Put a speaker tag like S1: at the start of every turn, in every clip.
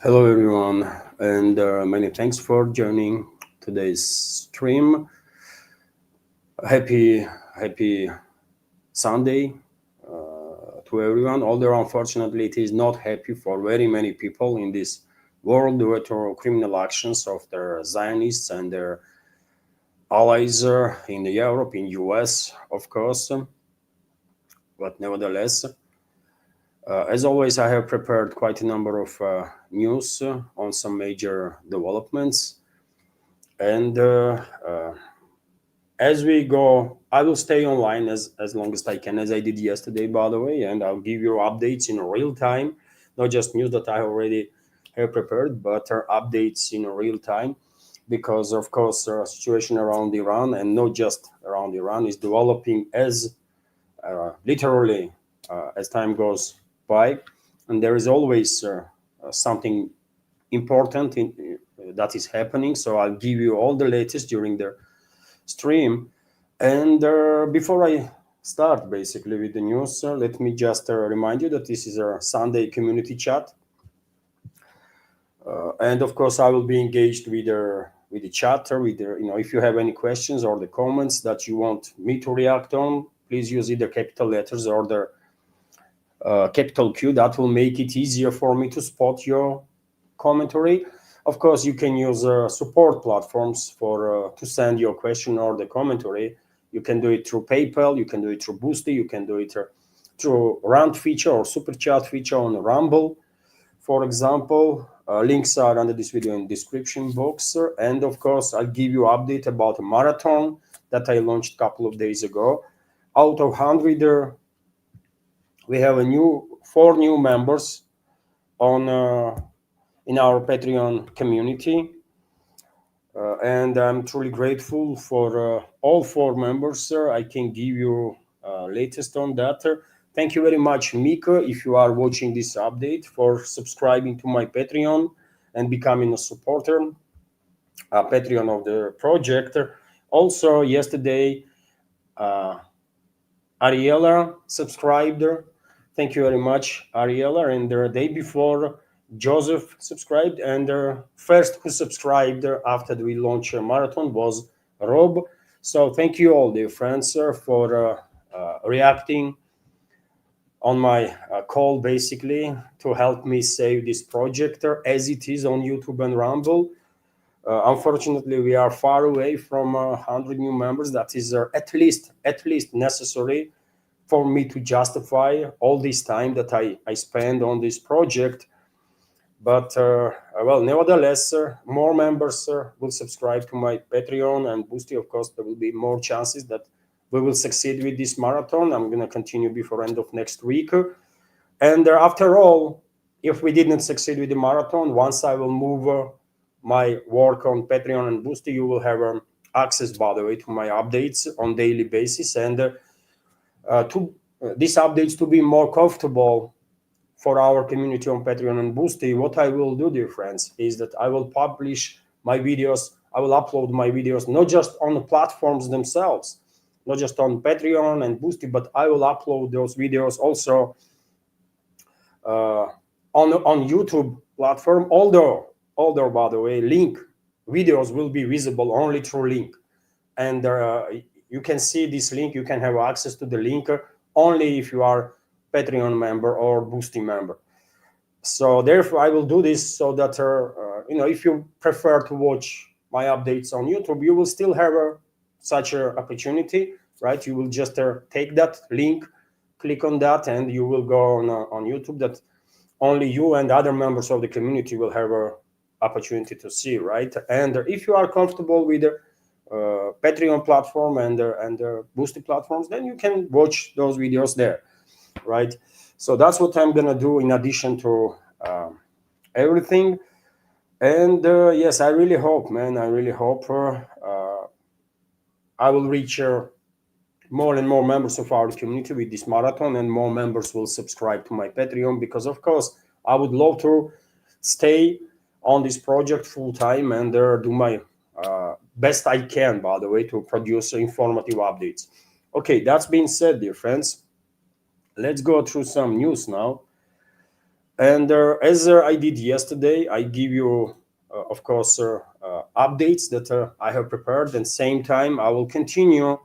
S1: Hello, everyone, and many thanks for joining today's stream. Happy Sunday to everyone. Although unfortunately, it is not happy for very many people in this world due to criminal actions of their Zionists and their allies in Europe, in US, of course. But nevertheless, as always, I have prepared quite a number of news on some major developments and as we go, I will stay online as long as I can, as I did yesterday, by the way, and I'll give you updates in real time, not just news that I already have prepared, but updates in real time, because of course the situation around Iran, and not just around Iran, is developing as literally as time goes by, and there is always something important that is happening. So I'll give you all the latest during the stream. And before I start basically with the news, let me just remind you that this is a Sunday community chat. And of course, I will be engaged with the chat, or with the, if you have any questions or the comments that you want me to react on, please use either capital letters or the capital Q. That will make it easier for me to spot your commentary. Of course, you can use support platforms for to send your question or the commentary. You can do it through PayPal, you can do it through Boosty, you can do it through Rant feature or Super Chat feature on Rumble, for example. Links are under this video in description box. And of course, I'll give you update about a marathon that I launched a couple of days ago. Out of 100, we have 4 new members on in our Patreon community. And I'm truly grateful for all 4 members. I can give you latest on that. Thank you very much, Mika, if you are watching this update, for subscribing to my Patreon and becoming a supporter, a Patreon of the project. Also, yesterday, Ariella subscribed. Thank you very much, Ariella. And the day before, Joseph subscribed. And the first who subscribed after we launched a marathon was Rob. So thank you all, dear friends, for reacting on my call, basically, to help me save this project as it is on YouTube and Rumble. Unfortunately, we are far away from 100 new members. That is at least necessary for me to justify all this time that I spend on this project. But well, nevertheless, more members will subscribe to my Patreon and Boosty. Of course, there will be more chances that we will succeed with this marathon. I'm going to continue before end of next week. And after all, if we didn't succeed with the marathon, once I will move my work on Patreon and Boosty, you will have access, by the way, to my updates on daily basis. And to these updates to be more comfortable for our community on Patreon and Boosty, what I will do, dear friends, is that I will publish my videos. I will upload my videos not just on the platforms themselves, not just on Patreon and Boosty, but I will upload those videos also on YouTube platform. Although by the way, link videos will be visible only through link, and you can see this link. You can have access to the link only if you are Patreon member or Boosty member. So therefore, I will do this so that if you prefer to watch my updates on YouTube, you will still have such an opportunity, right? You will just take that link, click on that, and you will go on YouTube. That only you and other members of the community will have an opportunity to see, right? And if you are comfortable with the Patreon platform and Boosty platforms, then you can watch those videos there, right? So that's what I'm gonna do in addition to everything. And yes, I really hope, man. I really hope I will reach more and more members of our community with this marathon, and more members will subscribe to my Patreon, because of course I would love to stay on this project full time and do my best I can, by the way, to produce informative updates. Okay, that's being said, dear friends, let's go through some news now. And as I did yesterday, I give you, of course, updates that I have prepared. And same time, I will continue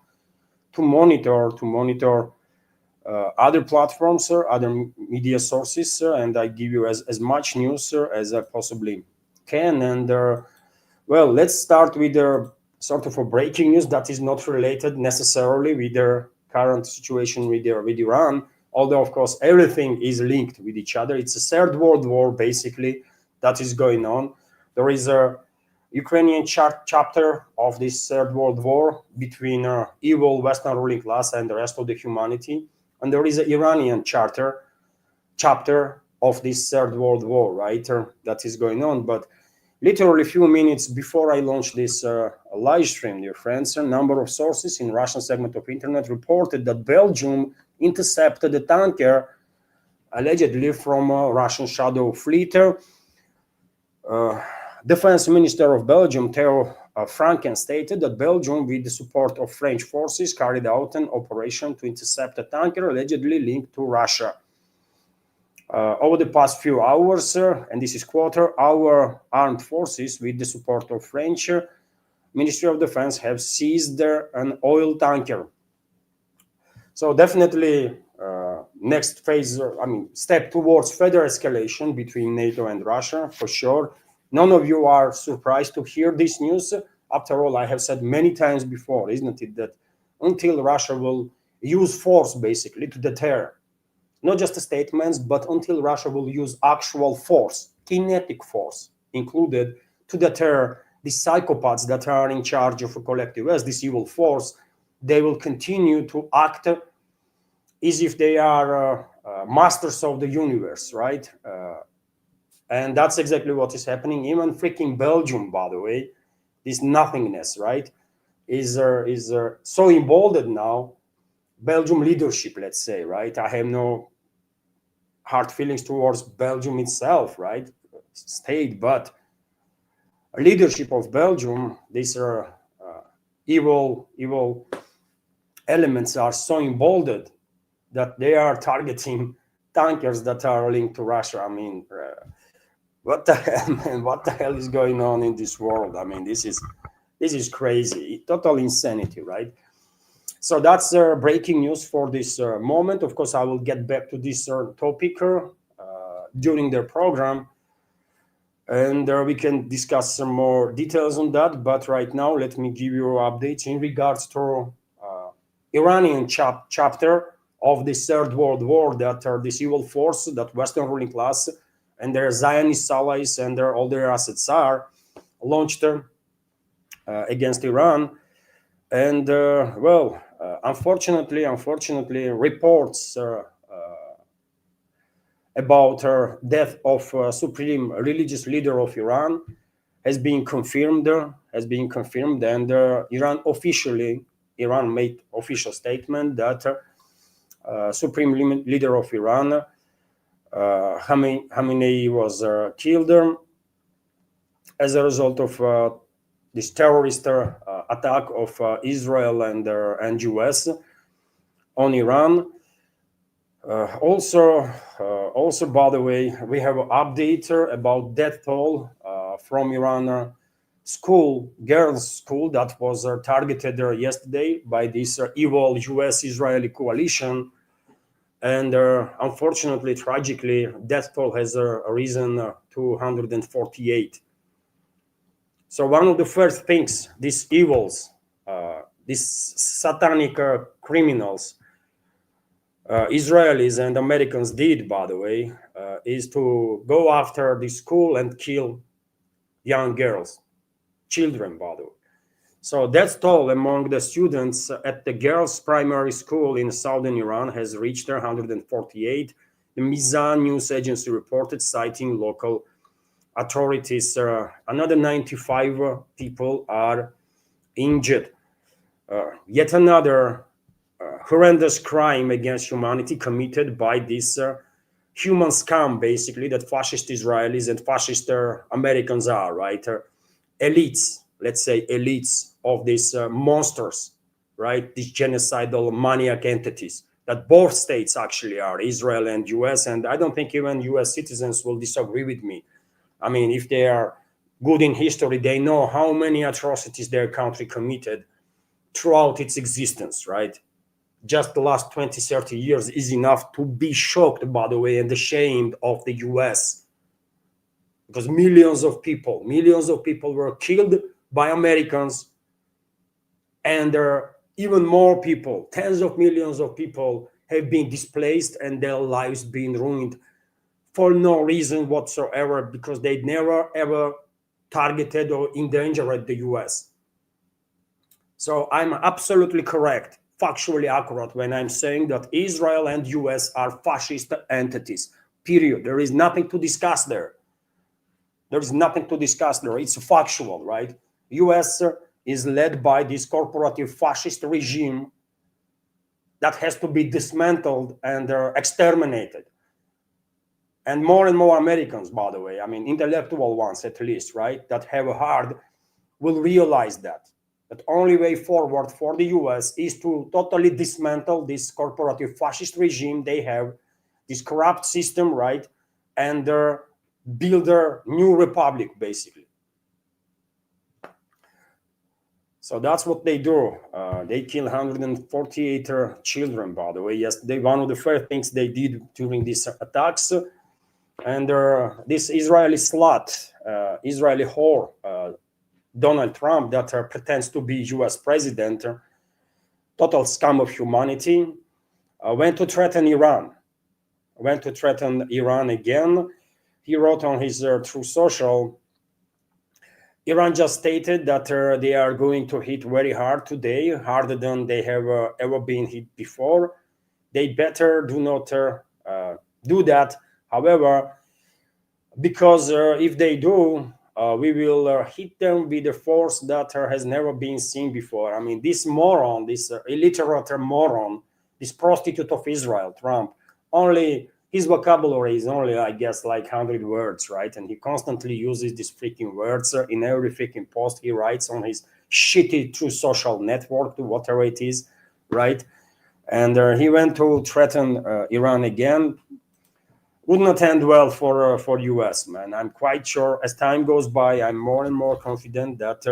S1: to monitor other platforms, other media sources, and I give you as much news as I possibly can. And well, let's start with sort of a breaking news that is not related necessarily with the current situation with Iran, although of course everything is linked with each other. It's a third world war basically that is going on. There is a Ukrainian chapter of this third world war between evil Western ruling class and the rest of the humanity, and there is an Iranian chapter of this third world war, right? That is going on. But literally a few minutes before I launched this live stream, dear friends, a number of sources in Russian segment of internet reported that Belgium intercepted a tanker allegedly from Russian Shadow Fleet. Defense Minister of Belgium, Theo Franken, stated that Belgium, with the support of French forces, carried out an operation to intercept a tanker allegedly linked to Russia. Over the past few hours, and this is quote, our armed forces, with the support of French Ministry of Defense, have seized an oil tanker. So definitely next phase, step towards further escalation between NATO and Russia, for sure. None of you are surprised to hear this news. After all, I have said many times before, isn't it, that until Russia will use force basically to deter, not just statements, but until Russia will use actual force, kinetic force included, to deter the psychopaths that are in charge of a collective as this evil force, they will continue to act as if they are masters of the universe, right? And that's exactly what is happening. Even freaking Belgium, by the way, this nothingness, right, is so emboldened now. Belgium leadership, let's say, right? I have no hard feelings towards Belgium itself, right? State, but leadership of Belgium, these are evil elements are so emboldened that they are targeting tankers that are linked to Russia. I mean, what the hell, man? What the hell is going on in this world? I mean, this is crazy, total insanity, right? So that's breaking news for this moment. Of course, I will get back to this topic during the program, and we can discuss some more details on that. But right now, let me give you updates in regards to Iranian chapter of the Third World War, that are this evil force that Western ruling class and their Zionist allies and all their assets are launched against Iran. And unfortunately, reports about death of supreme religious leader of Iran has been confirmed. And Iran made official statement that supreme leader of Iran, Khamenei, was killed as a result of this terrorist attack of Israel and US on Iran. Also, by the way, we have an update about death toll from Iran girls' school that was targeted yesterday by this evil US-Israeli coalition. And unfortunately, tragically, death toll has risen to 148. So one of the first things these evils, these satanic criminals, Israelis and Americans did, by the way, is to go after the school and kill young girls, children, by the way. So death toll among the students at the girls' primary school in southern Iran has reached 148. The Mizan news agency reported, citing local authorities. Another 95 people are injured. Yet another horrendous crime against humanity committed by this human scum, basically, that fascist Israelis and fascist Americans are, right? Elites, let's say elites of these monsters, right? These genocidal maniac entities that both states actually are, Israel and US, and I don't think even US citizens will disagree with me. I mean, if they are good in history, they know how many atrocities their country committed throughout its existence, right? Just the last 20, 30 years is enough to be shocked, by the way, and ashamed of the US. Because millions of people were killed by Americans, and there are even more people, tens of millions of people have been displaced and their lives being ruined for no reason whatsoever, because they never ever targeted or endangered the US. So I'm absolutely correct, factually accurate, when I'm saying that Israel and US are fascist entities, period. There is nothing to discuss there. There is nothing to discuss there. It's factual, right? US is led by this corporative fascist regime that has to be dismantled and exterminated. And more Americans, by the way, I mean, intellectual ones at least, right, that have a heart, will realize that the only way forward for the US is to totally dismantle this corporative fascist regime they have, this corrupt system, right, and build their new republic, basically. So that's what they do. They kill 148 children, by the way. Yesterday, one of the first things they did during these attacks. And this Israeli slut, Israeli whore, Donald Trump, that pretends to be US president, total scum of humanity, went to threaten Iran. Again. He wrote on his Truth Social, Iran just stated that they are going to hit very hard today, harder than they have ever been hit before. They better do not do that. However, because if they do, we will hit them with a force that has never been seen before. I mean, this moron, this illiterate moron, this prostitute of Israel, Trump, only his vocabulary is only, I guess, like 100 words, right? And he constantly uses these freaking words in every freaking post he writes on his shitty Truth Social network, whatever it is, right? And he went to threaten Iran again. Would not end well for US, man. I'm quite sure as time goes by, I'm more and more confident that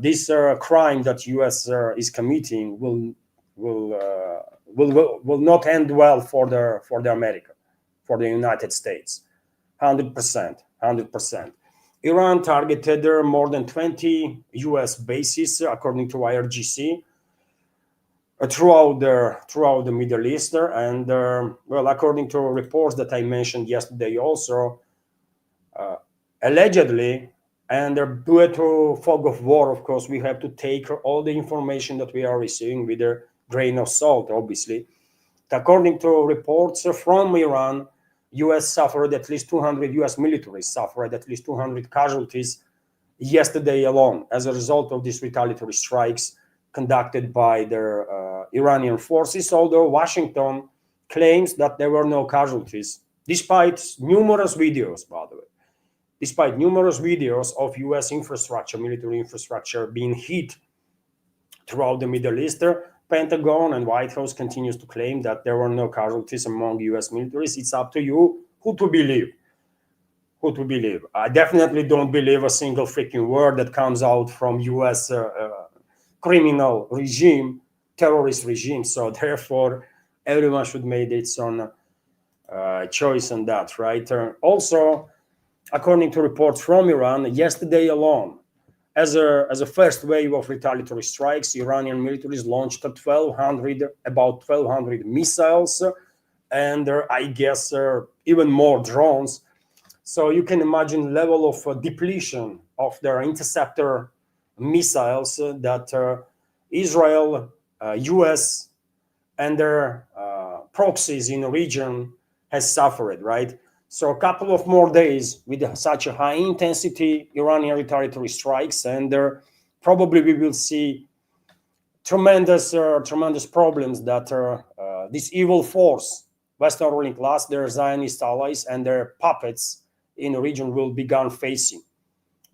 S1: this crime that US is committing will not end well for the America, for the United States. 100%. Iran targeted more than 20 US bases, according to IRGC, throughout the Middle East, and well, according to reports that I mentioned yesterday, also allegedly, and due to fog of war, of course, we have to take all the information that we are receiving with a grain of salt, obviously. According to reports from Iran, US suffered at least 200 US military suffered at least 200 casualties yesterday alone as a result of these retaliatory strikes conducted by their Iranian forces, although Washington claims that there were no casualties, despite numerous videos, by the way, despite numerous videos of US infrastructure, military infrastructure being hit throughout the Middle East. Pentagon and White House continues to claim that there were no casualties among US militaries. It's up to you who to believe. I definitely don't believe a single freaking word that comes out from US criminal regime, terrorist regime. So therefore, everyone should make its own choice on that, right? Also, according to reports from Iran, yesterday alone, as a first wave of retaliatory strikes, Iranian militaries launched about 1,200 missiles, and I guess even more drones. So you can imagine level of depletion of their interceptor missiles that Israel, US, and their proxies in the region has suffered, right? So a couple of more days with such a high intensity Iranian retaliatory strikes, and probably we will see tremendous problems that this evil force, Western ruling class, their Zionist allies, and their puppets in the region will begin facing,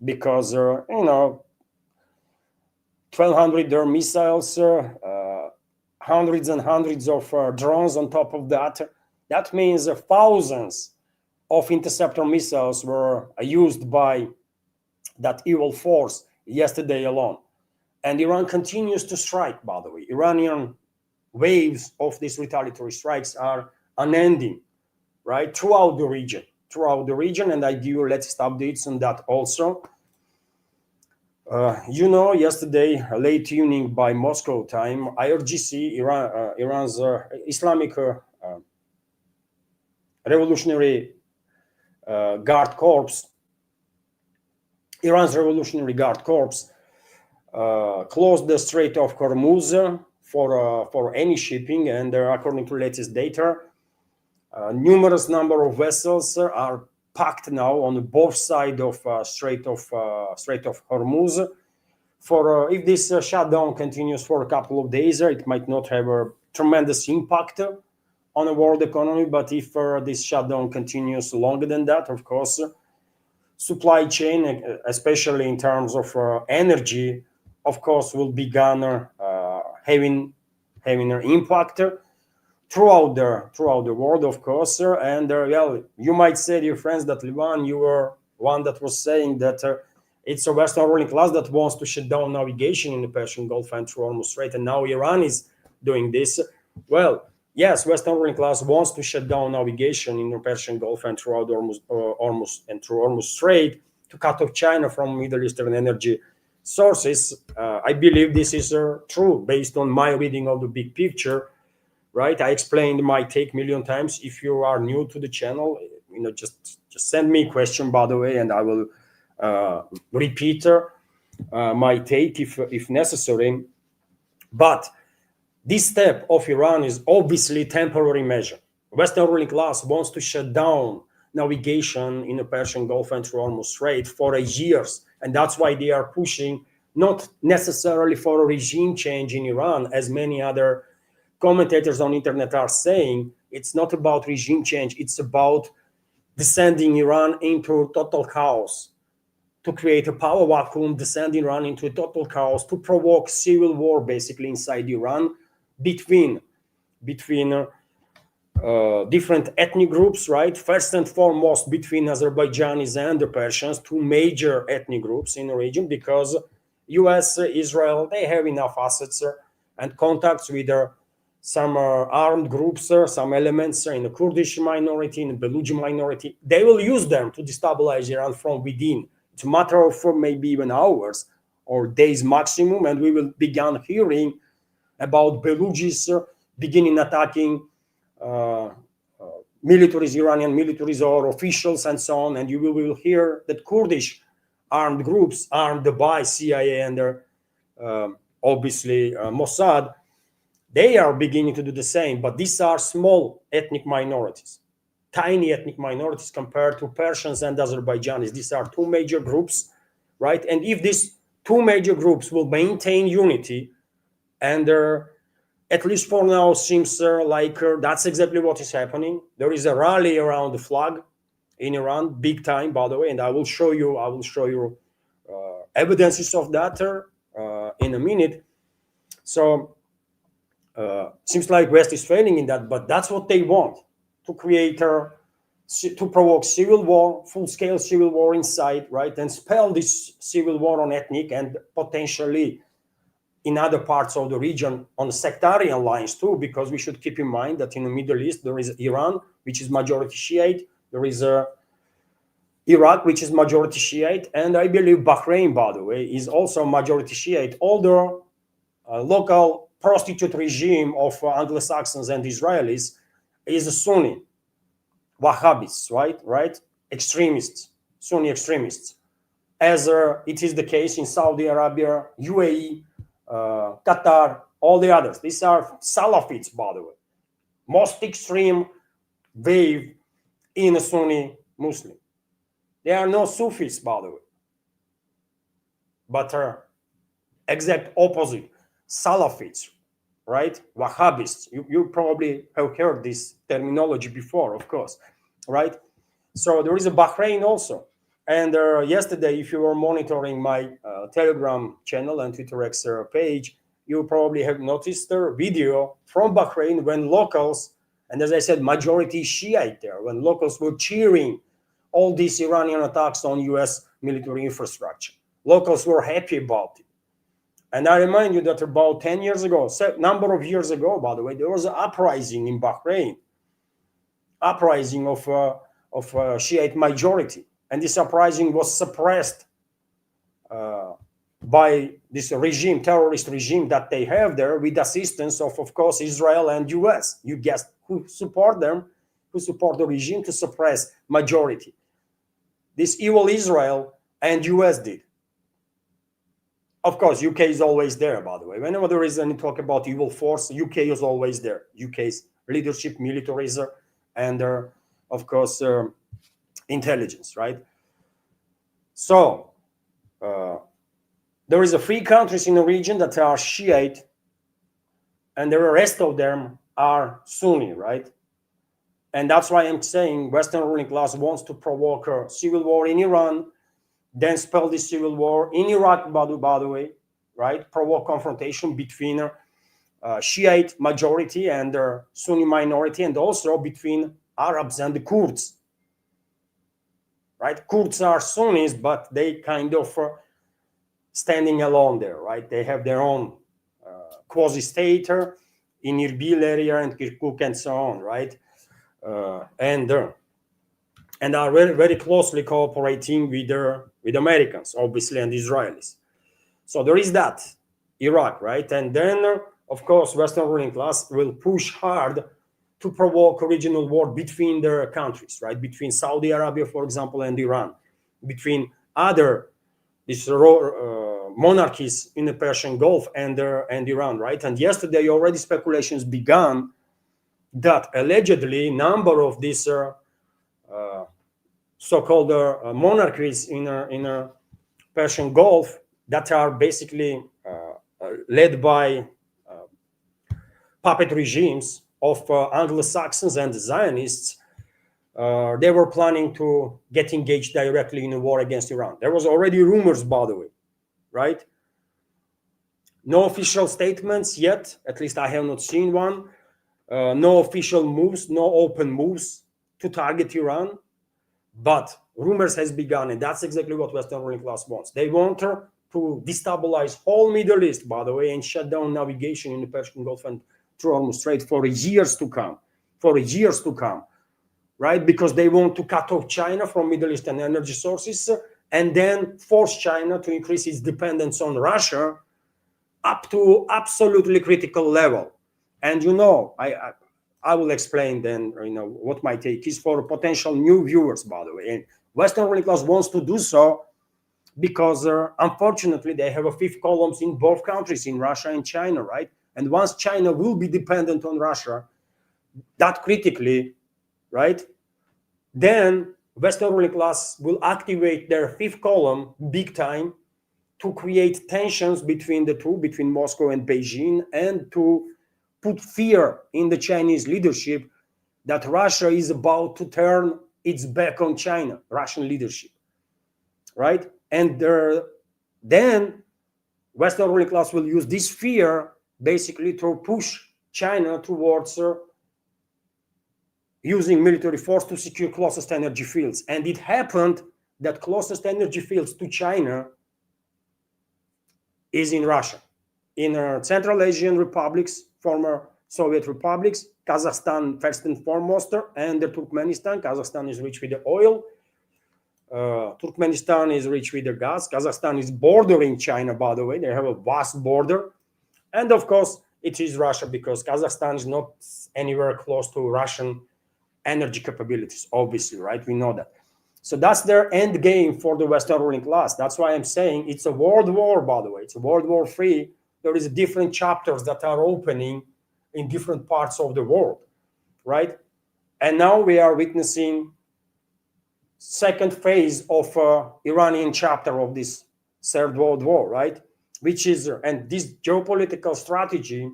S1: because 1,200 missiles, hundreds and hundreds of drones on top of that. That means thousands of interceptor missiles were used by that evil force yesterday alone. And Iran continues to strike, by the way. Iranian waves of these retaliatory strikes are unending, right, throughout the region. And I give you latest updates on that also. Yesterday, late evening by Moscow time, IRGC, Iran's Islamic Revolutionary Guard Corps, Iran's Revolutionary Guard Corps closed the Strait of Hormuz for any shipping, and according to latest data, numerous number of vessels are packed now on both sides of Strait of Hormuz. For if this shutdown continues for a couple of days, it might not have a tremendous impact on the world economy. But if this shutdown continues longer than that, of course, supply chain, especially in terms of energy, of course, will begin having an impact throughout the world, of course. And you might say, dear friends, that Livan, you were one that was saying that it's a Western ruling class that wants to shut down navigation in the Persian Gulf and through Hormuz Strait, and now Iran is doing this. Well, yes, Western ruling class wants to shut down navigation in the Persian Gulf and throughout Hormuz Strait to cut off China from Middle Eastern energy sources. I believe this is true based on my reading of the big picture. Right, I explained my take a million times. If you are new to the channel, just send me a question, by the way, and I will repeat my take if necessary. But this step of Iran is obviously a temporary measure. Western ruling class wants to shut down navigation in the Persian Gulf and through Hormuz Strait for years, and that's why they are pushing not necessarily for a regime change in Iran, as many other commentators on internet are saying. It's not about regime change. It's about descending Iran into total chaos, to create a power vacuum, descend Iran into a total chaos, to provoke civil war basically inside Iran between different ethnic groups, right? First and foremost between Azerbaijanis and the Persians, two major ethnic groups in the region, because US, Israel, they have enough assets and contacts with some armed groups, some elements in the Kurdish minority, in the Baluchi minority. They will use them to destabilize Iran from within. It's a matter of maybe even hours or days maximum, and we will begin hearing about Baluchis beginning attacking militaries, Iranian militaries or officials and so on. And you will hear that Kurdish armed groups, armed by CIA and obviously Mossad, they are beginning to do the same. But these are small ethnic minorities, tiny ethnic minorities compared to Persians and Azerbaijanis. These are two major groups, right? And if these two major groups will maintain unity, and at least for now seems like that's exactly what is happening. There is a rally around the flag in Iran, big time, by the way, and I will show you evidences of that in a minute. So seems like West is failing in that, but that's what they want, to create to provoke civil war, full-scale civil war inside, right, and spell this civil war on ethnic and potentially in other parts of the region on sectarian lines too, because we should keep in mind that in the Middle East there is Iran, which is majority Shiite, there is Iraq, which is majority Shiite, and I believe Bahrain, by the way, is also majority Shiite, although local prostitute regime of Anglo-Saxons and Israelis is a Sunni, Wahhabis, right? Extremists, Sunni extremists, as it is the case in Saudi Arabia, UAE, Qatar, all the others. These are Salafists, by the way, most extreme wave in a Sunni Muslim. They are no Sufis, by the way, but exact opposite, Salafists, right? Wahhabists. You probably have heard this terminology before, of course, right? So there is a Bahrain also. And yesterday, if you were monitoring my Telegram channel and Twitter X page, you probably have noticed a video from Bahrain when locals, and as I said, majority Shiite there, when locals were cheering all these Iranian attacks on US military infrastructure. Locals were happy about it. And I remind you that about 10 years ago, number of years ago, by the way, there was an uprising in Bahrain, uprising of Shiite majority. And this uprising was suppressed by this regime, terrorist regime that they have there, with assistance of course, Israel and US. You guessed who support them, who support the regime to suppress majority. This evil Israel and US did. Of course, UK is always there, by the way. Whenever there is any talk about evil force, UK is always there. UK's leadership, militarism, and of course, intelligence, right? So, there is a 3 countries in the region that are Shiite, and the rest of them are Sunni, right? And that's why I'm saying Western ruling class wants to provoke a civil war in Iran, then spell this civil war in Iraq, by the way, right? Provoke confrontation between Shiite majority and Sunni minority, and also between Arabs and the Kurds, right? Kurds are Sunnis, but they kind of standing alone there, right? They have their own quasi-state in Erbil area and Kirkuk and so on, right? And are very, very closely cooperating with Americans, obviously, and Israelis. So there is that, Iraq, right? And then, of course, Western ruling class will push hard to provoke a regional war between their countries, right? Between Saudi Arabia, for example, and Iran, between other monarchies in the Persian Gulf and Iran, right? And yesterday already speculations began that allegedly number of these so-called monarchies in a Persian Gulf that are basically led by puppet regimes of Anglo-Saxons and Zionists, they were planning to get engaged directly in a war against Iran. There was already rumors, by the way, right? No official statements yet, at least I have not seen one. No official moves, no open moves to target Iran. But rumors has begun, and that's exactly what Western ruling class wants. They want to destabilize whole Middle East, by the way, and shut down navigation in the Persian Gulf and through Hormuz Strait for years to come, right? Because they want to cut off China from Middle Eastern energy sources and then force China to increase its dependence on Russia up to absolutely critical level. And I will explain then, what my take is for potential new viewers, by the way. And Western ruling class wants to do so because, unfortunately, they have a 5th columns in both countries, in Russia and China, right? And once China will be dependent on Russia, that critically, right, then Western ruling class will activate their 5th column big time to create tensions between the two, between Moscow and Beijing, and to put fear in the Chinese leadership that Russia is about to turn its back on China, Russian leadership, right? And then Western ruling class will use this fear basically to push China towards using military force to secure closest energy fields. And it happened that closest energy fields to China is in Russia, in Central Asian republics, former Soviet republics, Kazakhstan first and foremost, and the Turkmenistan. Kazakhstan is rich with the oil. Turkmenistan is rich with the gas. Kazakhstan is bordering China, by the way. They have a vast border. And of course, it is Russia, because Kazakhstan is not anywhere close to Russian energy capabilities, obviously, right? We know that. So that's their end game for the Western ruling class. That's why I'm saying it's a world war, by the way. It's a World War III. There is different chapters that are opening in different parts of the world, right? And now we are witnessing second phase of Iranian chapter of this Third World War, right? Which is, and this geopolitical strategy,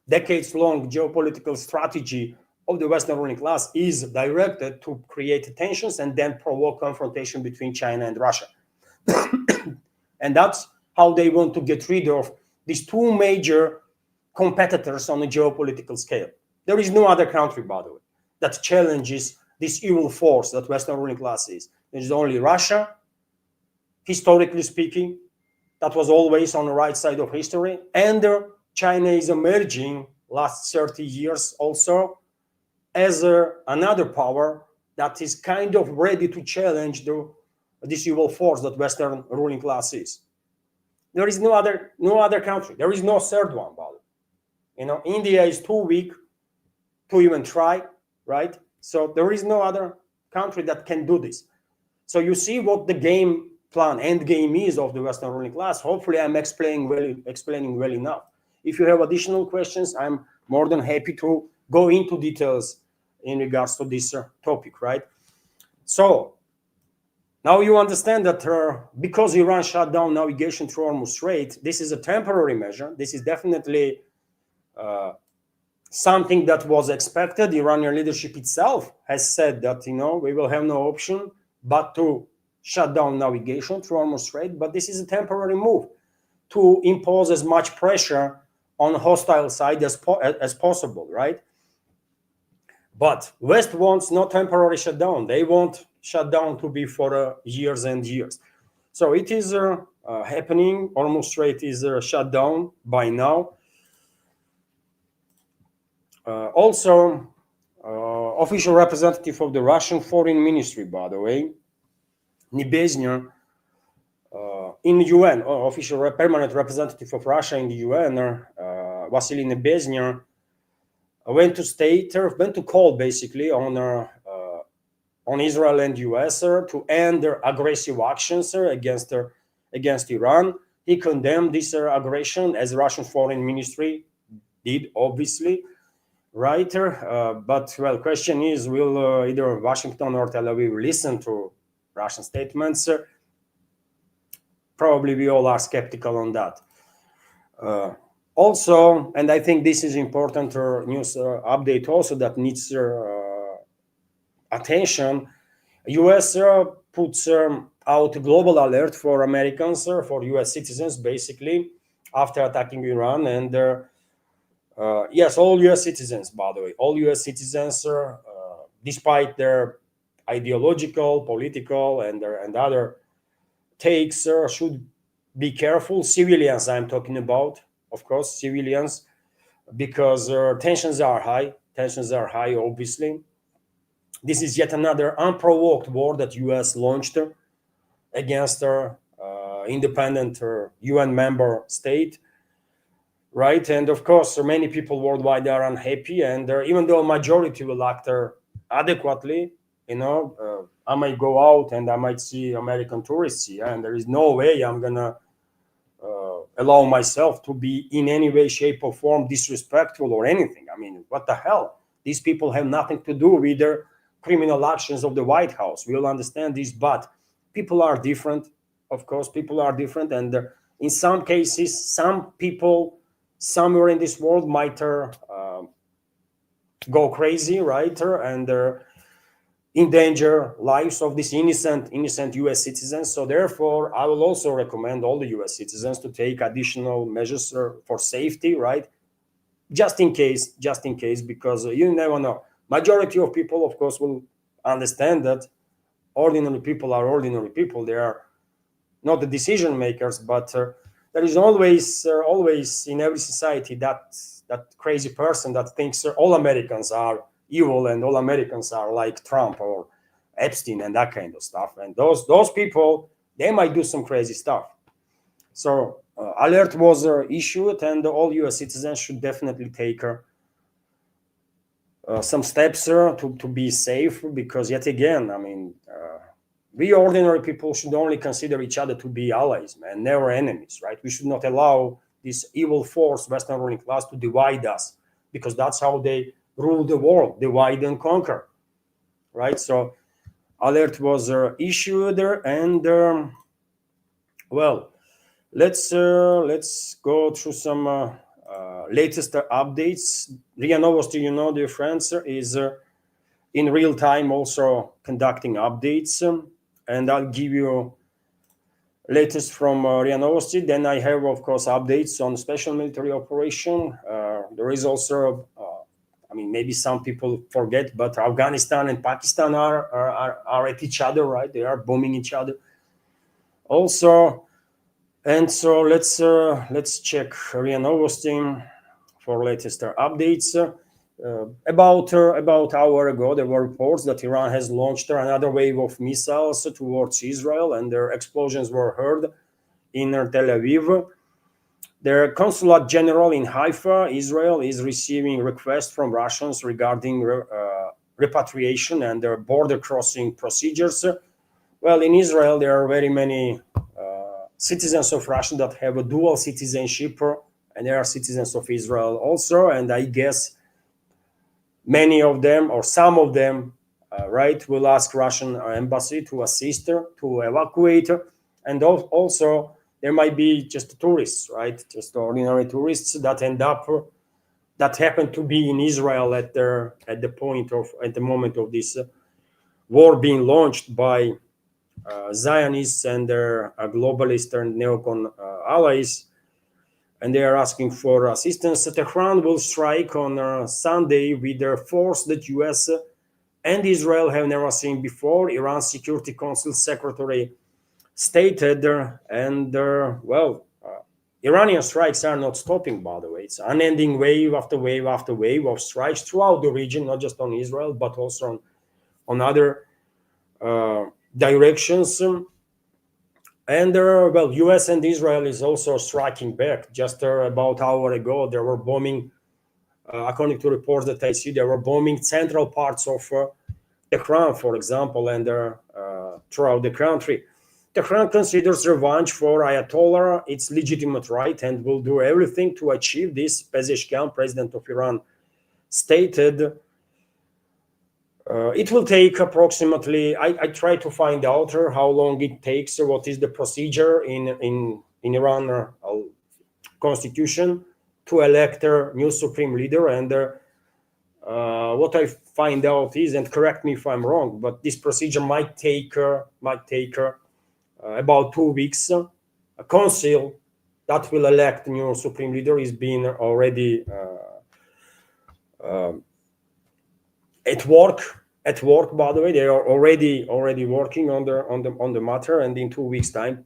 S1: decades-long geopolitical strategy of the Western ruling class is directed to create tensions and then provoke confrontation between China and Russia. And that's how they want to get rid of these two major competitors on a geopolitical scale. There is no other country, by the way, that challenges this evil force that Western ruling class is. There's only Russia, historically speaking, that was always on the right side of history, and China is emerging last 30 years also as another power that is kind of ready to challenge this evil force that Western ruling class is. There is no other country. There is no third one, by the way. You know, India is too weak to even try, right? So there is no other country that can do this. So you see what the game plan, end game is of the Western ruling class. Hopefully I'm explaining well enough. If you have additional questions, I'm more than happy to go into details in regards to this topic, right? So now you understand that because Iran shut down navigation through Hormuz Strait, this is a temporary measure. This is definitely something that was expected. The Iranian leadership itself has said that, you know, we will have no option but to shut down navigation through Hormuz Strait. But this is a temporary move to impose as much pressure on the hostile side as possible, right? But West wants no temporary shutdown. They want shutdown to be for years and years. So it is happening. Hormuz Strait is shut down by now. Also, official representative of the Russian Foreign Ministry, by the way, Nebezhny, in the UN, official permanent representative of Russia in the UN, Vasily Nebezhny, went to call basically on Israel and US to end their aggressive actions against Iran. He condemned this aggression, as Russian Foreign Ministry did, obviously, right? But well, question is, will either Washington or Tel Aviv listen to Russian statements? Probably we all are skeptical on that. Also, and I think this is important news update also that needs attention, US puts out a global alert for Americans, for US citizens, basically, after attacking Iran. And yes, all US citizens, by the way, all US citizens, despite their ideological, political, and other takes, should be careful. Civilians, I'm talking about, of course, civilians, because tensions are high. Tensions are high, obviously. This is yet another unprovoked war that US launched against our independent UN member state, right? And of course, many people worldwide are unhappy. And even though a majority will act adequately, you know, I might go out and I might see American tourists here, and there is no way I'm gonna allow myself to be in any way, shape, or form disrespectful or anything. I mean, what the hell? These people have nothing to do with their criminal actions of the White House. We all understand this, but people are different. Of course, people are different, and in some cases, some people somewhere in this world might go crazy, right? And endanger lives of these innocent US citizens. So therefore, I will also recommend all the US citizens to take additional measures for safety, right? Just in case, because you never know. Majority of people, of course, will understand that ordinary people are ordinary people. They are not the decision makers, but there is always in every society that crazy person that thinks all Americans are evil and all Americans are like Trump or Epstein and that kind of stuff. And those people, they might do some crazy stuff. So alert was issued, and all US citizens should definitely take some steps to be safe, because yet again, I mean, we ordinary people should only consider each other to be allies, man, never enemies, right? We should not allow this evil force, Western ruling class, to divide us, because that's how they rule the world, divide and conquer, right? So alert was issued, and well, let's go through some latest updates. RIA Novosti, you know, dear friends, is in real time also conducting updates, and I'll give you latest from RIA Novosti. Then I have, of course, updates on special military operation. There is also, I mean, maybe some people forget, but Afghanistan and Pakistan are at each other, right? They are bombing each other. Also, and so let's check RIA Novosti for latest updates. About hour ago, there were reports that Iran has launched another wave of missiles towards Israel, and their explosions were heard in Tel Aviv. Their consulate general in Haifa, Israel, is receiving requests from Russians regarding repatriation and their border crossing procedures. Well, in Israel, there are very many citizens of Russia that have a dual citizenship, and they are citizens of Israel also. And I guess many of them, or some of them, right, will ask Russian embassy to assist to evacuate. And also, there might be just tourists, right, just ordinary tourists that end up, that happen to be in Israel at the moment of this war being launched by Zionists and their globalist and neocon allies, and they are asking for assistance. Tehran will strike on Sunday with their force that US and Israel have never seen before, Iran's Security Council Secretary stated. And Iranian strikes are not stopping, by the way. It's unending wave after wave after wave of strikes throughout the region, not just on Israel, but also on other directions. And US and Israel is also striking back. Just about an hour ago, they were bombing, according to reports that I see, they were bombing central parts of Tehran, for example, and throughout the country. Tehran considers revenge for Ayatollah its legitimate right and will do everything to achieve this, Pezeshkian, president of Iran, stated. It will take approximately, I try to find out how long it takes, what is the procedure in Iran constitution to elect a new supreme leader. And what I find out is, and correct me if I'm wrong, but this procedure might take about 2 weeks. A council that will elect new supreme leader is being already at work. By the way, they are already working on the matter, and in 2 weeks' time,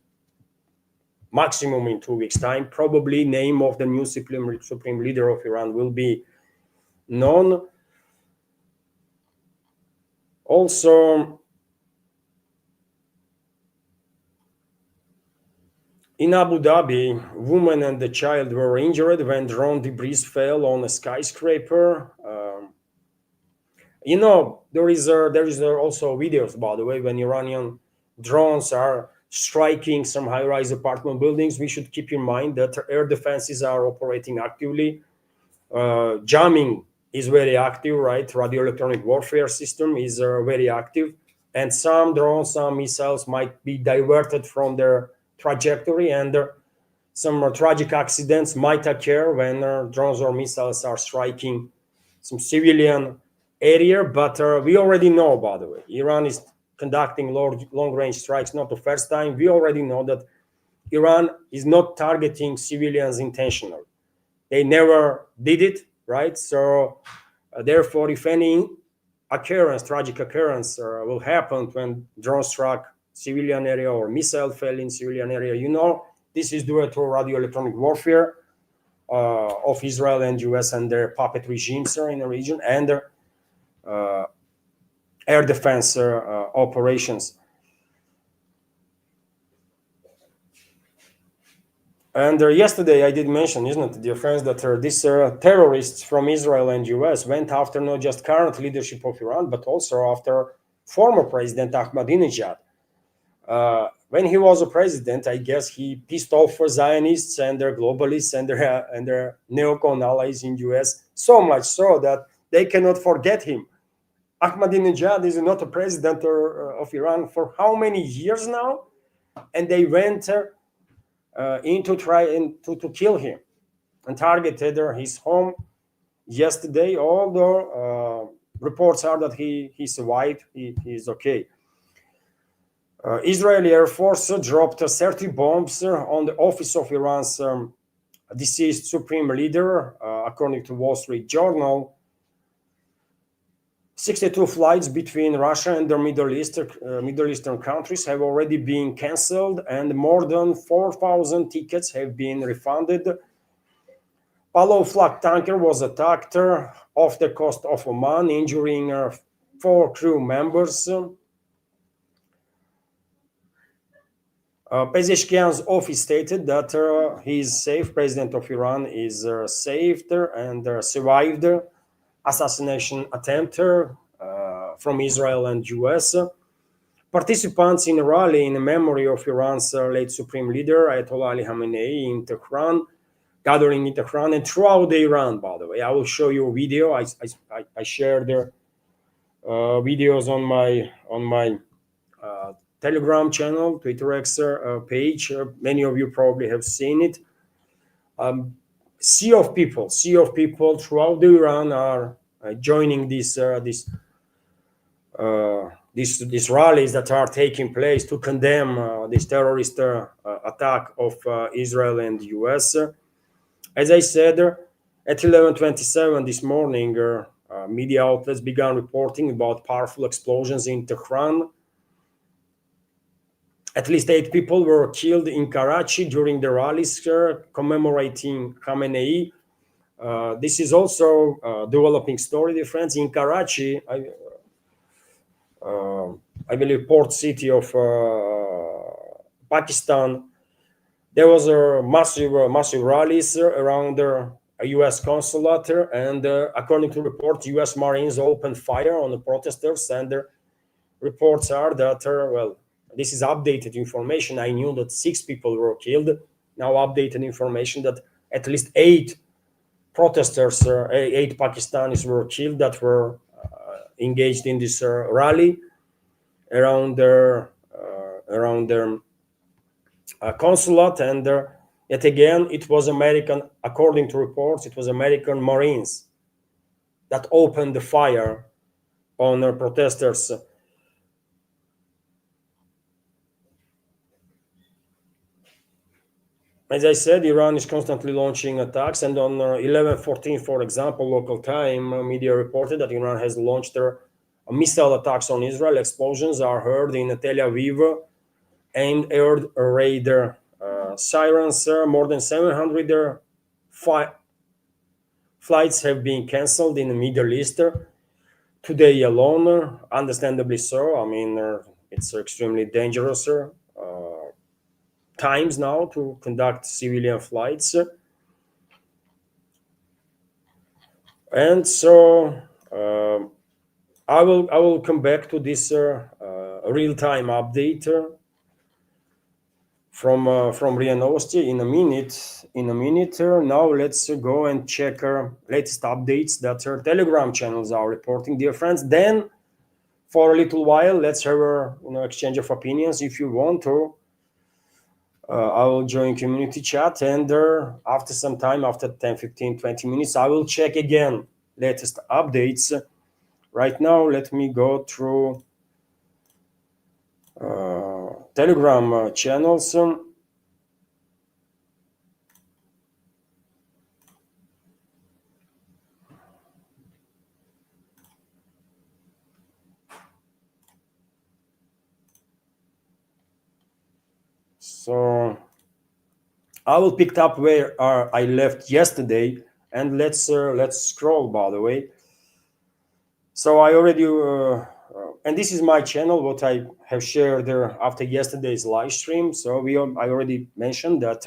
S1: maximum in 2 weeks' time, probably name of the new supreme leader of Iran will be known. Also, in Abu Dhabi, woman and the child were injured when drone debris fell on a skyscraper. There is also videos, by the way, when Iranian drones are striking some high-rise apartment buildings. We should keep in mind that air defenses are operating actively. Jamming is very active, right? Radio electronic warfare system is very active, and some drones, some missiles might be diverted from their trajectory, and some tragic accidents might occur when drones or missiles are striking some civilian area. But we already know, by the way, Iran is conducting long-range strikes, not the first time. We already know that Iran is not targeting civilians intentionally. They never did it, right? So therefore, if any tragic occurrence will happen when drone struck civilian area or missile fell in civilian area, this is due to radio electronic warfare of Israel and US and their puppet regimes in the region, and their air defense operations. And yesterday I did mention, isn't it, dear friends, that these terrorists from Israel and US went after not just current leadership of Iran, but also after former President Ahmadinejad. When he was a president, I guess he pissed off Zionists and their globalists and their neocon allies in US, so much so that they cannot forget him. Ahmadinejad is not a president of Iran for how many years now? And they went in to try to kill him and targeted his home yesterday. Although reports are that he survived, he is okay. Israeli Air Force dropped 30 bombs on the office of Iran's deceased supreme leader, according to Wall Street Journal. 62 flights between Russia and the Middle Eastern countries have already been cancelled, and more than 4,000 tickets have been refunded. Palau flag tanker was attacked off the coast of Oman, injuring 4 crew members. Pezeshkian's office stated that he is safe. President of Iran is saved and survived assassination attempt from Israel and US. Participants in a rally in memory of Iran's late supreme leader Ayatollah Ali Khamenei in Tehran, gathering in Tehran and throughout Iran. By the way, I will show you a video. I shared their videos on my Telegram channel, Twitter X page. Many of you probably have seen it. Sea of people throughout Iran are joining these rallies that are taking place to condemn this terrorist attack of Israel and the US. As I said, at 11:27 this morning, media outlets began reporting about powerful explosions in Tehran. At least 8 people were killed in Karachi during the rallies commemorating Khamenei. This is also a developing story, dear friends. In Karachi, I believe port city of Pakistan, there was a massive rallies around a U.S. consulate, and according to reports, U.S. Marines opened fire on the protesters, and reports are that, well, this is updated information. I knew that 6 people were killed. Now updated information that at least 8 protesters, 8 Pakistanis were killed that were engaged in this rally around their consulate. And yet again, it was American, according to reports, it was American Marines that opened the fire on protesters. As I said, Iran is constantly launching attacks, and on 11/14, for example, local time, media reported that Iran has launched missile attacks on Israel. Explosions are heard in Tel Aviv and air raid sirens. More than 700 flights have been cancelled in the Middle East today alone, understandably so. I mean, it's extremely dangerous times now to conduct civilian flights. And so I will come back to this real-time update from RIA Novosti in a minute. Now let's go and check latest updates that our Telegram channels are reporting, dear friends. Then for a little while, let's have a exchange of opinions. If you want to, I will join community chat, and after some time, after 10, 15, 20 minutes, I will check again latest updates. Right now, let me go through Telegram channels. So I will pick up where I left yesterday, and let's scroll, by the way. So I already and this is my channel, what I have shared after yesterday's live stream. So I already mentioned that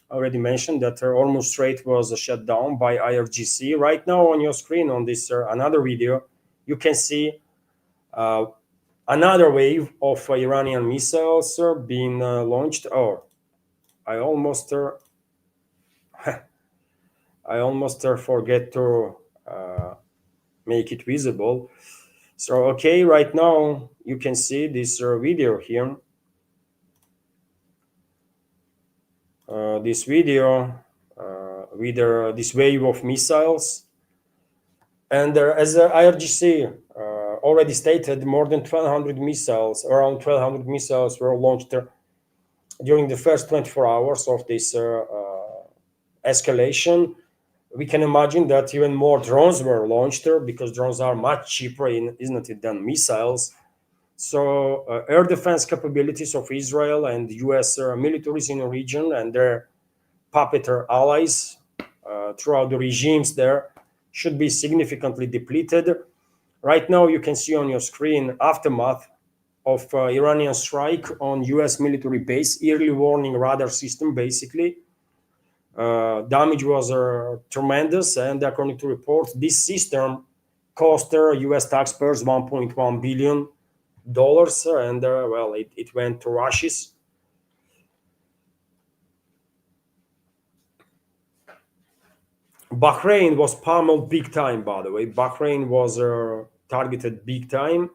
S1: Hormuz Strait was shut down by IRGC. Right now on your screen on this another video, you can see another wave of Iranian missiles being launched. Oh, I almost forget to make it visible. So okay, right now you can see this video here. This video with this wave of missiles, and as IRGC already stated, more than 1,200 missiles, around 1,200 missiles were launched during the first 24 hours of this escalation. We can imagine that even more drones were launched because drones are much cheaper, isn't it, than missiles. So air defense capabilities of Israel and US militaries in the region and their puppeteer allies throughout the regimes there should be significantly depleted. Right now, you can see on your screen aftermath of Iranian strike on US military base, early warning radar system, basically. Damage was tremendous, and according to reports, this system cost US taxpayers $1.1 billion, and well, it went to ashes. Bahrain was pummeled big time, by the way. Bahrain was targeted big time.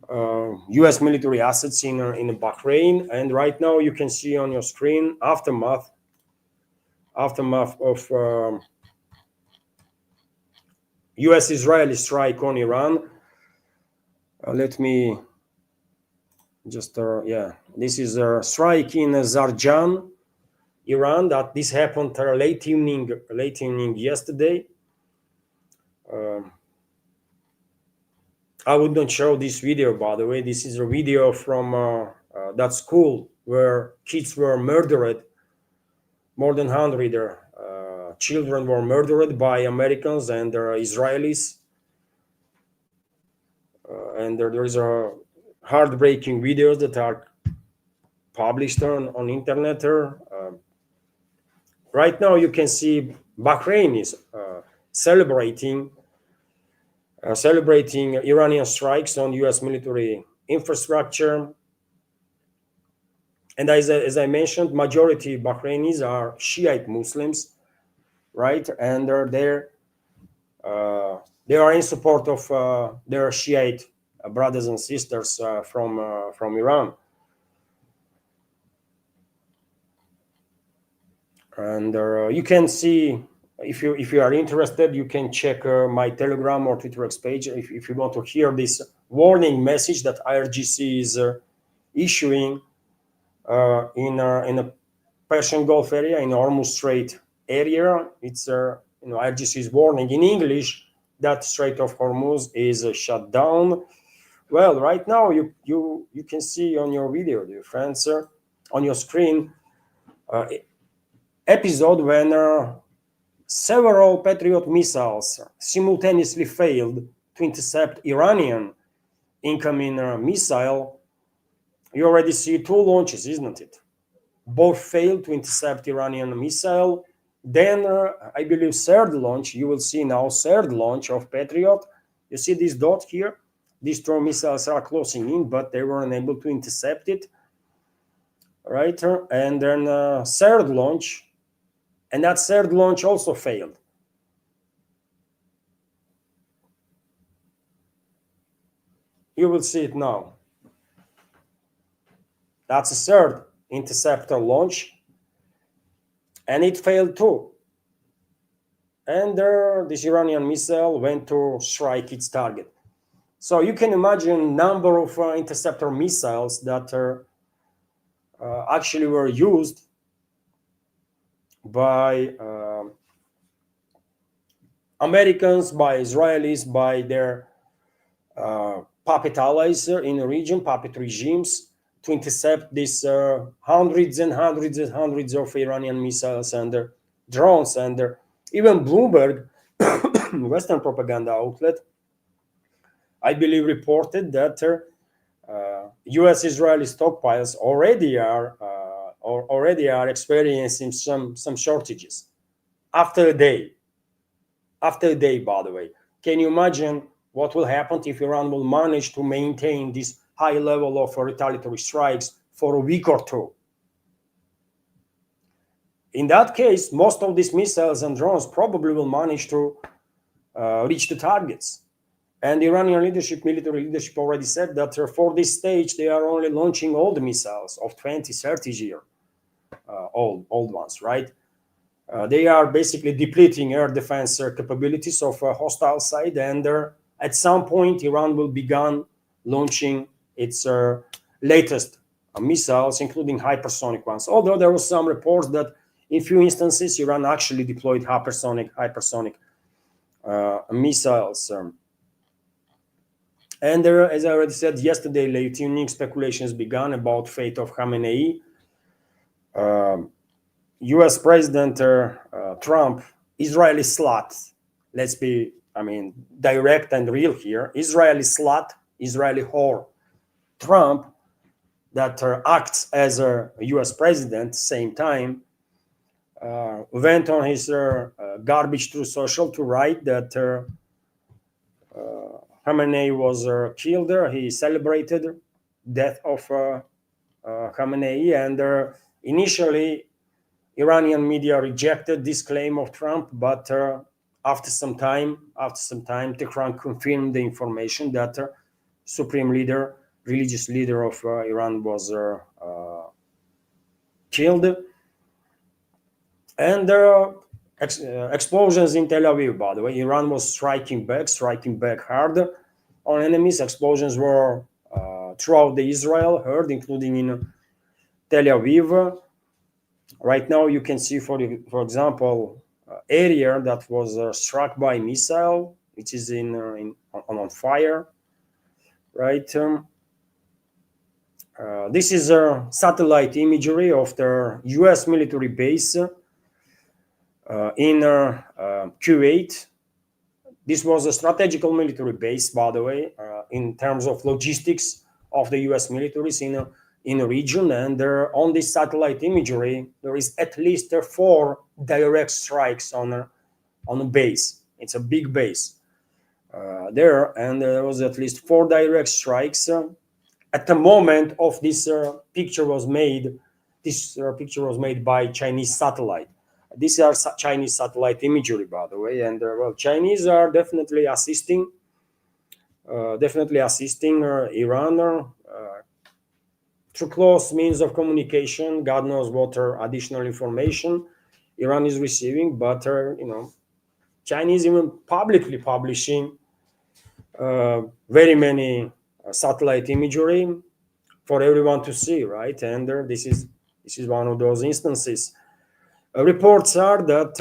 S1: US military assets in Bahrain, and right now you can see on your screen aftermath of US-Israeli strike on Iran. Let me just yeah, this is a strike in Zarjan, Iran. That this happened late evening yesterday. I would not show this video, by the way. This is a video from that school where kids were murdered. More than 100 children were murdered by Americans and Israelis. And there is a heartbreaking videos that are published on internet. Right now, you can see Bahrain is celebrating Iranian strikes on U.S. military infrastructure. And as I mentioned, majority Bahrainis are Shiite Muslims, right? And they are in support of their Shiite brothers and sisters from Iran. And you can see, if you are interested, you can check my Telegram or Twitter page if you want to hear this warning message that IRGC is issuing in a Persian Gulf area, in Hormuz Strait area. It's IRGC is warning in English that Strait of Hormuz is shut down. Well, right now you can see on your video, dear friends, on your screen, episode when several Patriot missiles simultaneously failed to intercept Iranian incoming missile. You already see two launches, isn't it? Both failed to intercept Iranian missile. Then I believe third launch, you will see now third launch of Patriot. You see this dot here? These two missiles are closing in, but they were unable to intercept it. Right? And then third launch, and that third launch also failed. You will see it now. That's a third interceptor launch, and it failed too. And this Iranian missile went to strike its target. So you can imagine number of interceptor missiles that actually were used by Americans, by Israelis, by their puppet allies in the region, puppet regimes, to intercept these hundreds and hundreds and hundreds of Iranian missiles and drones. And even Bloomberg, Western propaganda outlet, I believe, reported that U.S.-Israeli stockpiles already are experiencing some shortages after a day. After a day, by the way. Can you imagine what will happen if Iran will manage to maintain this high level of retaliatory strikes for a week or two? In that case, most of these missiles and drones probably will manage to reach the targets. And the Iranian military leadership already said that for this stage, they are only launching old missiles of 20, 30 year old ones, right? They are basically depleting air defense capabilities of hostile side, and at some point Iran will begin launching its latest missiles, including hypersonic ones. Although there were some reports that in few instances Iran actually deployed hypersonic missiles. And there, as I already said yesterday, late-evening speculations began about fate of Khamenei. U.S. President Trump, Israeli slut. Let's be, direct and real here. Israeli slut, Israeli whore. Trump, that acts as a U.S. president, same time, went on his garbage through social to write that Khamenei was killed. He celebrated death of Khamenei, and initially Iranian media rejected this claim of Trump, but after some time, Tehran confirmed the information that supreme leader, religious leader of Iran was killed. And there are explosions in Tel Aviv, by the way. Iran was striking back hard on enemies. Explosions were throughout the Israel, heard, including in Tel Aviv. Right now, you can see, for example, area that was struck by missile, which is on fire. Right. This is a satellite imagery of the U.S. military base in Kuwait. This was a strategical military base, by the way, in terms of logistics of the U.S. militaries in a region. And on this satellite imagery, there is at least 4 direct strikes on a base. It's a big base there, and there was at least 4 direct strikes. At the moment of this picture was made. This picture was made by Chinese satellite. These are Chinese satellite imagery, by the way, and Chinese are definitely assisting Iran through close means of communication. God knows what additional information Iran is receiving, but Chinese even publicly publishing very many satellite imagery for everyone to see, right? And this is one of those instances. Reports are that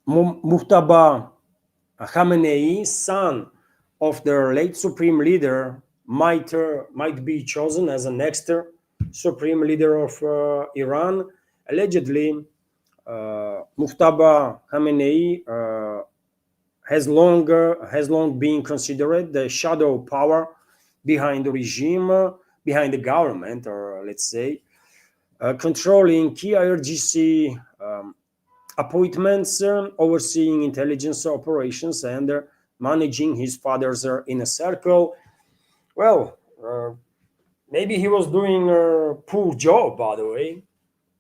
S1: Mujtaba Khamenei, son of their late supreme leader, might be chosen as the next supreme leader of Iran. Allegedly, Mujtaba Khamenei has long been considered the shadow power behind the regime, behind the government, or let's say, controlling key IRGC appointments, overseeing intelligence operations, and managing his father's inner circle. Well, maybe he was doing a poor job, by the way.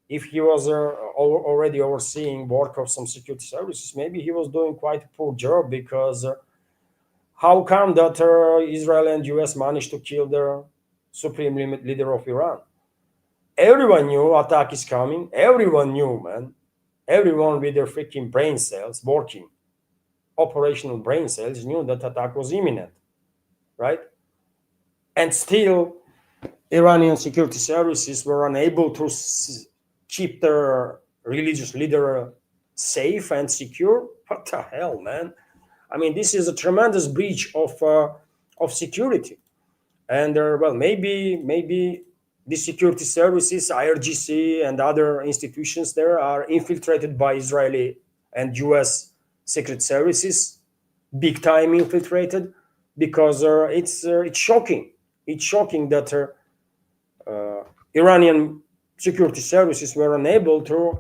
S1: If he was already overseeing work of some security services, maybe he was doing quite a poor job, because how come that Israel and US managed to kill the supreme leader of Iran? Everyone knew attack is coming. Everyone knew, man. Everyone with their freaking brain cells working, operational brain cells, knew that attack was imminent, right? And still, Iranian security services were unable to keep their religious leader safe and secure. What the hell, man? I mean, this is a tremendous breach of security. And maybe the security services, IRGC and other institutions there, are infiltrated by Israeli and US secret services, big time infiltrated, because it's shocking. It's shocking that Iranian security services were unable to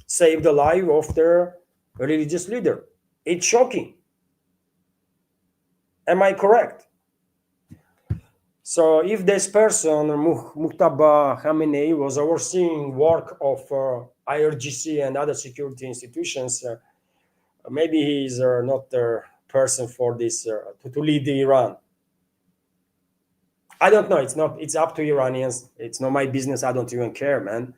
S1: save the life of their religious leader. It's shocking. Am I correct? So if this person, Mujtaba Khamenei, was overseeing work of IRGC and other security institutions, maybe he is not the person for this to lead Iran. I don't know. It's up to Iranians. It's not my business. I don't even care, man.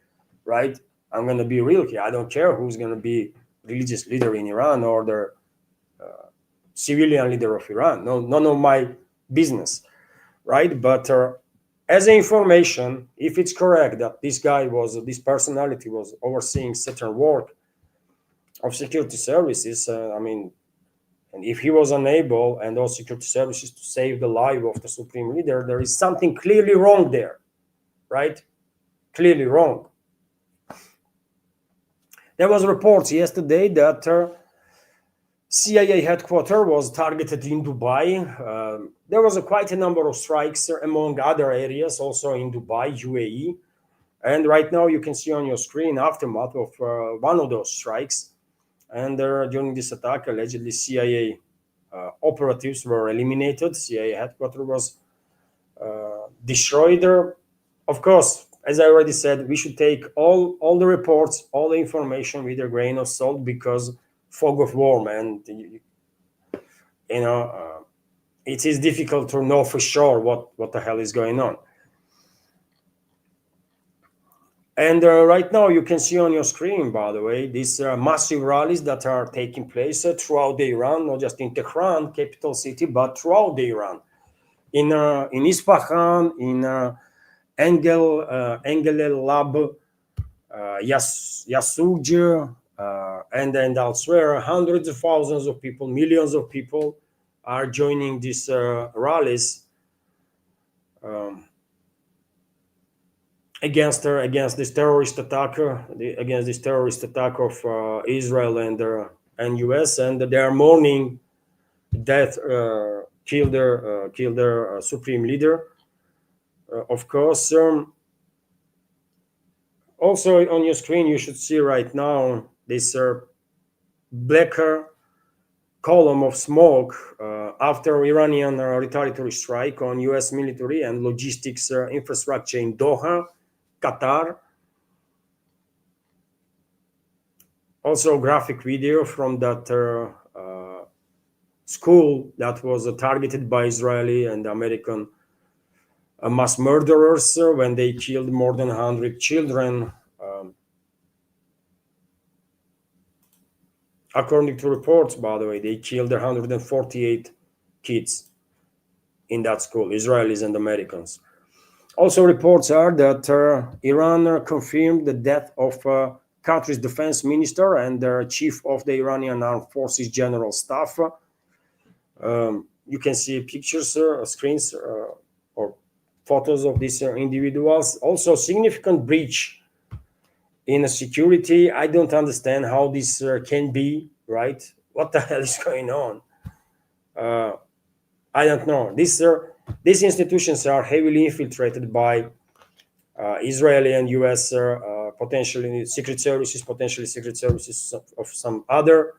S1: Right? I'm going to be real here. I don't care who's going to be religious leader in Iran or the civilian leader of Iran. No, none of my business, right? But as information, if it's correct that this personality was overseeing certain work of security services, I mean, and if he was unable and those security services to save the life of the supreme leader, there is something clearly wrong there, right? Clearly wrong. There was reports yesterday that CIA headquarters was targeted in Dubai. There was quite a number of strikes among other areas, also in Dubai, UAE. And right now you can see on your screen aftermath of one of those strikes. And during this attack, allegedly CIA operatives were eliminated. CIA headquarters was destroyed. Of course, as I already said, we should take all the reports, all the information with a grain of salt, because fog of war, man. It is difficult to know for sure what the hell is going on. And right now you can see on your screen, by the way, these massive rallies that are taking place throughout the Iran, not just in Tehran, capital city, but throughout the Iran. In Isfahan, in Engel Lab, Yasuj, and elsewhere, hundreds of thousands of people, millions of people are joining these rallies against this terrorist attack, against this terrorist attack of Israel and US, and they are mourning death, killed their supreme leader. Of course. Also on your screen, you should see right now this blacker column of smoke after Iranian retaliatory strike on US military and logistics infrastructure in Doha, Qatar. Also graphic video from that school that was targeted by Israeli and American mass murderers when they killed more than 100 children. According to reports, by the way, they killed 148 kids in that school, Israelis and Americans. Also, reports are that Iran confirmed the death of country's defense minister and the chief of the Iranian Armed Forces General Staff. You can see pictures, screens, or photos of these individuals. Also, significant breach in security. I don't understand how this can be, right? What the hell is going on? I don't know. These institutions are heavily infiltrated by Israeli and US potentially secret services of some other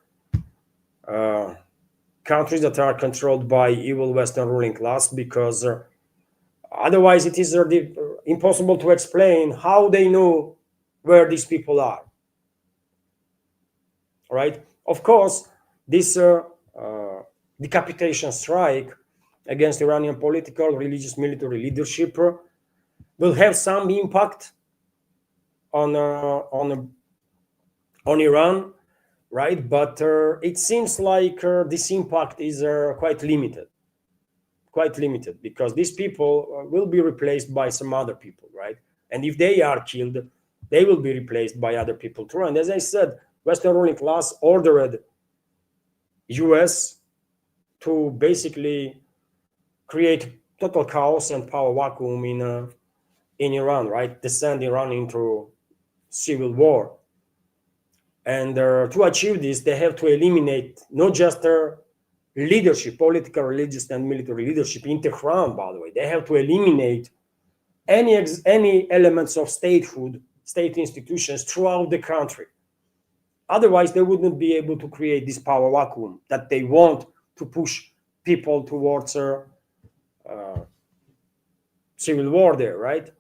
S1: countries that are controlled by evil Western ruling class, because otherwise it is impossible to explain how they know where these people are. Right? Of course, this decapitation strike against Iranian political, religious, military leadership will have some impact on Iran, right? But it seems like this impact is quite limited, because these people will be replaced by some other people, right? And if they are killed, they will be replaced by other people too. And as I said, Western ruling class ordered US to basically create total chaos and power vacuum in Iran, right? Descend Iran into civil war. And to achieve this, they have to eliminate not just their leadership, political, religious, and military leadership in Tehran, by the way. They have to eliminate any elements of statehood, state institutions throughout the country. Otherwise, they wouldn't be able to create this power vacuum that they want to push people towards civil war there, right?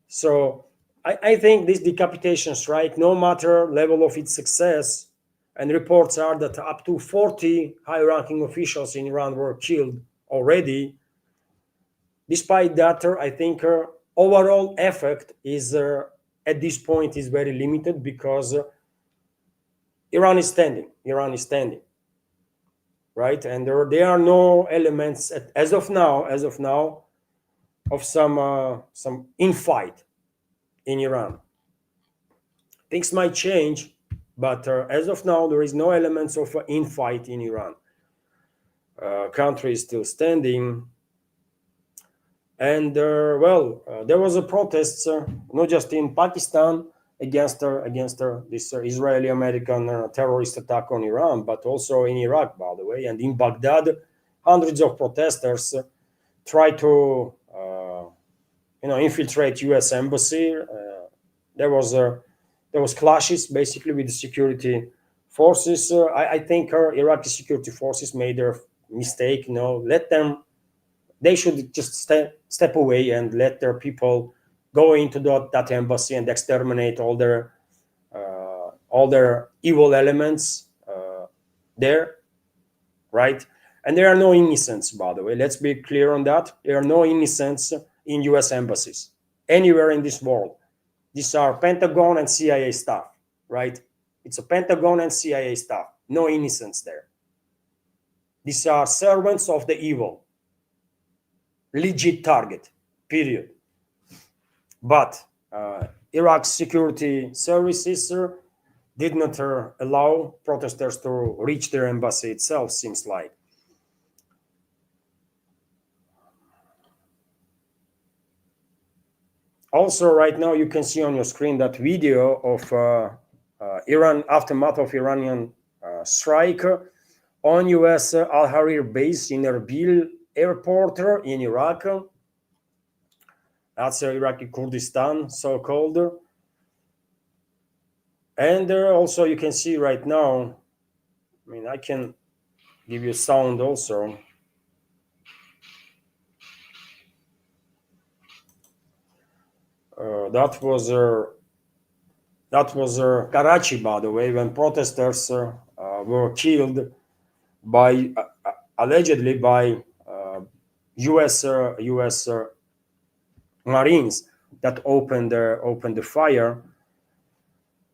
S1: So I think this decapitation strike, no matter level of its success, and reports are that up to 40 high-ranking officials in Iran were killed already. Despite that, I think overall effect is at this point is very limited because Iran is standing. Iran is standing, right? And there are no elements as of now of some infight in Iran. Things might change, but as of now, there is no elements of infight in Iran. Country is still standing. And there was a protest, not just in Pakistan against this Israeli-American terrorist attack on Iran, but also in Iraq, by the way, and in Baghdad, hundreds of protesters tried to infiltrate U.S. embassy. There was clashes basically with the security forces. I think Iraqi security forces made their mistake. Let them. They should just step away and let their people go into that embassy and exterminate all their evil elements there, right? And there are no innocents, by the way. Let's be clear on that. There are no innocents in U.S. embassies anywhere in this world. These are Pentagon and CIA staff, right? It's a Pentagon and CIA staff. No innocents there. These are servants of the evil. Legit target, period. But Iraq's security services did not allow protesters to reach their embassy itself, seems like. Also, right now, you can see on your screen that video of Iran, aftermath of Iranian strike on U.S. Al-Harir base in Erbil airport in Iraq. That's Iraqi Kurdistan, so-called. And also you can see right now, I can give you sound also. That was Karachi, by the way, when protesters were killed by allegedly by U.S. Marines that opened the fire.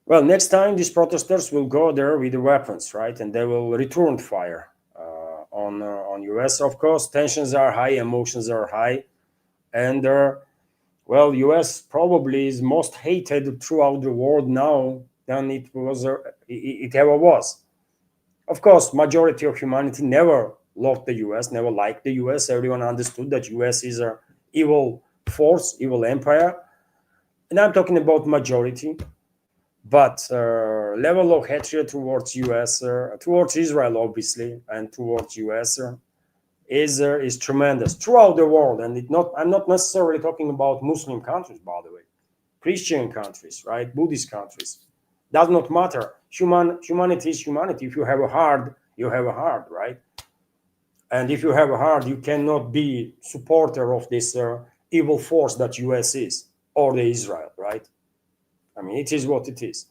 S1: Well, next time these protesters will go there with the weapons, right, and they will return fire on U.S. Of course, tensions are high, emotions are high, and U.S. probably is most hated throughout the world now than it ever was. Of course, majority of humanity never loved the U.S., never liked the U.S. Everyone understood that U.S. is an evil force, evil empire, and I'm talking about majority. But level of hatred towards U.S., towards Israel, obviously, and towards U.S. Is tremendous throughout the world. And I'm not necessarily talking about Muslim countries, by the way, Christian countries, right, Buddhist countries. Does not matter. Humanity is humanity. If you have a heart, you have a heart, right? And if you have a heart, you cannot be supporter of this evil force that U.S. is, or the Israel, right? It is what it is.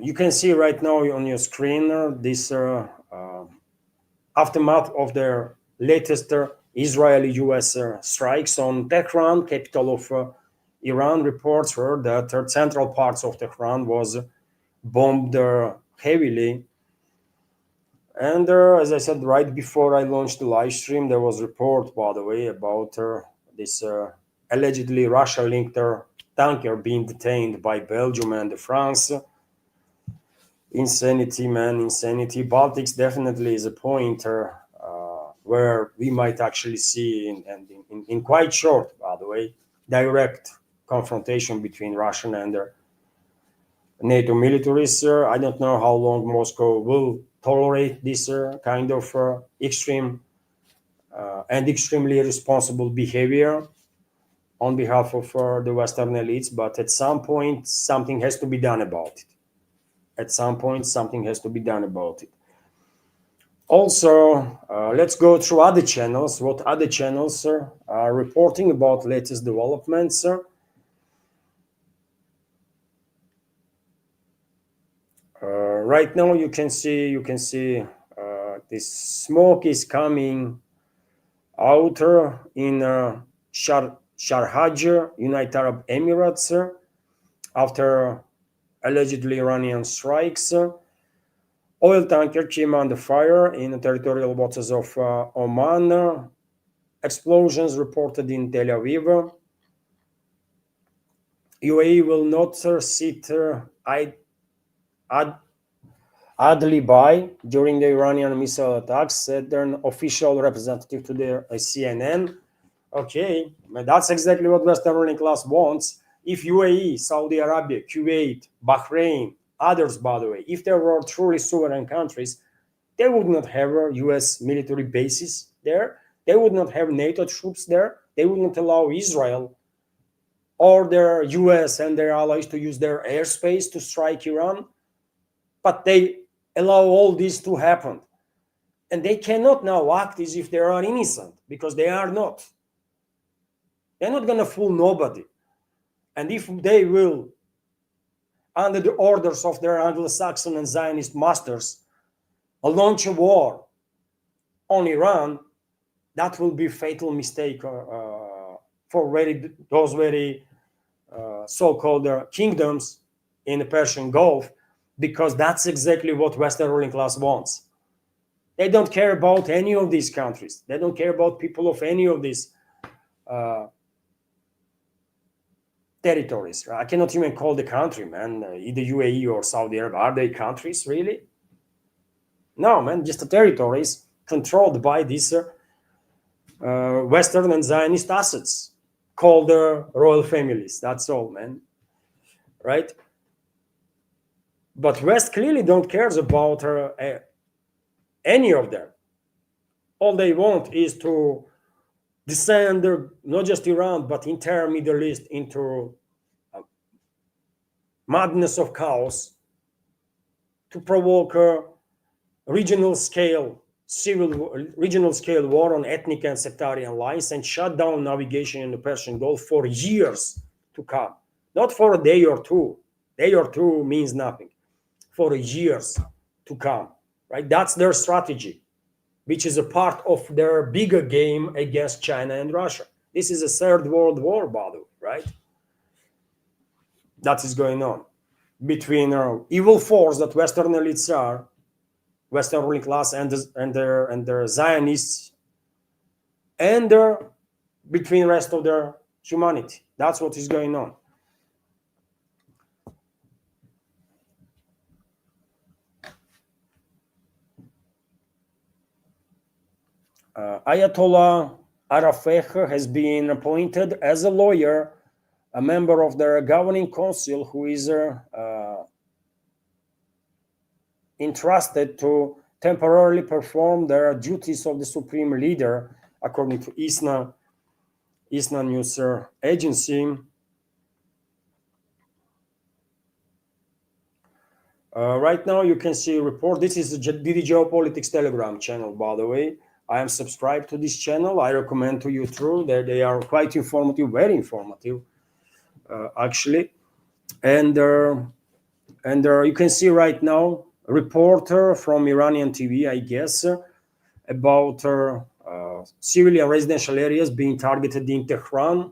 S1: You can see right now on your screen this aftermath of their latest Israeli-U.S. strikes on Tehran, capital of Iran. Reports heard that central parts of Tehran was bombed heavily. And as I said right before I launched the live stream, there was a report, by the way, about this allegedly Russia-linked tanker being detained by Belgium and France. Insanity, man, insanity. Baltics definitely is a pointer where we might actually see, in quite short, by the way, direct confrontation between Russian and NATO militaries. I don't know how long Moscow will tolerate this kind of extreme and extremely irresponsible behavior on behalf of the Western elites, but at some point, something has to be done about it. At some point, something has to be done about it. Also, let's go through other channels. What other channels are reporting about latest developments? Right now, you can see this smoke is coming out in Sharjah, United Arab Emirates, after allegedly Iranian strikes. Oil tanker came under fire in the territorial waters of Oman. Explosions reported in Tel Aviv. UAE will not sit idly by during the Iranian missile attacks, said an official representative to the CNN. Okay, that's exactly what Western ruling class wants. If UAE, Saudi Arabia, Kuwait, Bahrain, others, by the way, if they were truly sovereign countries, they would not have US military bases there. They would not have NATO troops there. They would not allow Israel or their US and their allies to use their airspace to strike Iran. But they allow all this to happen. And they cannot now act as if they are innocent, because they are not. They're not going to fool nobody. And if they will, under the orders of their Anglo-Saxon and Zionist masters, launch a war on Iran, that will be a fatal mistake for those very so-called kingdoms in the Persian Gulf, because that's exactly what Western ruling class wants. They don't care about any of these countries. They don't care about people of any of these territories. I cannot even call the country, man, either UAE or Saudi Arabia. Are they countries, really? No, man, just the territories controlled by these Western and Zionist assets called royal families. That's all, man. Right? But West clearly don't care about any of them. All they want is to descend not just Iran, but entire Middle East into madness of chaos, to provoke a regional scale war on ethnic and sectarian lines, and shut down navigation in the Persian Gulf for years to come. Not for a day or two. Day or two means nothing. For years to come, right? That's their strategy, which is a part of their bigger game against China and Russia. This is a third world war, by the way, right? That is going on between evil force that Western elites are, Western ruling class and their Zionists, and between the rest of their humanity. That's what is going on. Ayatollah Arafeh has been appointed as a lawyer, a member of the governing council, who is entrusted to temporarily perform the duties of the supreme leader, according to ISNA news agency. Right now you can see a report. This is the DD Geopolitics Telegram channel, by the way. I am subscribed to this channel. I recommend to you through that. They are quite informative, very informative, actually. And you can see right now a reporter from Iranian TV, I guess, about civilian residential areas being targeted in Tehran.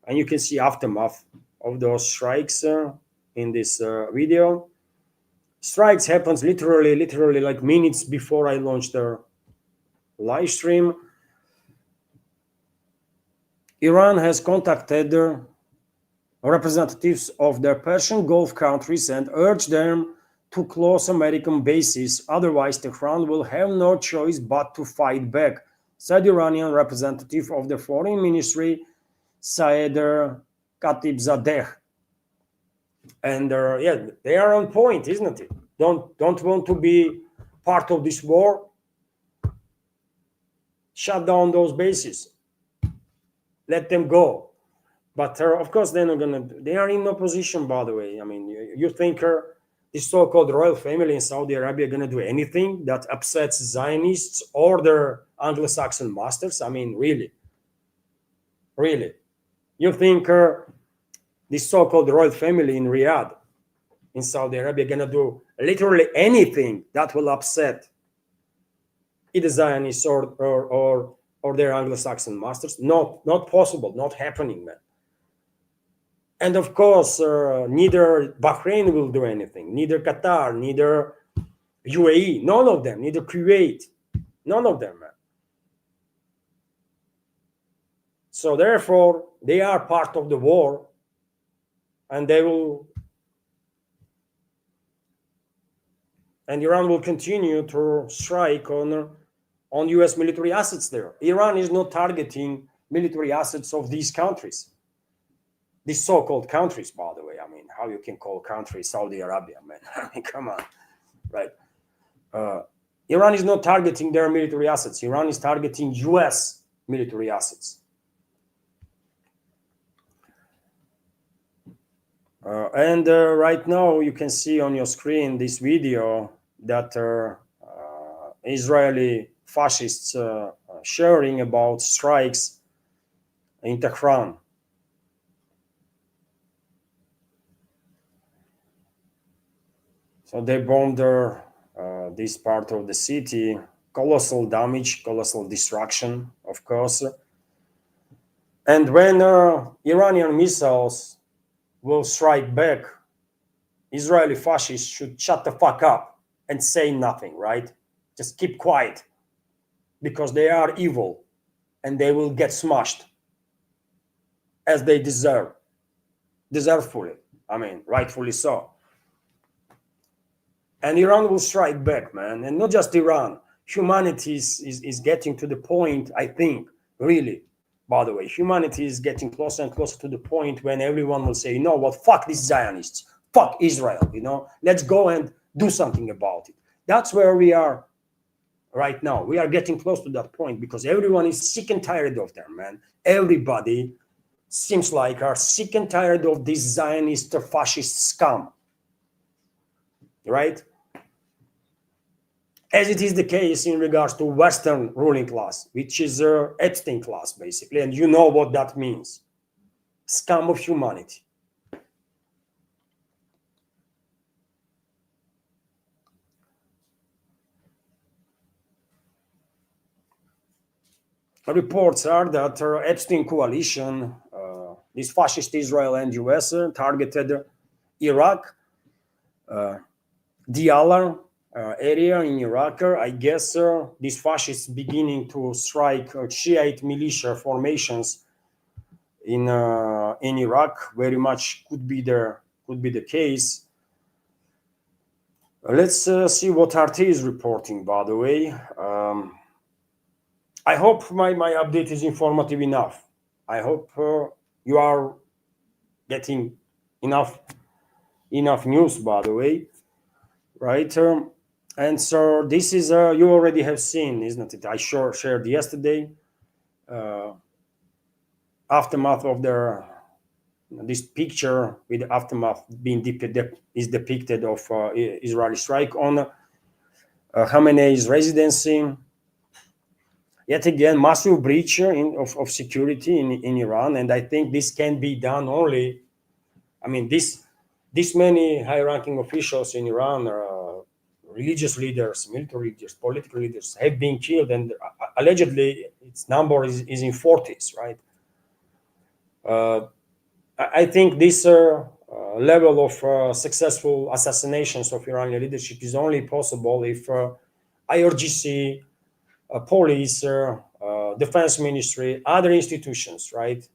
S1: And you can see aftermath of those strikes in this video. Strikes happens literally like minutes before I launched the live stream. Iran has contacted representatives of the Persian Gulf countries and urged them to close American bases. Otherwise, Tehran will have no choice but to fight back, said Iranian representative of the Foreign Ministry, Saeed Khatibzadeh. And yeah, they are on point, isn't it? Don't want to be part of this war? Shut down those bases. Let them go. But of course, they're not gonna. They are in no position, by the way. I mean, you think this so-called royal family in Saudi Arabia are gonna do anything that upsets Zionists or their Anglo-Saxon masters? I mean, really? You think this so-called royal family in Riyadh, in Saudi Arabia, gonna do literally anything that will upset either Zionists or their Anglo-Saxon masters. Not possible, not happening, man. And of course, neither Bahrain will do anything, neither Qatar, neither UAE, none of them, neither Kuwait, none of them, man. So therefore, they are part of the war, and Iran will continue to strike on US military assets there. Iran is not targeting military assets of these countries. These so-called countries, by the way. I mean, how you can call country Saudi Arabia, man? I mean, come on, right? Iran is not targeting their military assets. Iran is targeting US military assets. And right now you can see on your screen this video that Israeli fascists sharing about strikes in Tehran. So they bombed this part of the city, colossal damage, colossal destruction, of course. And when Iranian missiles will strike back, Israeli fascists should shut the fuck up and say nothing, right? Just keep quiet, because they are evil and they will get smashed as they deservefully. I mean, rightfully so. And Iran will strike back, man. And not just Iran. Humanity is getting to the point, I think, really, by the way, humanity is getting closer and closer to the point when everyone will say, you know what, fuck these Zionists, fuck Israel, you know, let's go and do something about it. That's where we are right now. We are getting close to that point because everyone is sick and tired of them, man. Everybody seems like are sick and tired of this Zionist fascist scum, right? As it is the case in regards to Western ruling class, which is Epstein class, basically. And you know what that means. Scum of humanity. Reports are that Epstein coalition, this fascist Israel and US, targeted Iraq, Diyala, area in Iraq. I guess these fascists beginning to strike Shiite militia formations in Iraq. Very much could be the case. Let's see what RT is reporting. By the way, I hope my update is informative enough. I hope you are getting enough news. By the way, right? And so this is you already have seen, isn't it? I shared yesterday aftermath of this picture with the aftermath being depicted of Israeli strike on Khamenei's residency. Yet again, massive breach of security in Iran, and I think this can be done only. I mean, this many high-ranking officials in Iran religious leaders, military leaders, political leaders have been killed, and allegedly its number is in 40s, right? I think this level of successful assassinations of Iranian leadership is only possible if IRGC, police, defense ministry, other institutions, right?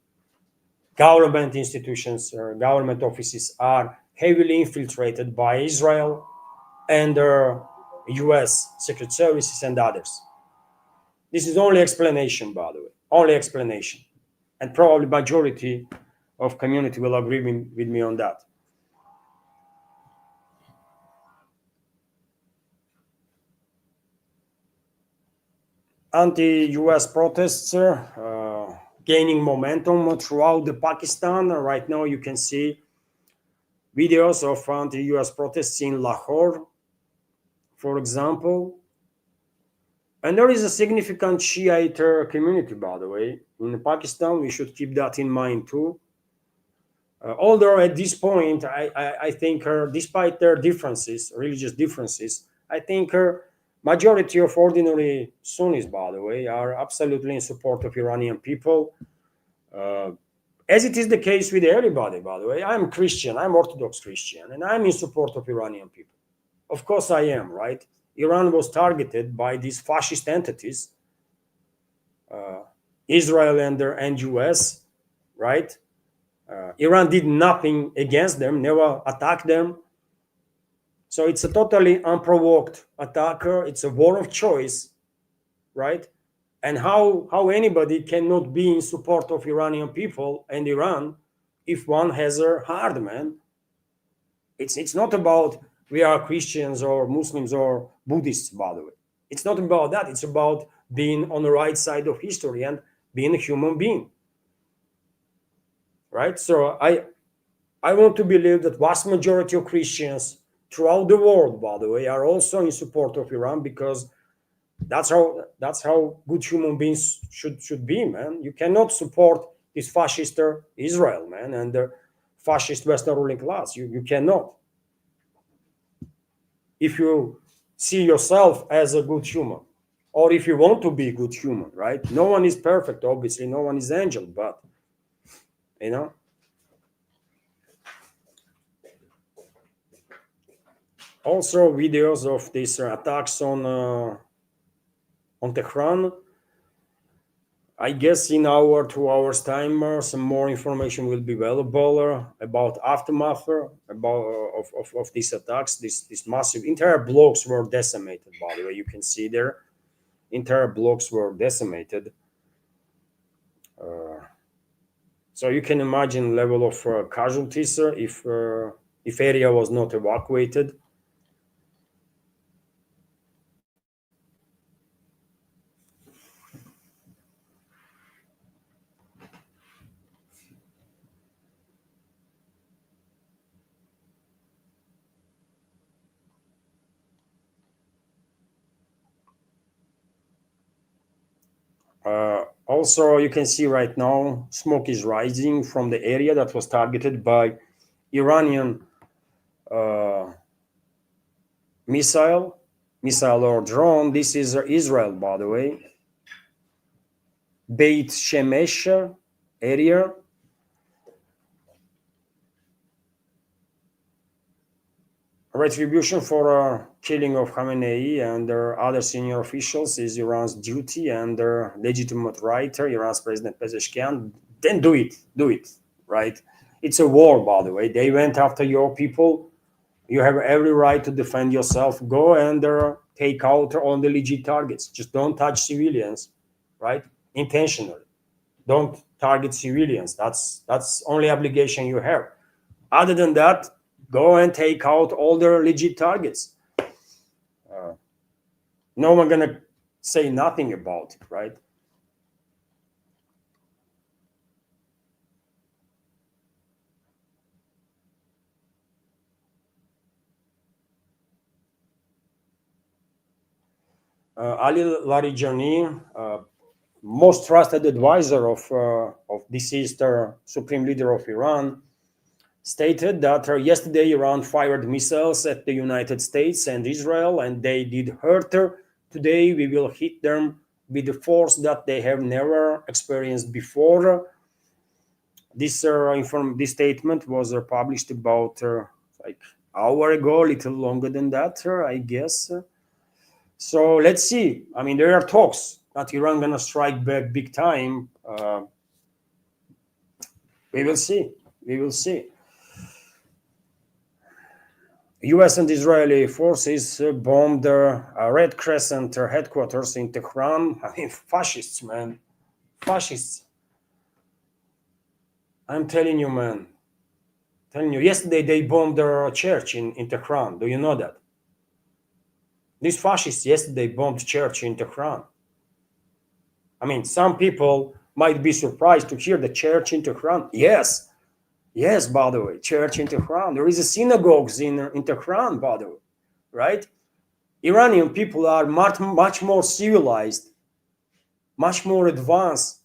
S1: Government institutions, government offices are heavily infiltrated by Israel and US Secret Services and others. This is only explanation, by the way, only explanation. And probably majority of community will agree with me on that. Anti-US protests gaining momentum throughout the Pakistan. Right now you can see videos of anti-US protests in Lahore, for example. And there is a significant Shiite community, by the way, in Pakistan. We should keep that in mind too. Although at this point, I think, despite their differences, religious differences, I think Majority of ordinary Sunnis, by the way, are absolutely in support of Iranian people, as it is the case with everybody, by the way. I'm Christian, I'm Orthodox Christian, and I'm in support of Iranian people. Of course I am, right? Iran was targeted by these fascist entities, Israel and US, right? Iran did nothing against them, never attacked them. So it's a totally unprovoked attacker. It's a war of choice, right? And how anybody cannot be in support of Iranian people and Iran if one has a heart, man. It's not about we are Christians or Muslims or Buddhists, by the way. It's not about that. It's about being on the right side of history and being a human being, right? So I want to believe that vast majority of Christians throughout the world, by the way, are also in support of Iran, because that's how good human beings should be, man. You cannot support this fascist Israel, man, and the fascist Western ruling class. You cannot. If you see yourself as a good human, or if you want to be a good human, right? No one is perfect, obviously. No one is angel, but you know. Also, videos of these attacks on Tehran. I guess in 2 hours time, some more information will be available about aftermath of these attacks. This massive entire blocks were decimated. By the way, you can see there, entire blocks were decimated. So you can imagine level of casualties if area was not evacuated. Also, you can see right now smoke is rising from the area that was targeted by Iranian missile or drone. This is Israel, by the way. Beit Shemesh area. Retribution for killing of Khamenei and other senior officials is Iran's duty and legitimate right. Iran's President Pezeshkian, then do it, right? It's a war, by the way. They went after your people. You have every right to defend yourself. Go and take out all the legit targets. Just don't touch civilians, right? Intentionally. Don't target civilians. That's only obligation you have. Other than that, go and take out all their legit targets. No one gonna say nothing about it, right? Ali Larijani, most trusted advisor of deceased supreme leader of Iran, stated that yesterday Iran fired missiles at the United States and Israel, and they did hurt her. Today we will hit them with the force that they have never experienced before. This this statement was published about like hour ago, a little longer than that, I guess. So let's see. I mean, there are talks that Iran gonna strike back big time. We will see. We will see. US and Israeli forces bombed the Red Crescent headquarters in Tehran. I mean, fascists, man. Fascists. I'm telling you, man. Telling you, yesterday they bombed their church in Tehran. Do you know that? These fascists yesterday bombed church in Tehran. I mean, some people might be surprised to hear the church in Tehran. Yes, by the way, church in Tehran. There is a synagogues in Tehran, by the way, right? Iranian people are much more civilized, much more advanced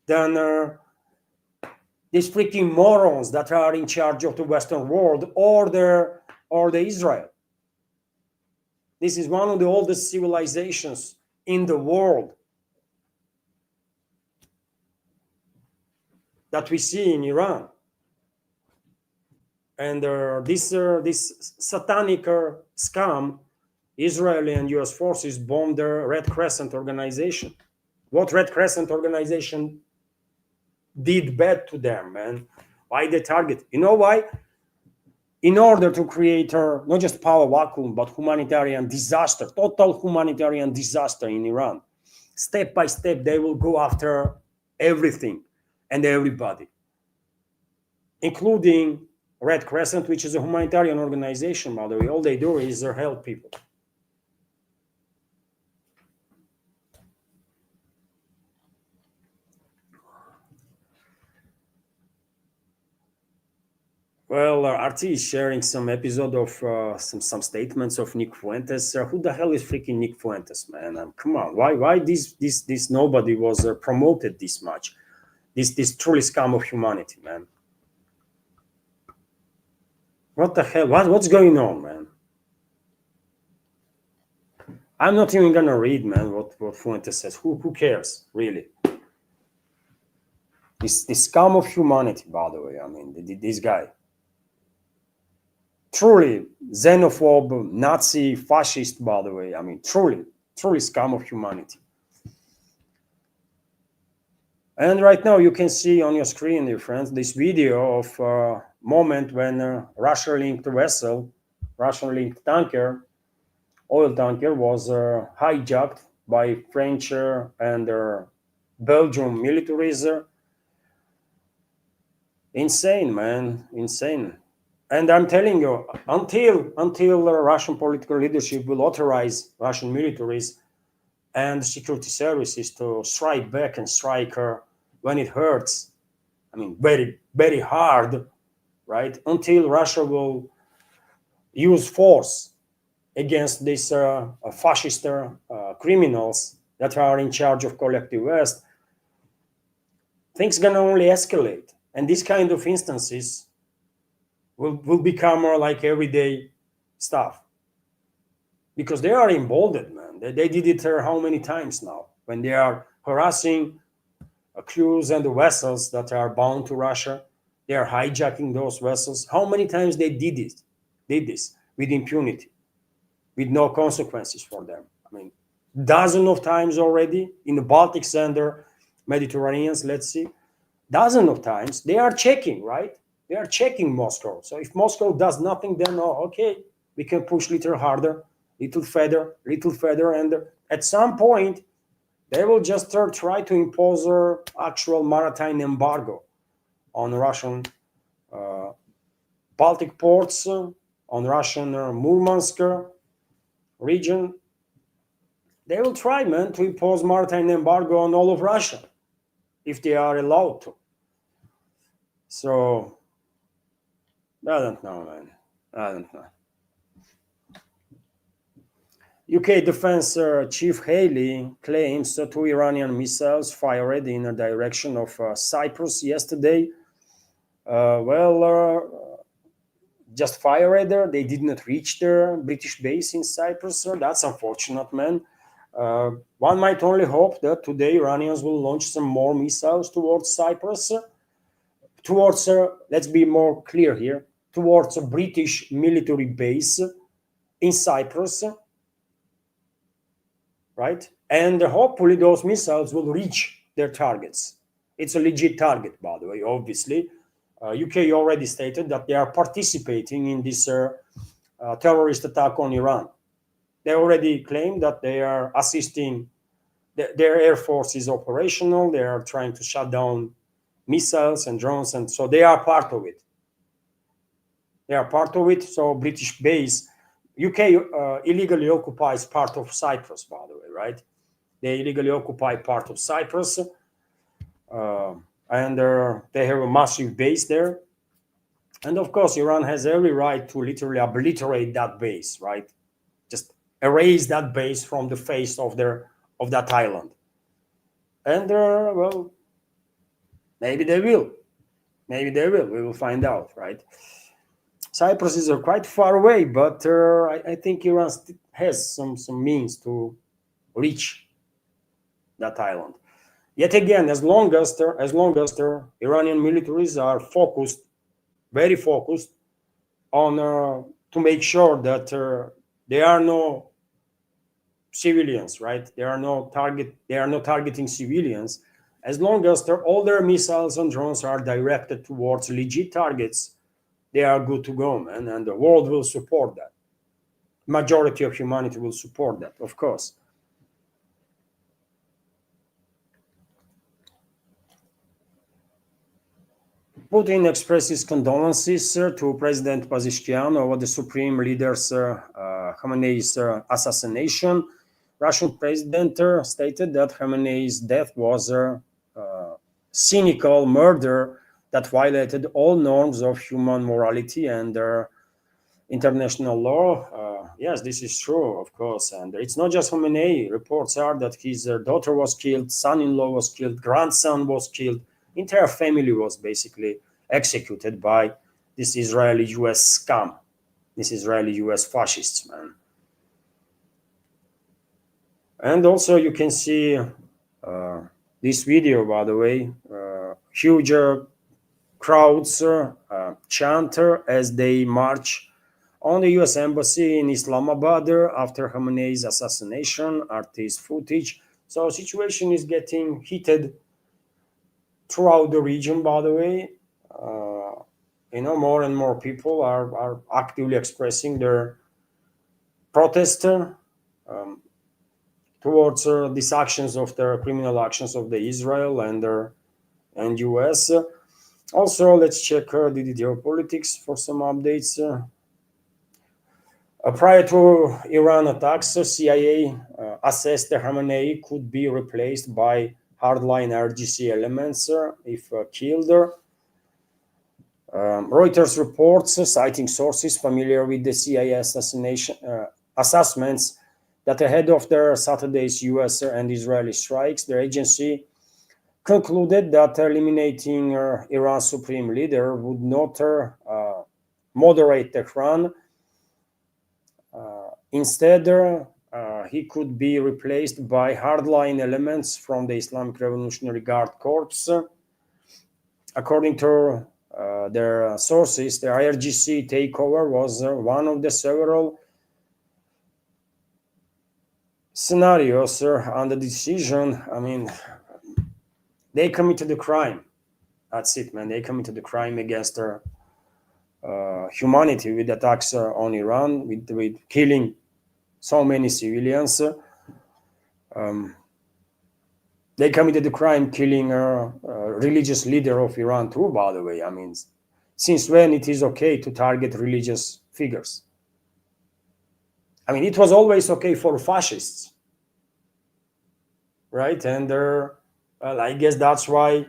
S1: than these freaking morons that are in charge of the Western world or the Israel. This is one of the oldest civilizations in the world that we see in Iran. And this satanic scam, Israeli and US forces bombed the Red Crescent organization. What Red Crescent organization did bad to them, man? Why they target? You know why? In order to create not just power vacuum, but humanitarian disaster, total humanitarian disaster in Iran. Step by step, they will go after everything and everybody, including Red Crescent, which is a humanitarian organization, by the way. All they do is help people. Well, RT is sharing some episode of some statements of Nick Fuentes. Who the hell is freaking Nick Fuentes, man? Come on, why this nobody was promoted this much? This truly scam of humanity, man. What the hell? What's going on, man? I'm not even gonna read, man, what Fuentes says. Who cares, really? This scam of humanity, by the way. I mean, this guy. Truly xenophobe, Nazi, fascist, by the way. I mean, truly scam of humanity. And right now you can see on your screen, dear friends, this video of a moment when a Russian-linked vessel, Russian-linked tanker, oil tanker, was hijacked by French and Belgium militaries. Insane, man, insane. And I'm telling you, until the Russian political leadership will authorize Russian militaries and security services to strike back and strike when it hurts, I mean, very, very hard, right? Until Russia will use force against these fascist criminals that are in charge of collective West, things gonna only escalate. And these kind of instances will become more like everyday stuff, because they are emboldened, man. They did it how many times now when they are harassing crews and the vessels that are bound to Russia. They are hijacking those vessels. How many times they did this with impunity, with no consequences for them? I mean, dozens of times already in the Baltics and the Mediterraneans. Let's see, dozens of times. They are checking, right? They are checking Moscow. So if Moscow does nothing, then okay, we can push little harder, little further, and at some point they will just try to impose an actual maritime embargo on Russian Baltic ports, on Russian Murmansk region. They will try, man, to impose maritime embargo on all of Russia if they are allowed to. So I don't know, man. I don't know. UK Defense Chief Haley claims 2 Iranian missiles fired in the direction of Cyprus yesterday. Just fired there. They did not reach their British base in Cyprus. That's unfortunate, man. One might only hope that today Iranians will launch some more missiles towards Cyprus, towards, let's be more clear here, towards a British military base in Cyprus, right? And hopefully those missiles will reach their targets. It's a legit target, by the way, obviously. UK already stated that they are participating in this terrorist attack on Iran. They already claimed that they are assisting, their air force is operational, they are trying to shut down missiles and drones, and so they are part of it. They are part of it. So British base, UK illegally occupies part of Cyprus, by the way, right? They illegally occupy part of Cyprus, and they have a massive base there. And of course, Iran has every right to literally obliterate that base, right? Just erase that base from the face of that island. And well, maybe they will. Maybe they will. We will find out, right? Cyprus is quite far away, but I think Iran has some means to reach that island. Yet again, as long as the Iranian militaries are focused, very focused on to make sure that there are no civilians, right? They are not targeting civilians. As long as all their missiles and drones are directed towards legit targets, they are good to go, man. And the world will support that. Majority of humanity will support that, of course. Putin expresses condolences to President Pezeshkian over the Supreme Leader's Khamenei's assassination. Russian president stated that Khamenei's death was a cynical murder that violated all norms of human morality and international law. Yes, this is true, of course. And it's not just Khamenei. Reports are that his daughter was killed, son-in-law was killed, grandson was killed. Entire family was basically executed by this Israeli-US scum, this Israeli-US fascists, man. And also you can see this video, by the way, huge crowds chant as they march on the US embassy in Islamabad after Khamenei's assassination, artist footage. So situation is getting heated throughout the region, by the way. More and more people are actively expressing their protest towards these actions of the criminal actions of the Israel and US. Also, let's check the geopolitics for some updates. Prior to Iran attacks, CIA assessed the Khamenei could be replaced by hardline RGC elements if killed. Reuters reports, citing sources familiar with the CIA assassination assessments, that ahead of their Saturday's US and Israeli strikes, the agency concluded that eliminating Iran's supreme leader would not moderate Tehran. Instead, he could be replaced by hardline elements from the Islamic Revolutionary Guard Corps. According to their sources, the IRGC takeover was one of the several scenarios on the decision. I mean, they committed a crime. That's it, man. They committed a crime against humanity with attacks on Iran, with killing so many civilians. They committed a crime killing a religious leader of Iran too, by the way. I mean, since when it is okay to target religious figures? I mean, it was always okay for fascists, right? And well, I guess that's why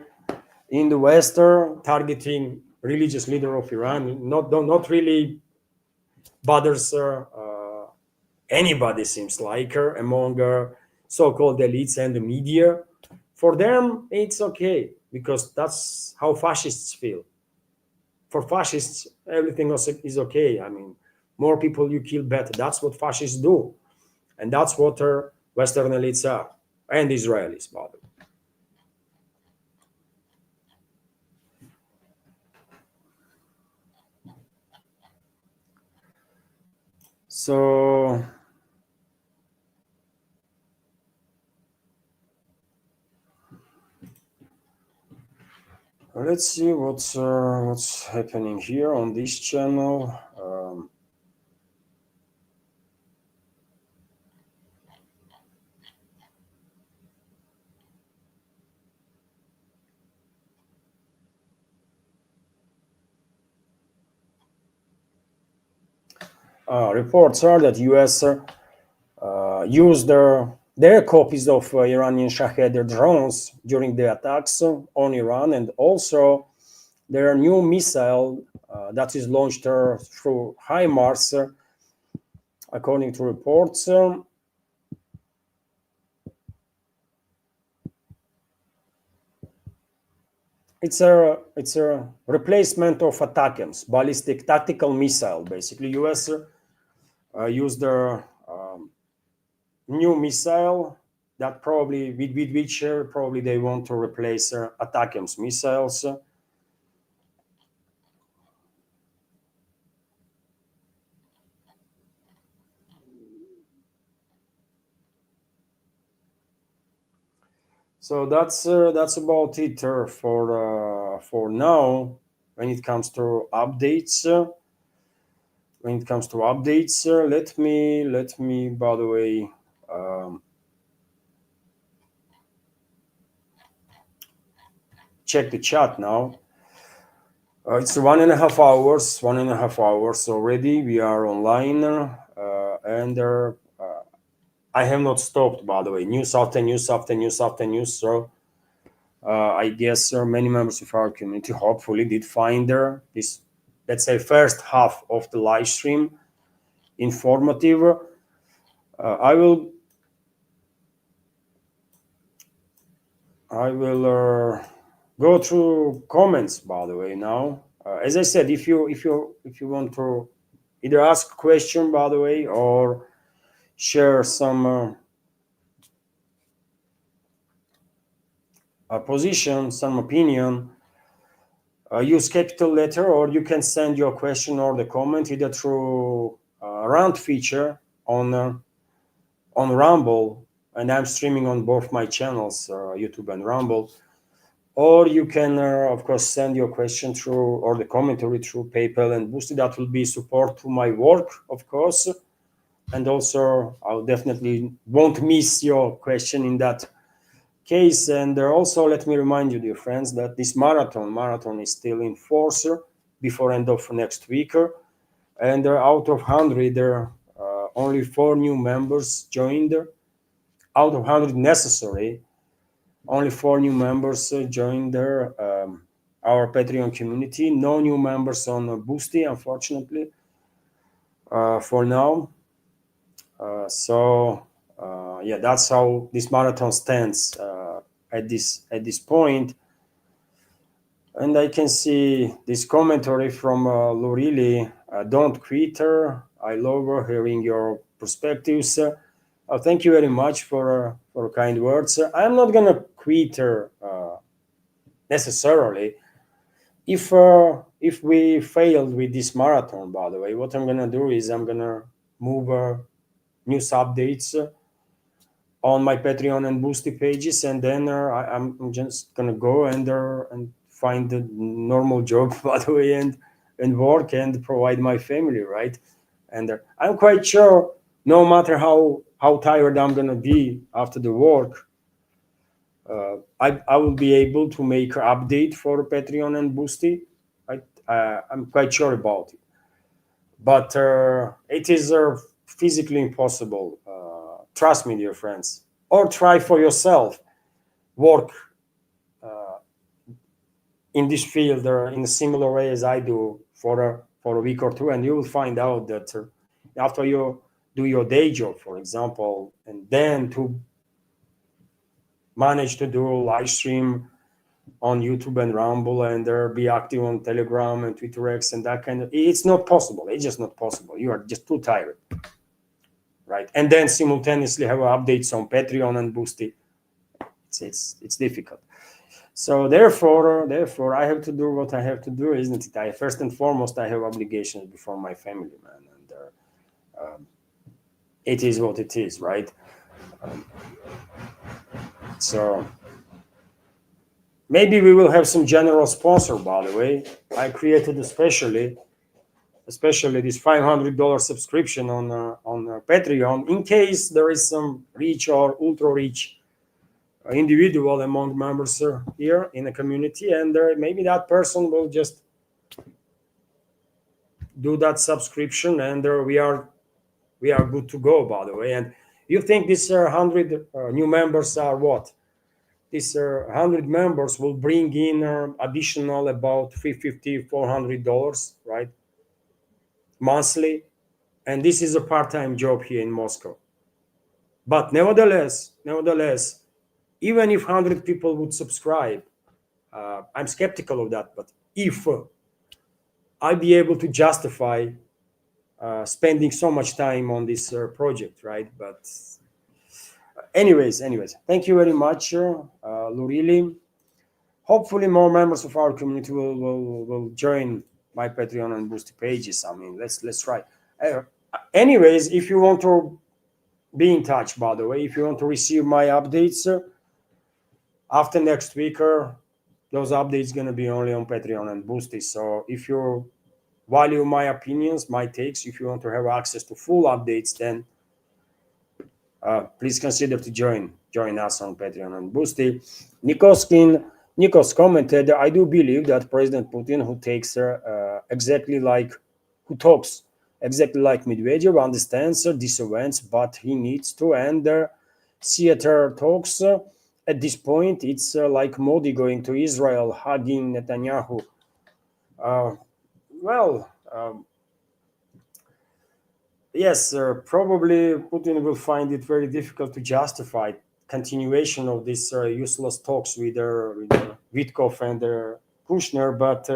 S1: in the West, targeting religious leader of Iran not really bothers anybody, seems like, among so-called elites and the media. For them, it's okay because that's how fascists feel. For fascists, everything is okay. I mean, more people you kill, better. That's what fascists do, and that's what Western elites are, and Israelis, by the way. So let's see what's happening here on this channel. Reports are that US used their copies of Iranian Shahed drones during the attacks on Iran, and also their new missile that is launched through HIMARS, according to reports. it's a replacement of ATACMS, ballistic tactical missile. Basically, US used their new missile that probably with which probably they want to replace ATACMS missiles. So that's about it for now. When it comes to updates, let me by the way check the chat now. It's 1.5 hours already. We are online, and I have not stopped, by the way. News after news after news after news. So I guess many members of our community hopefully did find this, let's say, first half of the live stream informative. I will go through comments, by the way. Now, as I said, if you want to either ask a question, by the way, or share some position, some opinion, use capital letter, or you can send your question or the comment either through rant feature on Rumble, and I'm streaming on both my channels, YouTube and Rumble. Or you can, of course, send your question through, or the commentary through PayPal and Boosty. That will be support to my work, of course. And also, I'll definitely won't miss your question in that case. And also, let me remind you, dear friends, that this marathon is still in force before end of next week. And out of 100, there are only 4 new members joined. Out of 100 necessary, only 4 new members joined our Patreon community. No new members on Boosty, unfortunately, for now. So yeah, that's how this marathon stands at this point. And I can see this commentary from Lorili. Don't quit her. I love hearing your perspectives. Thank you very much for kind words. I'm not gonna quit her necessarily. If we failed with this marathon, by the way, what I'm gonna do is I'm gonna move news updates on my Patreon and Boosty pages, and then I'm just gonna go and find a normal job, by the way, and work and provide my family, right? And I'm quite sure, no matter how tired I'm gonna be after the work, I will be able to make an update for Patreon and Boosty. I'm quite sure about it, but it is physically impossible. Trust me, dear friends, or try for yourself. Work in this field in a similar way as I do for a week or two, and you will find out that after you do your day job, for example, and then to manage to do a live stream on YouTube and Rumble and be active on Telegram and Twitter X and that kind of, it's not possible. It's just not possible. You are just too tired, right? And then simultaneously have updates on Patreon and Boosty. It's difficult. So therefore, I have to do what I have to do, isn't it? First and foremost, I have obligations before my family, man, and it is what it is, right? So maybe we will have some general sponsor, by the way. I created especially this $500 subscription on Patreon in case there is some rich or ultra rich individual among members here in the community, and maybe that person will just do that subscription, and we are good to go, by the way. And you think these 100 new members are what? These 100 members will bring in additional about $350, $400, right, monthly, and this is a part-time job here in Moscow. But nevertheless, even if 100 people would subscribe, I'm skeptical of that. But if I'll be able to justify spending so much time on this project, right? But anyways, thank you very much, Lurili. Hopefully, more members of our community will join my Patreon and Boosty pages. I mean, let's try. Anyways, if you want to be in touch, by the way, if you want to receive my updates after next week, those updates gonna be only on Patreon and Boosty. So if you value my opinions, my takes, if you want to have access to full updates, then please consider to join us on Patreon and Boosty. Nikos commented, I do believe that President Putin, who talks exactly like Medvedev, understands these events, but he needs to end theater talks. At this point, it's like Modi going to Israel, hugging Netanyahu. Yes, probably Putin will find it very difficult to justify continuation of this useless talks with Witkov and Kushner, but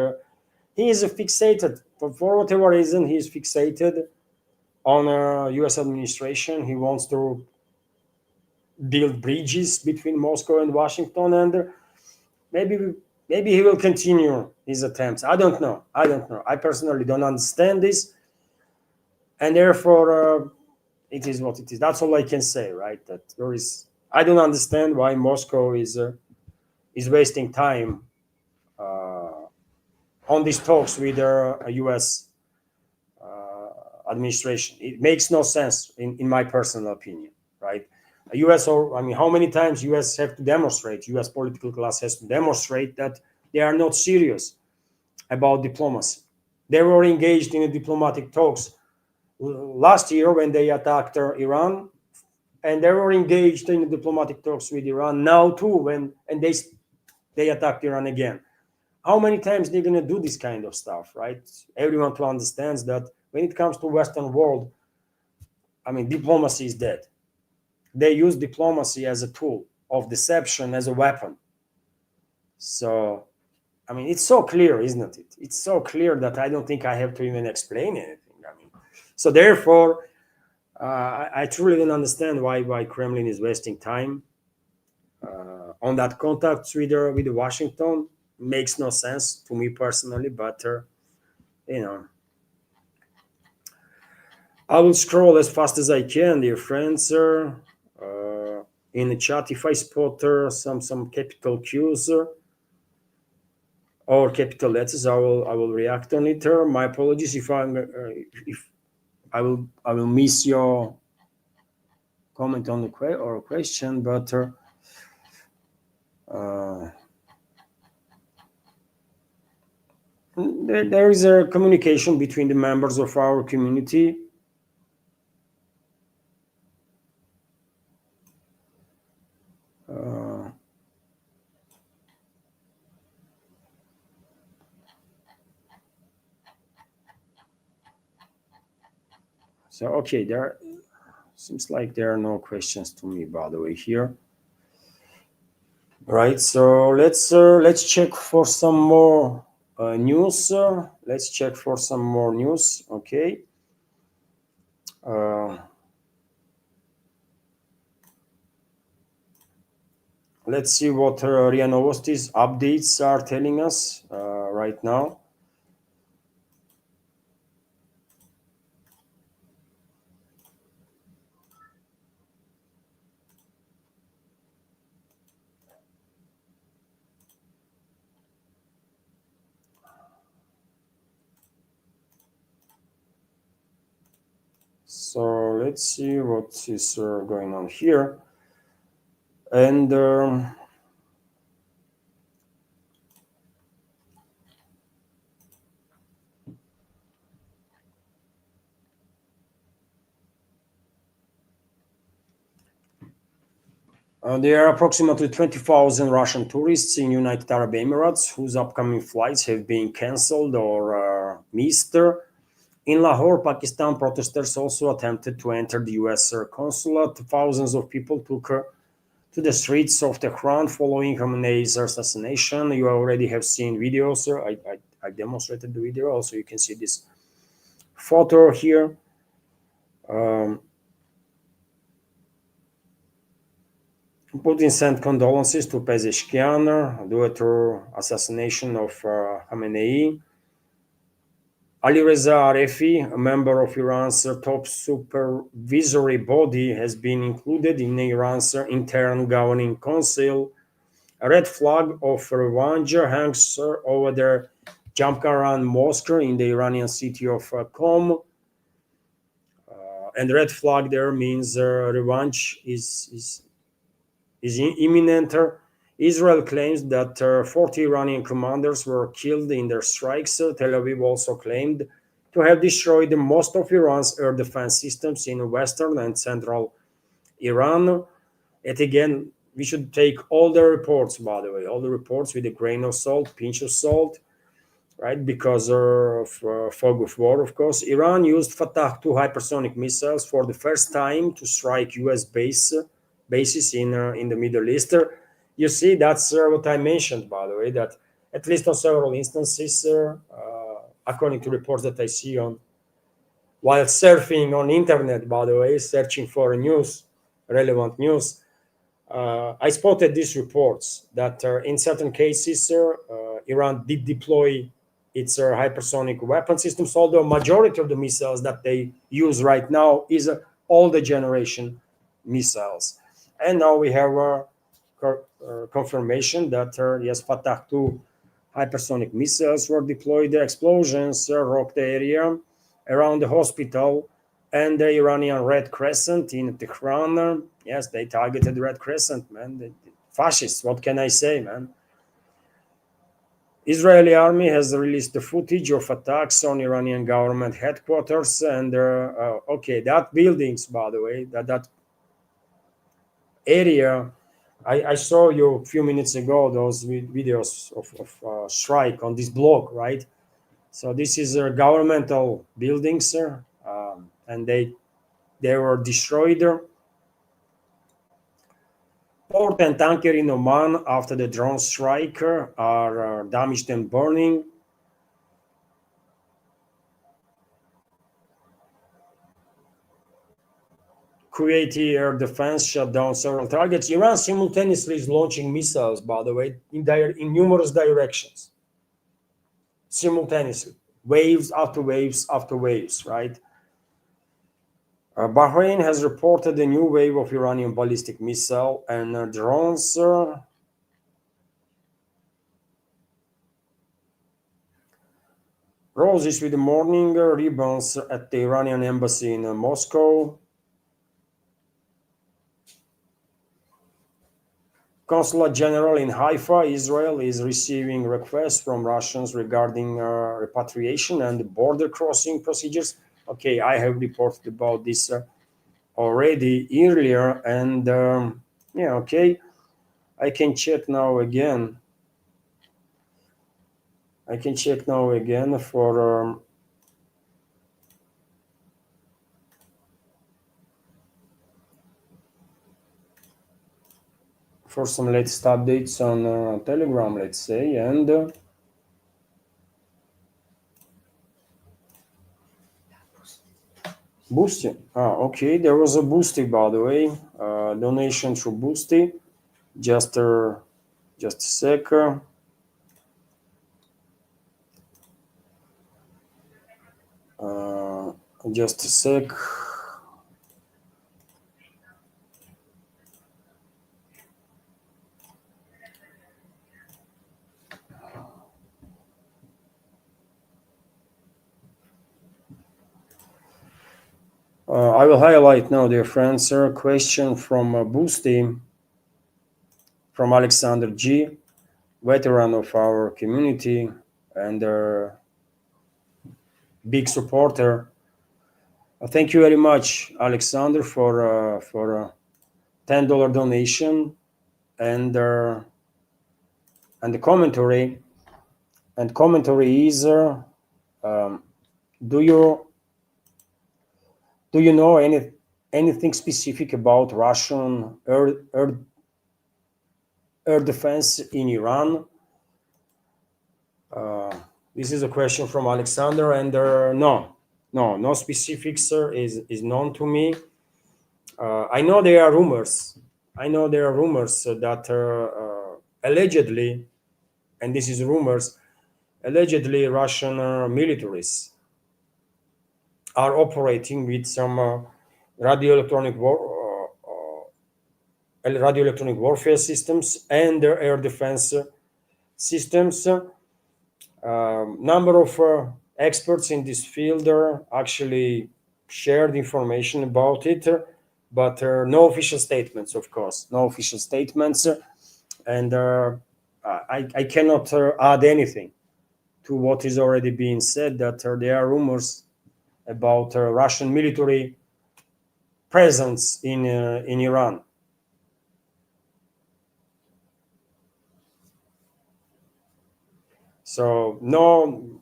S1: he is fixated, for whatever reason, he is fixated on U.S. administration. He wants to build bridges between Moscow and Washington, and maybe he will continue his attempts. I don't know. I personally don't understand this, and therefore it is what it is. That's all I can say, right? That I don't understand why Moscow is wasting time on these talks with the U.S. Administration. It makes no sense in my personal opinion, right? How many times U.S. have to demonstrate? U.S. political class has to demonstrate that they are not serious about diplomacy. They were engaged in diplomatic talks last year when they attacked Iran, and they were engaged in diplomatic talks with Iran now too, and they attacked Iran again. How many times they're gonna do this kind of stuff, right? Everyone to understands that when it comes to Western world, I mean, diplomacy is dead. They use diplomacy as a tool of deception, as a weapon. So, I mean, it's so clear, isn't it? It's so clear that I don't think I have to even explain anything. I mean, so therefore, I truly don't understand why Kremlin is wasting time on that contacts with Washington. Makes no sense to me personally, but I will scroll as fast as I can, dear friends. In the chat, if I spot some capital Q's or capital letters, I will react on it. My apologies if I will miss your comment on the question, but there is a communication between the members of our community. So okay, there seems like there are no questions to me, by the way, here. Right, so let's check for some more news. Let's check for some more news. Okay. Let's see what RIA Novosti's updates are telling us right now. So let's see what is going on here. And there are approximately 20,000 Russian tourists in United Arab Emirates whose upcoming flights have been cancelled or missed. In Lahore, Pakistan, protesters also attempted to enter the U.S. consulate. Thousands of people took to the streets of Tehran following Khamenei's assassination. You already have seen videos. I demonstrated the video. Also, you can see this photo here. Putin sent condolences to Pezeshkian due to assassination of Khamenei. Ali Reza Arefi, a member of Iran's top supervisory body, has been included in Iran's internal governing council. A red flag of revenge hangs over the Jamkaran Mosque in the Iranian city of Qom. And red flag there means revenge is imminent. Israel claims that 40 Iranian commanders were killed in their strikes. Tel Aviv also claimed to have destroyed most of Iran's air defense systems in western and central Iran. And again, we should take all the reports, by the way, all the reports with a grain of salt, pinch of salt, right? Because of fog of war, of course. Iran used Fatah 2 hypersonic missiles for the first time to strike U.S. bases in the Middle East. You see, that's what I mentioned, by the way, that at least on several instances, according to reports that I see on while surfing on internet, by the way, searching for news, relevant news, I spotted these reports that in certain cases, Iran did deploy its hypersonic weapon systems, although majority of the missiles that they use right now is older generation missiles. And now we have confirmation that yes, Fatah 2 hypersonic missiles were deployed. The explosions rocked the area around the hospital and the Iranian Red Crescent in Tehran. Yes, they targeted the Red Crescent, man. The fascists, what can I say, man? Israeli army has released the footage of attacks on Iranian government headquarters and okay, that buildings, by the way, that area, I saw you a few minutes ago those videos of strike on this block, right? So this is governmental buildings, and they were destroyed. Port and tanker in Oman after the drone strike are damaged and burning. Kuwaiti air defense shut down several targets. Iran simultaneously is launching missiles, by the way, in numerous directions. Simultaneously, waves after waves after waves, right? Bahrain has reported a new wave of Iranian ballistic missile and drones. Roses with the morning ribbons at the Iranian embassy in Moscow. Consulate General in Haifa, Israel, is receiving requests from Russians regarding repatriation and border crossing procedures. Okay, I have reported about this already earlier, and yeah, okay, I can check now again. I can check now again for some latest updates on Telegram, let's say, and Boosty. Okay, there was a Boosty, by the way, donation through Boosty. Just a sec. Just a sec. I will highlight now, dear friends, a question from Boosty, from Alexander G, veteran of our community and big supporter. Thank you very much, Alexander, for $10 donation and the commentary. And commentary is, do you know anything specific about Russian air air defense in Iran? This is a question from Alexander, and no specifics is known to me. I know there are rumors. That allegedly, and this is rumors, allegedly Russian militaries are operating with some radioelectronic warfare systems and their air defense systems. Number of experts in this field actually shared information about it, but no official statements, of course, no official statements, and I cannot add anything to what is already being said, that there are rumors about Russian military presence in Iran. So no,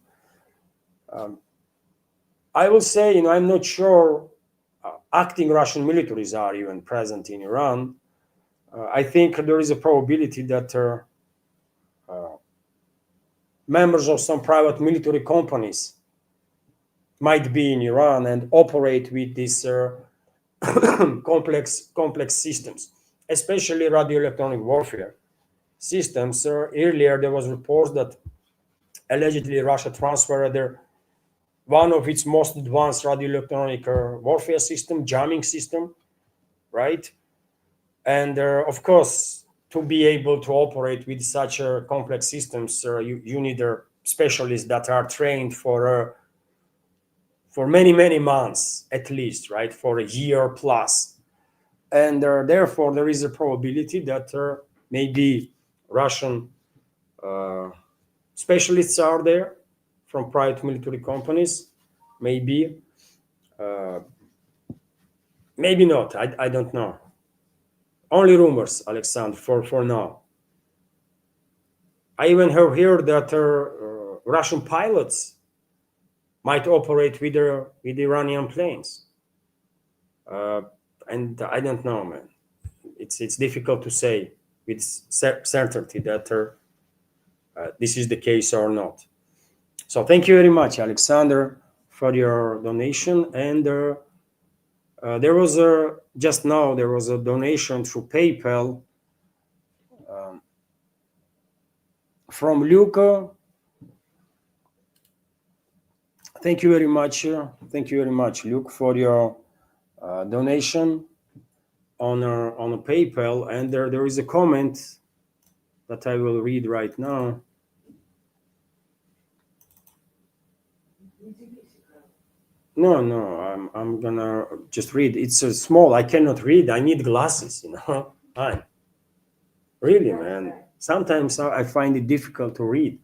S1: I will say, I'm not sure acting Russian militaries are even present in Iran. I think there is a probability that members of some private military companies might be in Iran and operate with these complex systems, especially radioelectronic warfare systems. Earlier, there was reports that allegedly Russia transferred one of its most advanced radioelectronic warfare system, jamming system, right? And of course, to be able to operate with such complex systems, you need specialists that are trained for many months at least, right? For a year plus. And therefore, there is a probability that maybe Russian specialists are there from private military companies, maybe not. I don't know. Only rumors, Alexander, for now. I even have heard that Russian pilots might operate with Iranian planes, and I don't know, man. It's difficult to say with certainty that this is the case or not. So thank you very much, Alexander, for your donation. And there was just now there was a donation through PayPal from Luca. Thank you very much. Thank you very much, Luke, for your donation on a PayPal. And there is a comment that I will read right now. No, I'm gonna just read. It's small. I cannot read. I need glasses. Really, man. Sometimes I find it difficult to read.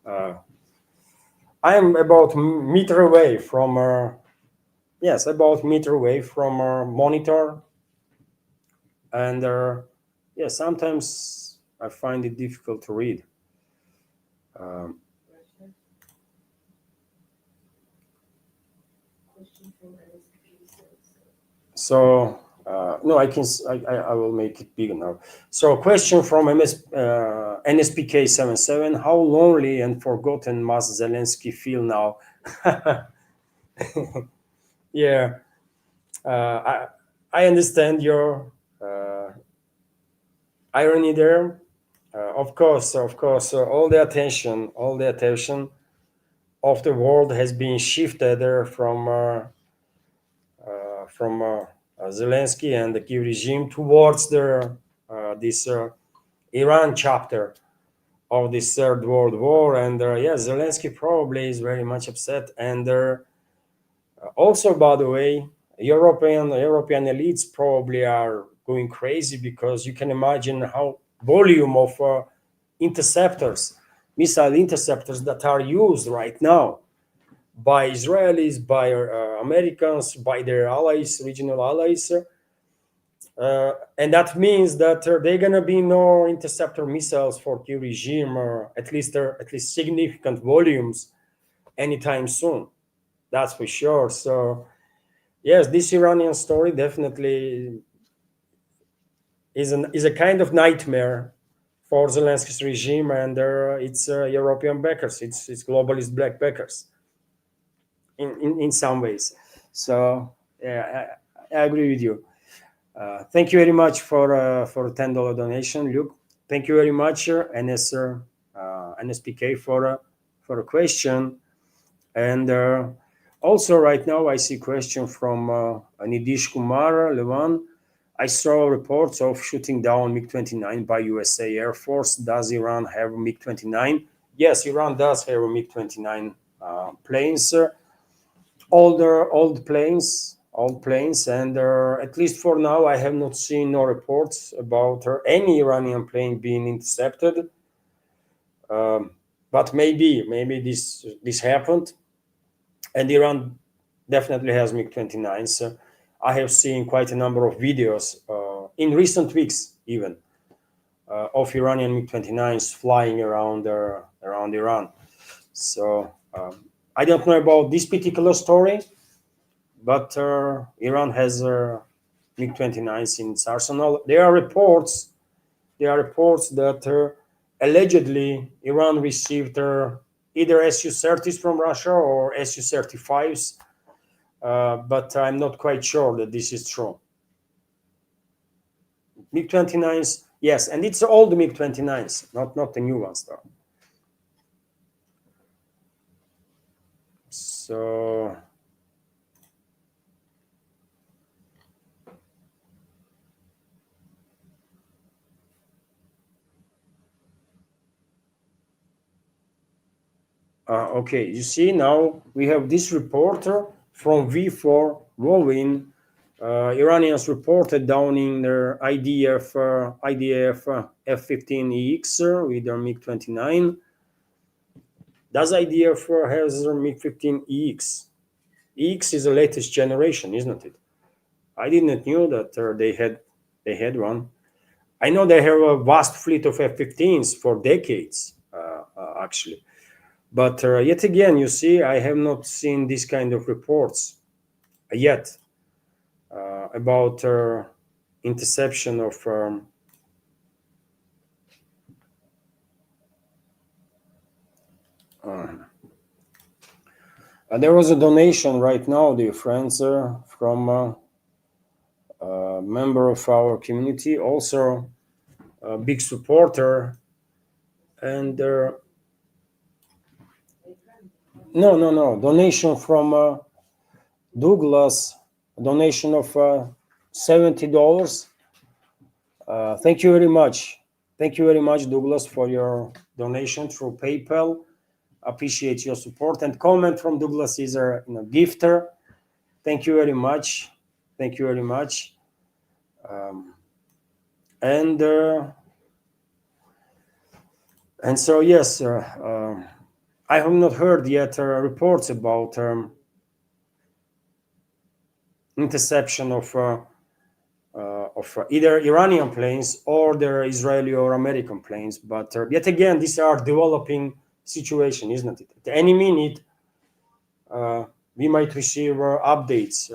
S1: I am about meter away from about meter away from our monitor, and sometimes I find it difficult to read. So no, I will make it bigger now. So, question from NSPK 77: How lonely and forgotten must Zelensky feel now? Yeah, I understand your irony there. Of course, all the attention of the world has been shifted from Zelensky and the Kyiv regime towards this Iran chapter of this Third World War. And Zelensky probably is very much upset. And also, by the way, European elites probably are going crazy, because you can imagine how volume of missile interceptors that are used right now by Israelis, by Americans, by their allies, regional allies. And that means that there are going to be no interceptor missiles for Kyiv regime, or at least significant volumes anytime soon. That's for sure. So yes, this Iranian story definitely is a kind of nightmare for Zelensky's regime and its European backers, its globalist black backers, in some ways. So yeah, I agree with you. Thank you very much for $10 donation, Luke. Thank you very much, NSPK, for a question. And also, right now, I see question from Nidish Kumar Levan. I saw reports of shooting down MiG-29 by USA Air Force. Does Iran have MiG-29? Yes, Iran does have MiG-29 planes, old planes, and at least for now, I have not seen no reports about any Iranian plane being intercepted. But maybe this happened, and Iran definitely has MiG-29s. I have seen quite a number of videos in recent weeks, even of Iranian MiG-29s flying around Iran. So I don't know about this particular story, but Iran has MiG-29s in its arsenal. There are reports that allegedly Iran received either Su-30s from Russia or Su-35s, but I'm not quite sure that this is true. MiG-29s, yes, and it's old MiG-29s, not the new ones though. So okay, you see now we have this reporter from V4 Wovin. Iranians reported downing their IDF F-15EX with their MiG-29. Does IDF has their MiG-15EX? EX is the latest generation, isn't it? I didn't know that they had one. I know they have a vast fleet of F-15s for decades, actually. But yet again, you see, I have not seen this kind of reports yet about interception of there was a donation right now, dear friends, from a member of our community, also a big supporter, and no, donation from Douglas, a donation of $70. Thank you very much. Thank you very much, Douglas, for your donation through PayPal. Appreciate your support. And comment from Douglas is a gifter. Thank you very much. Thank you very much. And so yes, I have not heard yet reports about interception of either Iranian planes or the Israeli or American planes. But yet again, these are developing situation, isn't it? At any minute, we might receive updates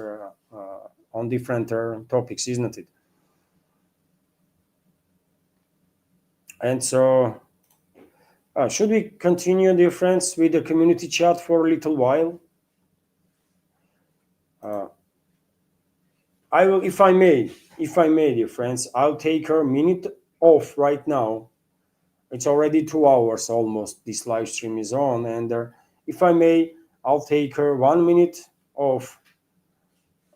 S1: on different topics, isn't it? And so, should we continue, dear friends, with the community chat for a little while? I will, if I may, dear friends, I'll take a minute off right now. It's already 2 hours almost. This live stream is on, and if I may, I'll take 1 minute off,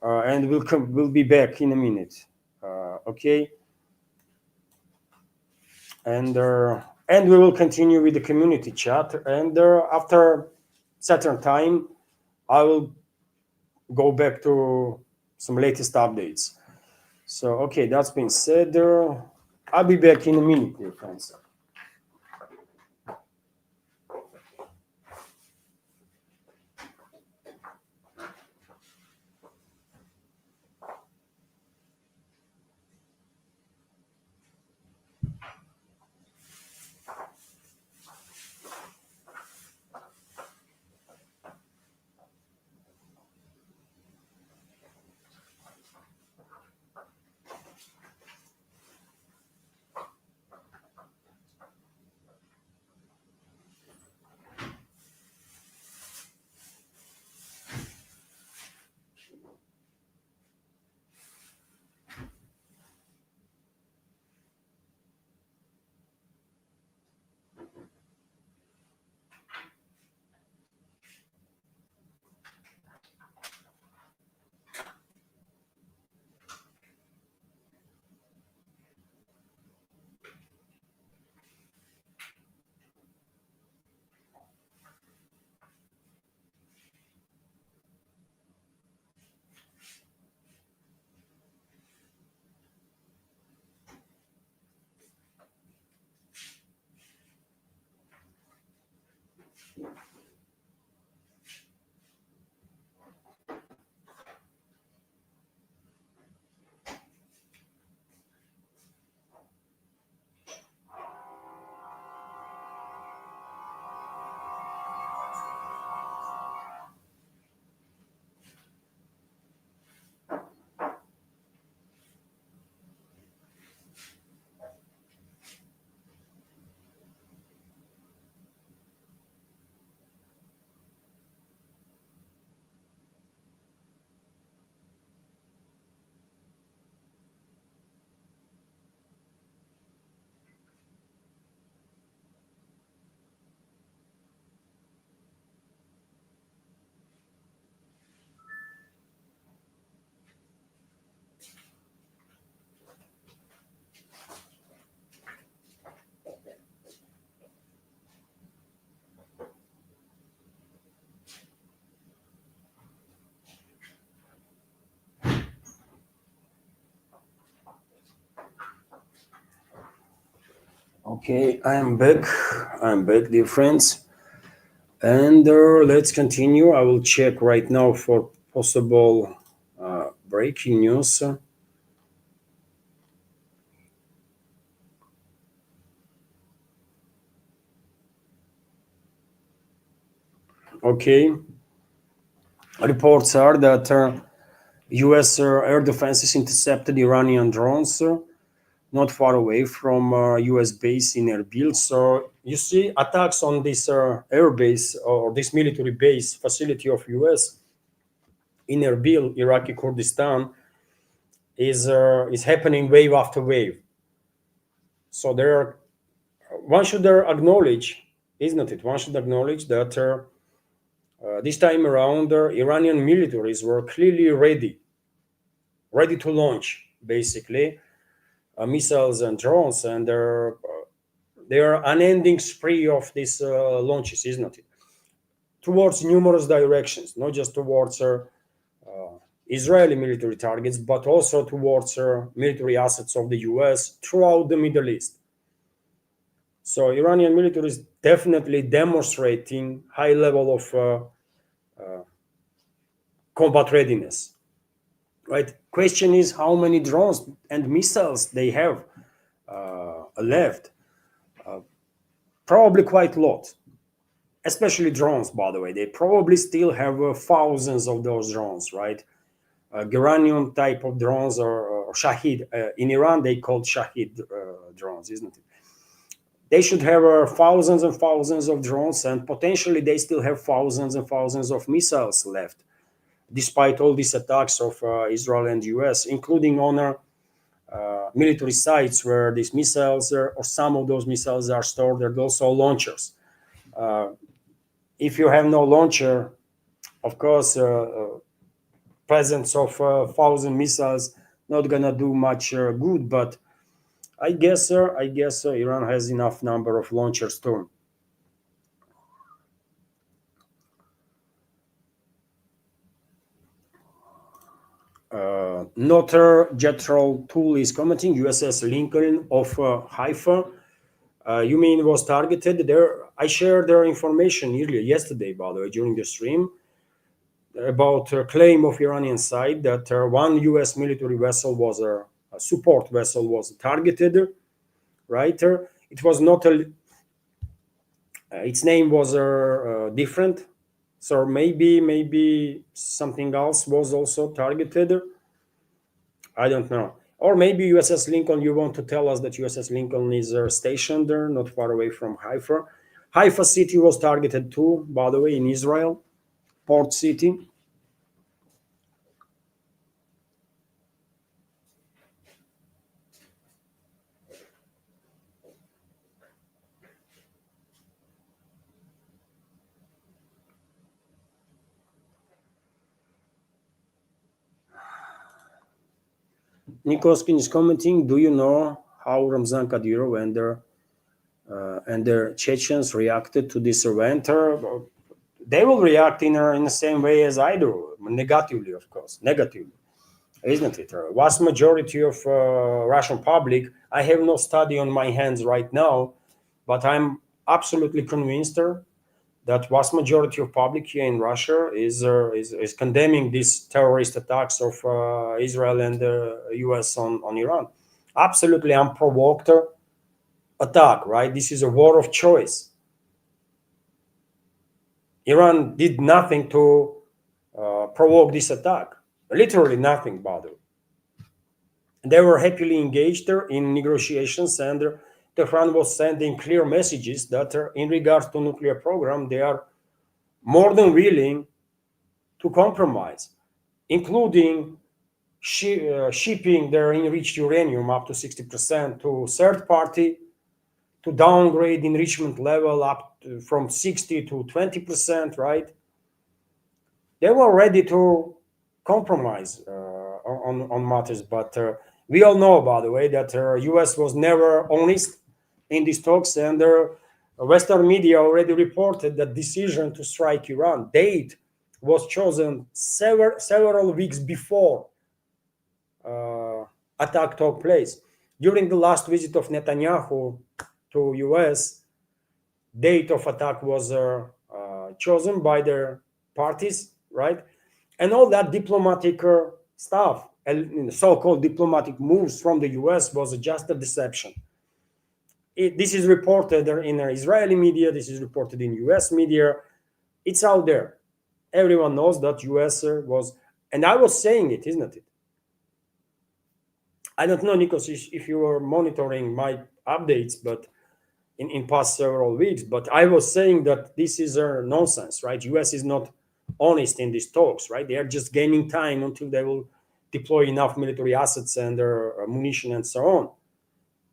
S1: and we'll be back in a minute. Okay, and we will continue with the community chat. And after certain time, I will go back to some latest updates. So okay, that's been said. I'll be back in a minute, dear friends. Okay, I am back. I'm back, dear friends. And let's continue. I will check right now for possible breaking news. Okay, reports are that U.S. Air defenses intercepted Iranian drones not far away from U.S. base in Erbil. So you see attacks on this air base or this military base facility of U.S. in Erbil, Iraqi Kurdistan, is happening wave after wave. So there are, one should acknowledge, isn't it? One should acknowledge that this time around, Iranian militaries were clearly ready to launch, basically, missiles and drones, and there are unending spree of these launches, isn't it? Towards numerous directions, not just towards Israeli military targets, but also towards military assets of the US throughout the Middle East. So Iranian military is definitely demonstrating high level of combat readiness. Right? Question is how many drones and missiles they have left. Probably quite a lot, especially drones. By the way, they probably still have thousands of those drones, right? Geranium type of drones or Shahid. In Iran, they called Shahid drones, isn't it? They should have thousands and thousands of drones, and potentially they still have thousands and thousands of missiles left, despite all these attacks of Israel and US, including on military sites where these missiles or some of those missiles are stored. There are also launchers. If you have no launcher, of course, presence of 1,000 missiles not gonna do much good. But I guess Iran has enough number of launchers too. Notar Jethro Tool is commenting USS Lincoln of Haifa. You mean was targeted there? I shared their information earlier yesterday, by the way, during the stream about a claim of Iranian side that one U.S. military vessel was a support vessel was targeted. Right, it was not a. Its name was different, so maybe something else was also targeted. I don't know. Or maybe USS Lincoln, you want to tell us that USS Lincoln is stationed there, not far away from Haifa. Haifa city was targeted too, by the way, in Israel, port city. Nikoskin is commenting, do you know how Ramzan Kadyrov and their Chechens reacted to this event? They will react in the same way as I do, negatively, of course, negatively, isn't it? Vast majority of Russian public, I have no study on my hands right now, but I'm absolutely convinced that vast majority of public here in Russia is condemning these terrorist attacks of Israel and the US on Iran. Absolutely unprovoked attack, right? This is a war of choice. Iran did nothing to provoke this attack, literally nothing, by the way. They were happily engaged in negotiations, and Tehran was sending clear messages that in regards to nuclear program, they are more than willing to compromise, including shipping their enriched uranium up to 60% to third party, to downgrade enrichment level up from 60 to 20%, right? They were ready to compromise on matters, but we all know, by the way, that US was never honest in these talks, and Western media already reported that decision to strike Iran date was chosen several weeks before attack took place. During the last visit of Netanyahu to US, date of attack was chosen by their parties, right? And all that diplomatic stuff, so-called diplomatic moves from the US was just a deception. This is reported in Israeli media, this is reported in US media, it's out there. Everyone knows that US was, and I was saying it, isn't it? I don't know, Nikos, if you were monitoring my updates, but in past several weeks, but I was saying that this is nonsense, right? US is not honest in these talks, right? They are just gaining time until they will deploy enough military assets and their munition and so on.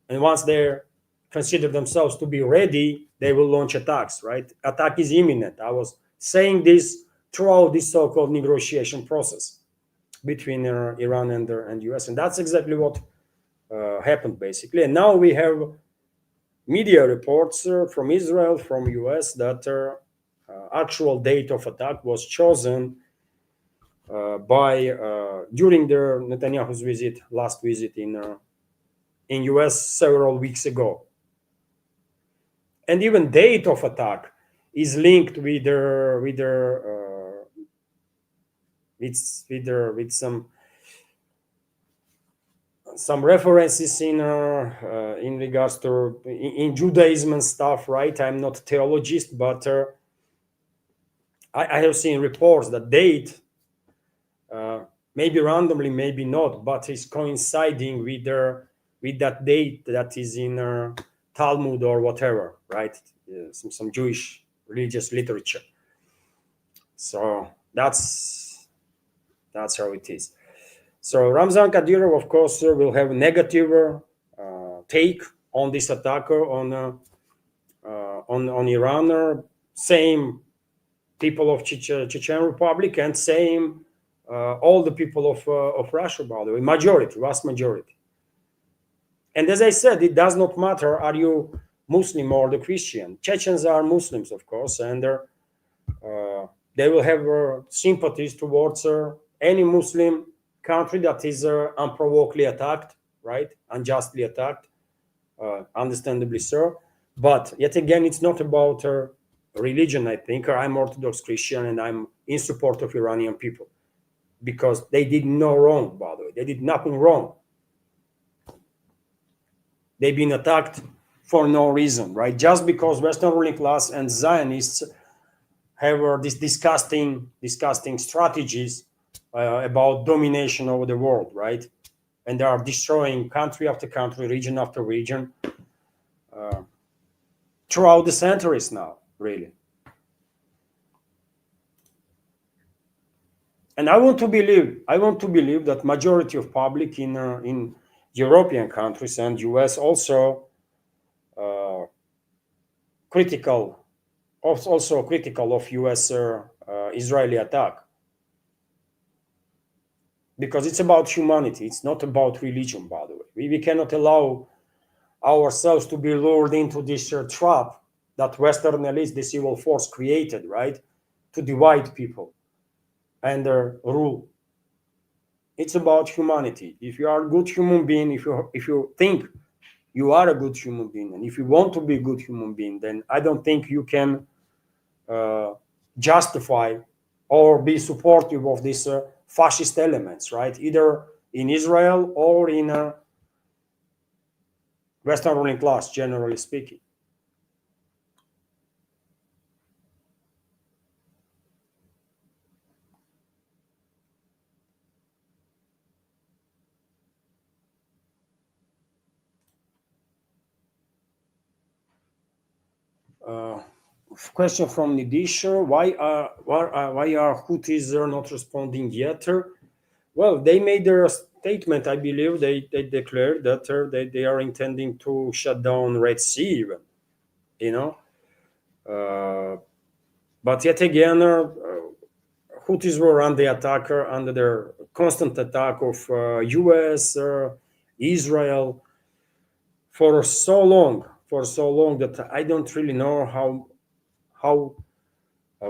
S1: And once they consider themselves to be ready, they will launch attacks, right? Attack is imminent. I was saying this throughout this so-called negotiation process between Iran and US, and that's exactly what happened, basically. And now we have media reports from Israel, from US, that actual date of attack was chosen during the Netanyahu's last visit in US several weeks ago. And even date of attack is linked with some references in regards to in Judaism and stuff, right? I'm not a theologist, but I have seen reports that date, maybe randomly, maybe not, but is coinciding with that date that is in Talmud or whatever, right? Some Jewish religious literature. So that's how it is. So Ramzan Kadyrov, of course, will have a negative take on this attack on Iran. Same people of Chechen Republic and same all the people of Russia, by the way, vast majority. And as I said, it does not matter, are you Muslim or the Christian? Chechens are Muslims, of course, and they will have sympathies towards any Muslim country that is unprovokedly attacked, right? Unjustly attacked, understandably so. But yet again, it's not about religion, I think. I'm Orthodox Christian and I'm in support of Iranian people because they did no wrong, by the way. They did nothing wrong. They've been attacked for no reason, right? Just because Western ruling class and Zionists have these disgusting strategies about domination over the world, right? And they are destroying country after country, region after region, throughout the centuries now, really. And I want to believe that majority of public in European countries and US also critical of US Israeli attack, because it's about humanity. It's not about religion, by the way. We cannot allow ourselves to be lured into this trap that Western elites, this evil force created, right, to divide people and rule. It's about humanity. If you are a good human being, if you think you are a good human being, and if you want to be a good human being, then I don't think you can justify or be supportive of these fascist elements, right? Either in Israel or in Western ruling class, generally speaking. Question from Nidish: why are Houthis not responding yet? Well, they made their statement. I believe they declared that they are intending to shut down Red Sea, even, you know. But yet again, Houthis were under their constant attack of U.S., Israel for so long that I don't really know how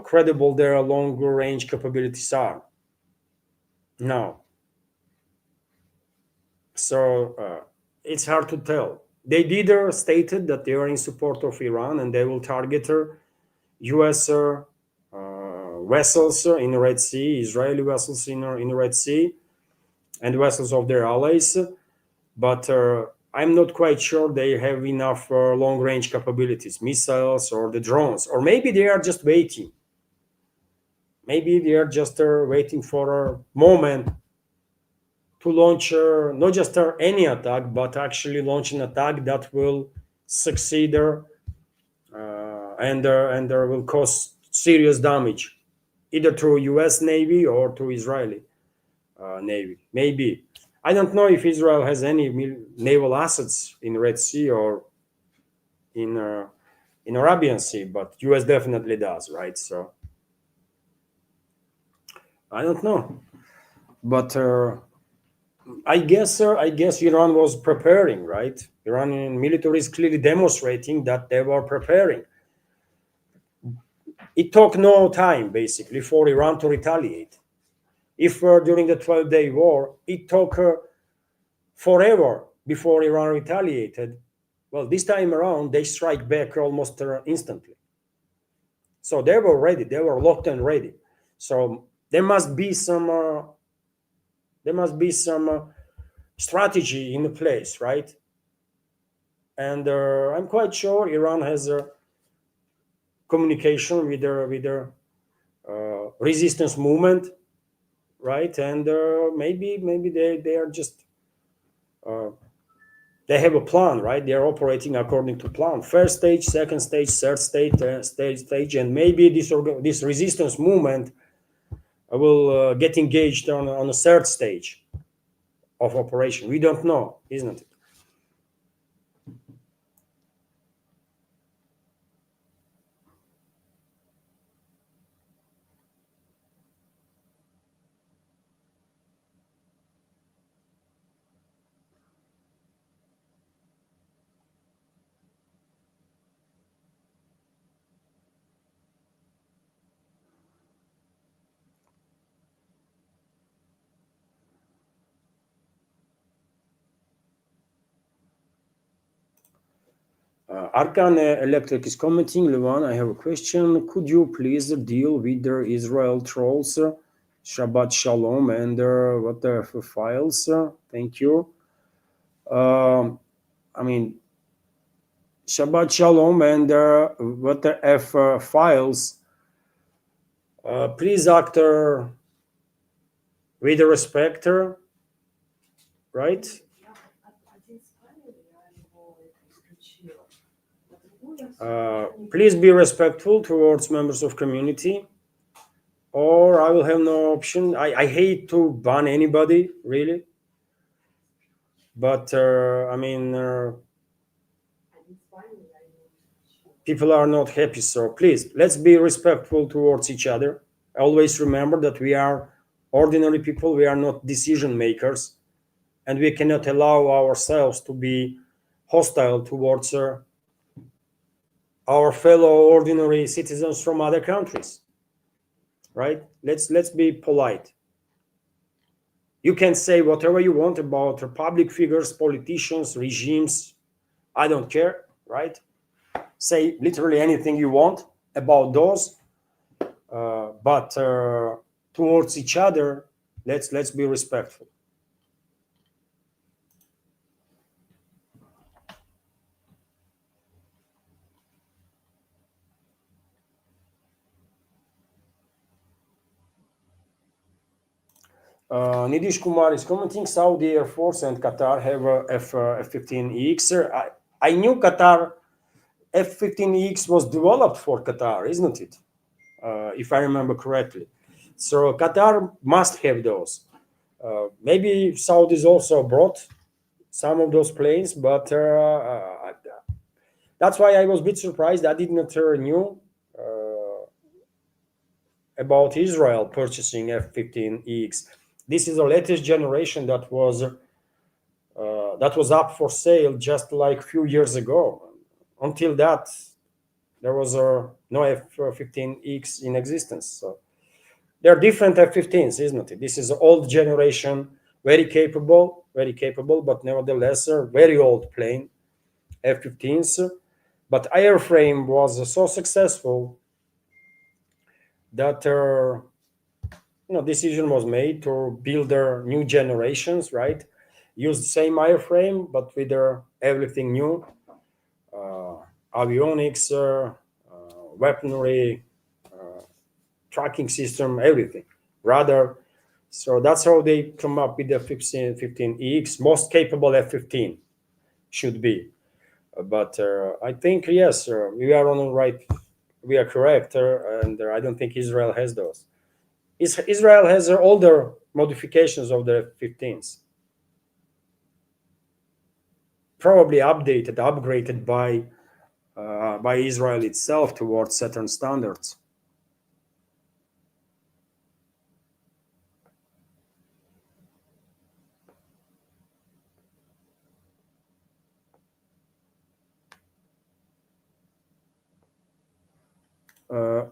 S1: credible their longer range capabilities are now. So it's hard to tell. They did stated that they are in support of Iran and they will target U.S. Vessels in the Red Sea, Israeli vessels in the Red Sea, and vessels of their allies. But I'm not quite sure they have enough long-range capabilities, missiles or the drones, or maybe they are just waiting. Maybe they are just waiting for a moment to launch not just any attack, but actually launch an attack that will succeed and will cause serious damage, either to U.S. Navy or to Israeli Navy. Maybe. I don't know if Israel has any naval assets in Red Sea or in Arabian Sea, but U.S. definitely does, right? So I don't know, but I guess Iran was preparing, right? Iranian military is clearly demonstrating that they were preparing. It took no time, basically, for Iran to retaliate. If during the 12-day war, it took forever before Iran retaliated, well, this time around, they strike back almost instantly. So they were ready. They were locked and ready. So there must be some strategy in place, right? And I'm quite sure Iran has a communication with their resistance movement, right? And maybe they are just they have a plan, right? They are operating according to plan. First stage, second stage, third stage, and maybe this resistance movement will get engaged on a third stage of operation. We don't know, isn't it? Arkan Electric is commenting. Levan, I have a question. Could you please deal with the Israel trolls? Shabbat Shalom and what the files? Thank you. I mean, Shabbat Shalom and what the F files. Please act with respect, right? Please be respectful towards members of community, or I will have no option. I hate to ban anybody, really, but I mean, people are not happy. So please, let's be respectful towards each other. Always remember that we are ordinary people. We are not decision makers, and we cannot allow ourselves to be hostile towards our fellow ordinary citizens from other countries, right? Let's be polite. You can say whatever you want about public figures, politicians, regimes. I don't care, right? Say literally anything you want about those, but towards each other, let's be respectful. Nidish Kumar is commenting Saudi Air Force and Qatar have a F-15EX. I knew Qatar F-15EX was developed for Qatar, isn't it? If I remember correctly. So Qatar must have those. Maybe Saudis also brought some of those planes, but that's why I was a bit surprised. I did not knew about Israel purchasing F-15EX. This is the latest generation that was up for sale just like a few years ago. Until that, there was no F-15EX in existence. So they're different F-15s, isn't it? This is an old generation, very capable, but nevertheless a very old plane, F-15s. But airframe was so successful that decision was made to build their new generations, right? Use the same airframe, but with their everything new, avionics, weaponry, tracking system, everything. Rather, so that's how they come up with the F-15EX, most capable F-15 should be. But I think yes, we are on the right. We are correct, and I don't think Israel has those. Israel has older modifications of the F-15s, probably updated, upgraded by Israel itself towards certain standards.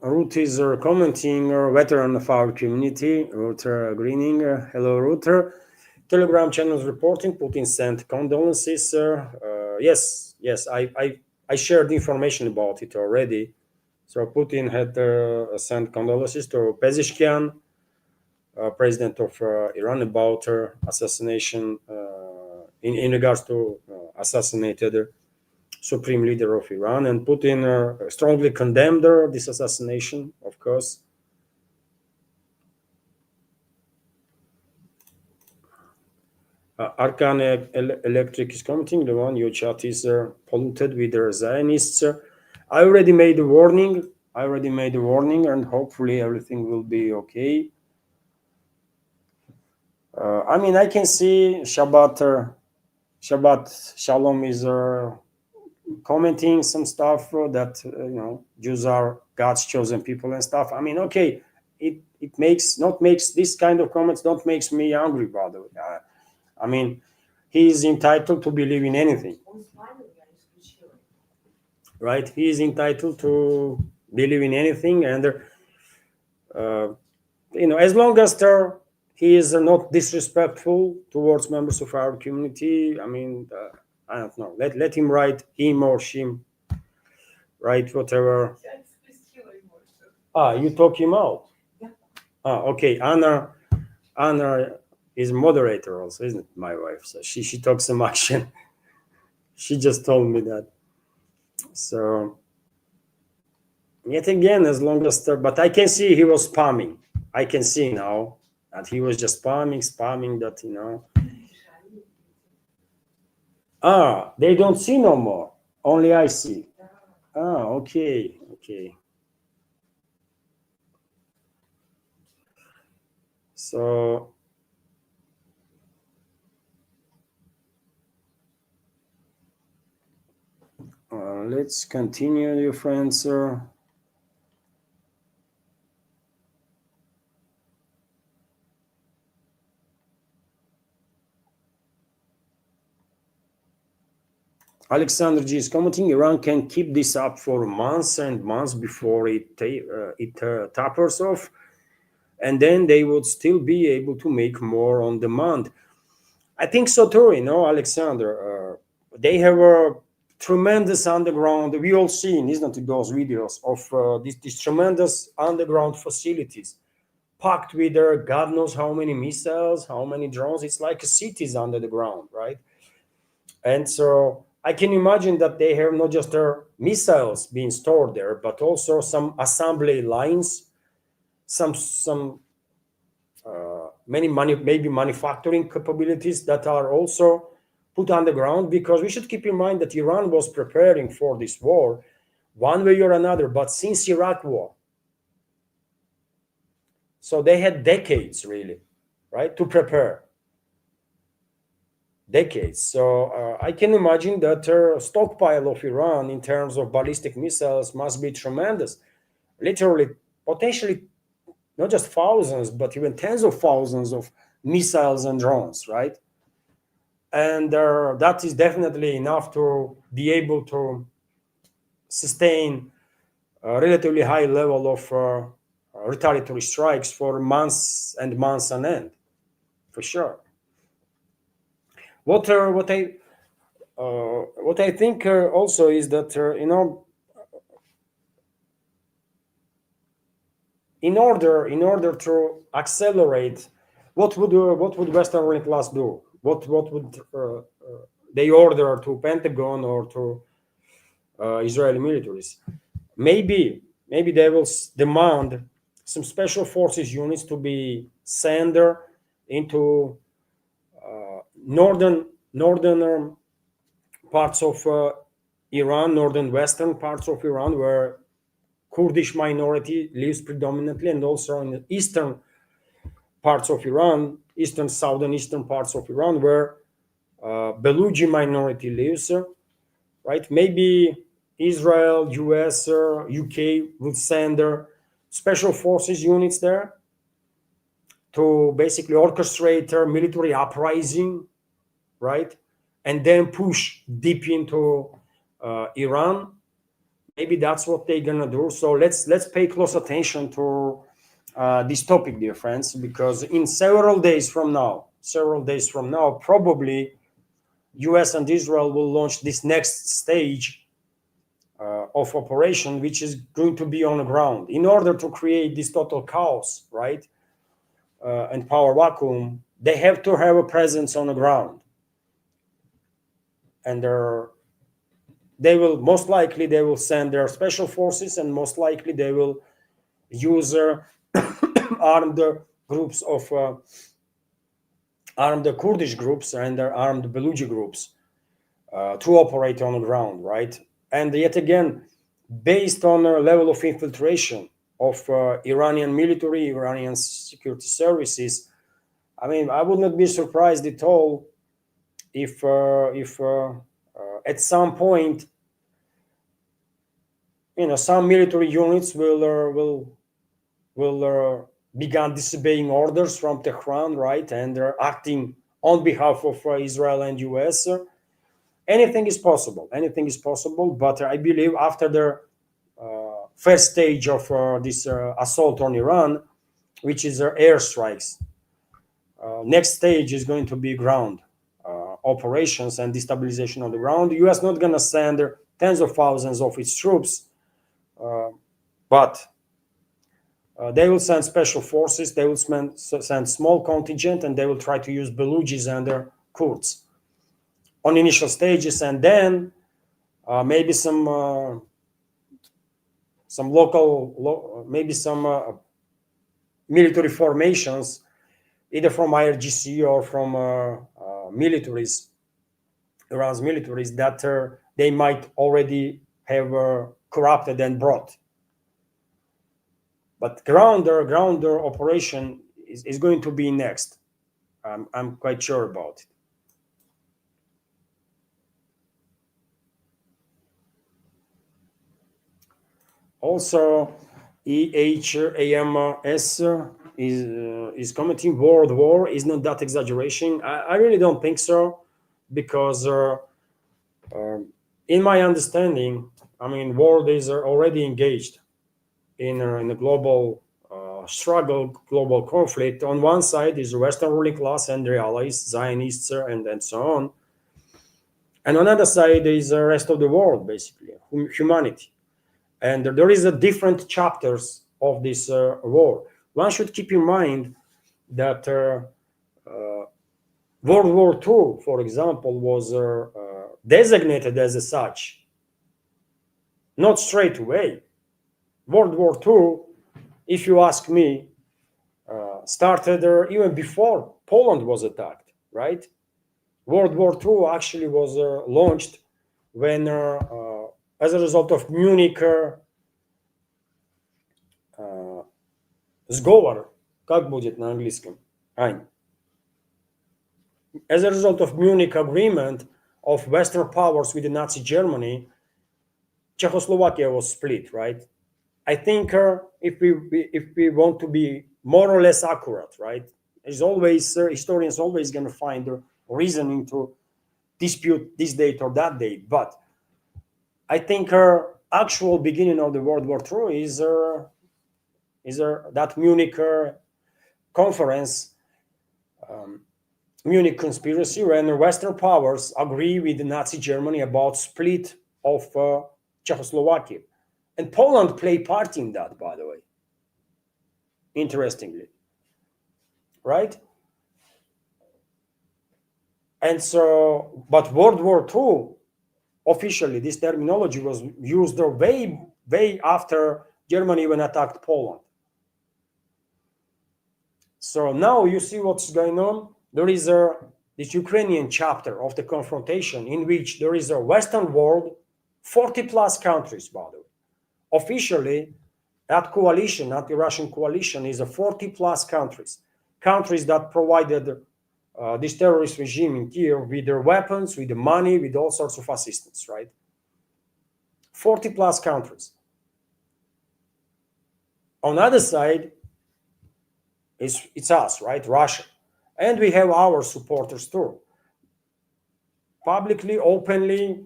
S1: Ruth is commenting, veteran of our community, Ruth Greening. Hello, Ruth. Telegram channels reporting Putin sent condolences. Yes, I shared information about it already. So Putin had sent condolences to Pezeshkian, president of Iran, about assassination in regards to assassinated supreme leader of Iran, and Putin strongly condemned this assassination, of course. Arkan Electric is commenting, the one your chat is polluted with the Zionists. I already made a warning, and hopefully everything will be okay. I mean, I can see Shabbat Shalom is commenting some stuff that Jews are God's chosen people and stuff. I mean, okay, it makes this kind of comments don't makes me angry, by the way. I mean, he is entitled to believe in anything, right? He is entitled to believe in anything, and as long as he is not disrespectful towards members of our community. I mean, I don't know. Let him write, him or she, write whatever. You talk him out. Okay. Anna is moderator also, isn't it? My wife. So she talks some action. She just told me that. So yet again, as long as but I can see he was spamming. I can see now that he was just spamming that, they don't see no more. Only I see. Okay. So let's continue, dear friends. Alexander G is commenting, Iran can keep this up for months and months before it tapers off, and then they would still be able to make more on demand. I think so too, Alexander. They have tremendous underground. We all seen, isn't it, those videos of these tremendous underground facilities packed with God knows how many missiles, how many drones. It's like cities under the ground, right? And so I can imagine that they have not just their missiles being stored there, but also some assembly lines, some maybe manufacturing capabilities that are also put on the ground, because we should keep in mind that Iran was preparing for this war one way or another, but since Iraq war. So they had decades, really, right, to prepare. Decades. So I can imagine that their stockpile of Iran in terms of ballistic missiles must be tremendous. Literally, potentially, not just thousands, but even tens of thousands of missiles and drones, right? And that is definitely enough to be able to sustain a relatively high level of retaliatory strikes for months and months on end, for sure. What I think also is that in order to accelerate, what would Western ruling class do? What would they order to Pentagon or to Israeli militaries? Maybe they will demand some special forces units to be sent there into northern parts of Iran, northern western parts of Iran, where Kurdish minority lives predominantly, and also in the eastern parts of Iran, eastern parts of Iran, where Baluchi minority lives, right? Maybe Israel, US, UK would send their special forces units there to basically orchestrate a military uprising, right? And then push deep into Iran. Maybe that's what they're gonna do. So let's pay close attention to this topic, dear friends, because in several days from now, probably US and Israel will launch this next stage of operation, which is going to be on the ground in order to create this total chaos, right? And power vacuum. They have to have a presence on the ground, and they will send their special forces, and most likely they will use armed groups of armed Kurdish groups and their armed Baluchi groups to operate on the ground, right? And yet again, based on a level of infiltration of Iranian military, Iranian security services, I mean, I would not be surprised at all if at some point, some military units will begin disobeying orders from Tehran, right? And they're acting on behalf of Israel and US. Anything is possible. Anything is possible. But I believe after the first stage of this assault on Iran, which is airstrikes, next stage is going to be ground operations and destabilization on the ground. The US not going to send tens of thousands of its troops, but they will send special forces. They will send small contingent, and they will try to use Baluchis and their Kurds on initial stages, and then maybe some local, maybe some military formations, either from IRGC or from militaries, Iran's militaries, that they might already have corrupted and brought. But ground operation is going to be next. I'm quite sure about it. Also, EHAMS is committing world war. Is not that exaggeration? I really don't think so, because in my understanding, I mean, world is already engaged in a global struggle, global conflict. On one side is the Western ruling class and their allies, Zionists, and so on. And on the other side is the rest of the world, basically, humanity. And there is a different chapters of this war. One should keep in mind that World War II, for example, was designated as such, not straight away. World War II, if you ask me, started even before Poland was attacked, right? World War II actually was launched when, as a result of Munich сговор, как будет на английском? Ань. As a result of Munich agreement of Western powers with the Nazi Germany, Czechoslovakia was split, right? I think if we want to be more or less accurate, right? There's always historians always going to find a reasoning to dispute this date or that date, but I think actual beginning of the World War II is that Munich conference, Munich conspiracy, when Western powers agree with Nazi Germany about split of Czechoslovakia. And Poland played part in that, by the way, interestingly, right? And so, but World War II, officially, this terminology was used way after Germany even attacked Poland. So now you see what's going on. There is this Ukrainian chapter of the confrontation in which there is a Western world, 40 plus countries, by the way. Officially, that coalition, anti-Russian coalition, is a 40 plus countries that provided this terrorist regime in Kiev with their weapons, with the money, with all sorts of assistance, right? 40 plus countries. On the other side, it's us, right? Russia. And we have our supporters too. Publicly, openly,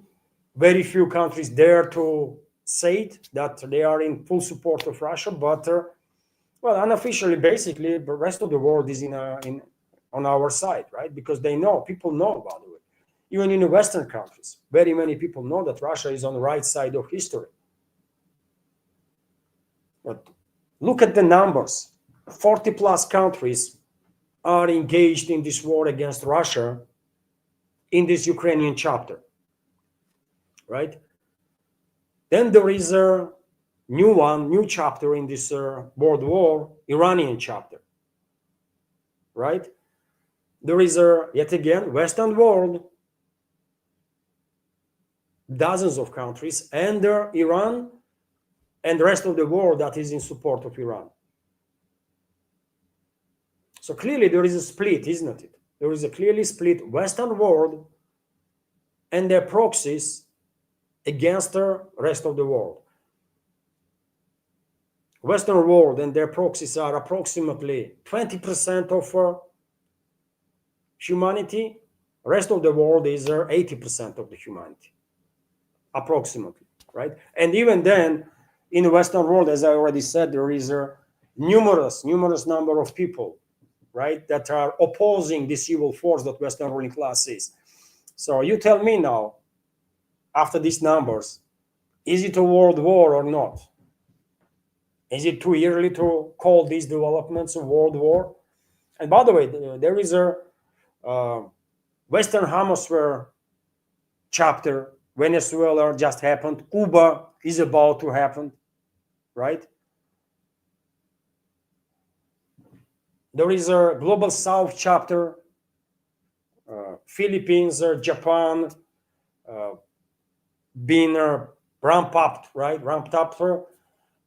S1: very few countries dare to say it, that they are in full support of Russia, but well, unofficially, basically, the rest of the world is on our side, right? Because they know, people know, by the way, even in the Western countries, very many people know that Russia is on the right side of history. But look at the numbers. 40 plus countries are engaged in this war against Russia in this Ukrainian chapter, right? Then there is a new chapter in this world war, Iranian chapter, right? There is yet again, Western world, dozens of countries, and Iran and the rest of the world that is in support of Iran. So clearly there is a split, isn't it? There is a clearly split Western world and their proxies against the rest of the world. Western world and their proxies are approximately 20% of humanity. Rest of the world is 80% of the humanity, approximately, right? And even then, in the Western world, as I already said, there is a numerous number of people, right, that are opposing this evil force that Western ruling class is. So you tell me now, after these numbers, is it a world war or not? Is it too early to call these developments a world war? And by the way, there is a Western Hemisphere chapter. Venezuela just happened. Cuba is about to happen, right? There is a Global South chapter. Philippines, Japan, being ramped up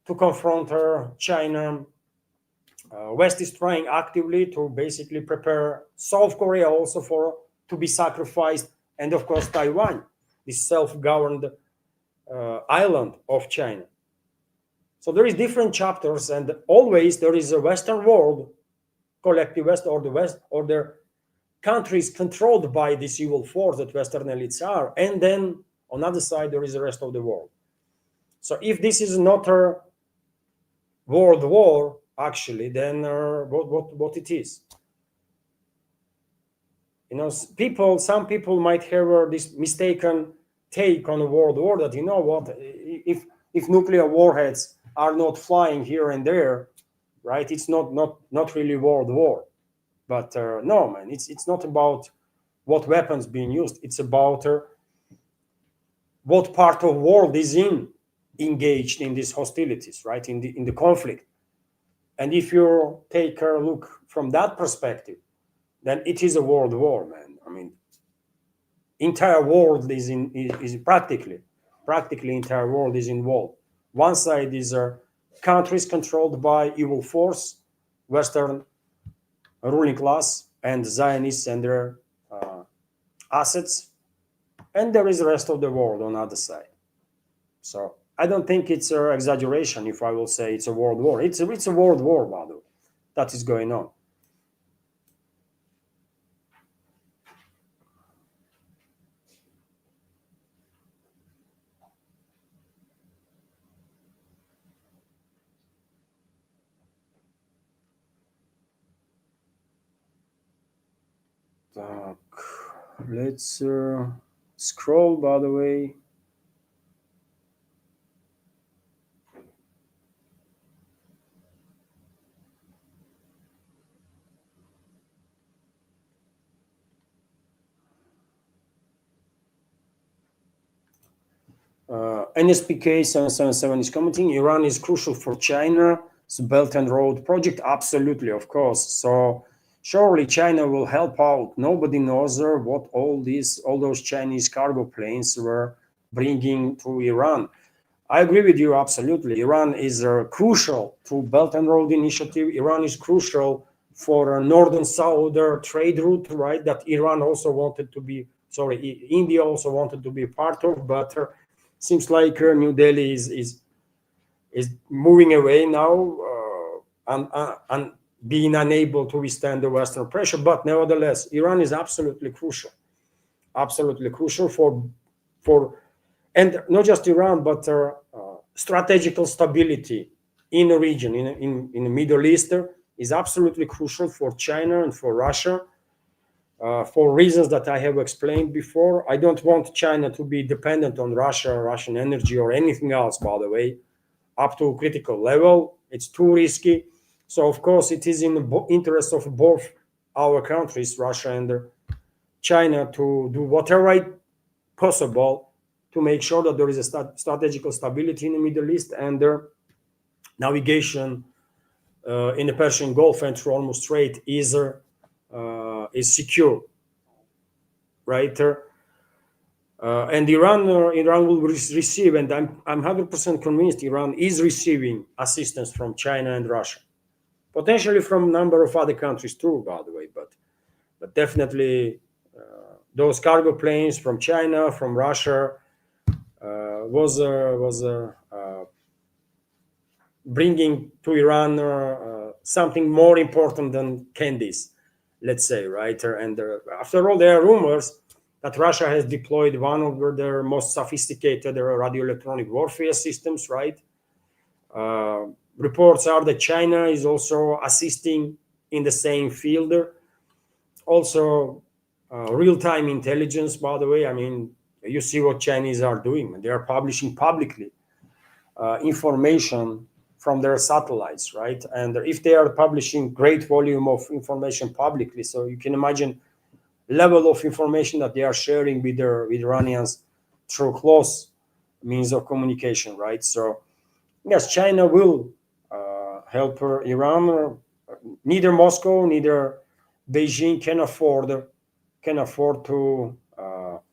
S1: to confront China. West is trying actively to basically prepare South Korea also to be sacrificed, and of course Taiwan, this self-governed island of China. So there is different chapters, and always there is a Western world, collective West, or the West, or their countries controlled by this evil force that Western elites are, and then on the other side there is the rest of the world. So if this is not a world war, actually, then what it is? People, some people might have this mistaken take on a world war that, what, if nuclear warheads are not flying here and there, right? It's not really world war. But no, man, it's not about what weapons being used. It's about what part of world is engaged in these hostilities, right? In the conflict. And if you take a look from that perspective, then it is a world war, man. I mean, entire world is practically entire world is involved. One side is countries controlled by evil force, Western ruling class, and Zionists and their assets, and there is the rest of the world on the other side. So I don't think it's an exaggeration if I will say it's a world war. It's a world war, by the way, that is going on. Let's scroll, by the way. NSPK 777 is commenting, Iran is crucial for China. So Belt and Road project, absolutely, of course. So surely China will help out. Nobody knows what all those Chinese cargo planes were bringing to Iran. I agree with you, absolutely. Iran is crucial to Belt and Road Initiative. Iran is crucial for a northern-south trade route, right? That Iran also wanted to be, India also wanted to be a part of, but seems like New Delhi is moving away now and being unable to withstand the Western pressure. But nevertheless, Iran is absolutely crucial for and not just Iran, but strategical stability in the region, in the Middle East, is absolutely crucial for China and for Russia. For reasons that I have explained before, I don't want China to be dependent on Russia, Russian energy, or anything else, by the way, up to a critical level. It's too risky. So, of course, it is in the interest of both our countries, Russia and China, to do whatever possible to make sure that there is a strategical stability in the Middle East and their navigation in the Persian Gulf and through Hormuz Strait is secure, right? And Iran will receive, and I'm 100% convinced Iran is receiving assistance from China and Russia, potentially from a number of other countries too, by the way, but definitely those cargo planes from China, from Russia, was bringing to Iran something more important than candies, let's say, right? And after all, there are rumors that Russia has deployed one of their most sophisticated radio electronic warfare systems, right? Reports are that China is also assisting in the same field. Also, real-time intelligence, by the way. I mean, you see what Chinese are doing. They are publishing publicly information from their satellites, right? And if they are publishing great volume of information publicly, so you can imagine level of information that they are sharing with Iranians through close means of communication, right? So yes, China will help Iran. Neither Moscow, neither Beijing can afford to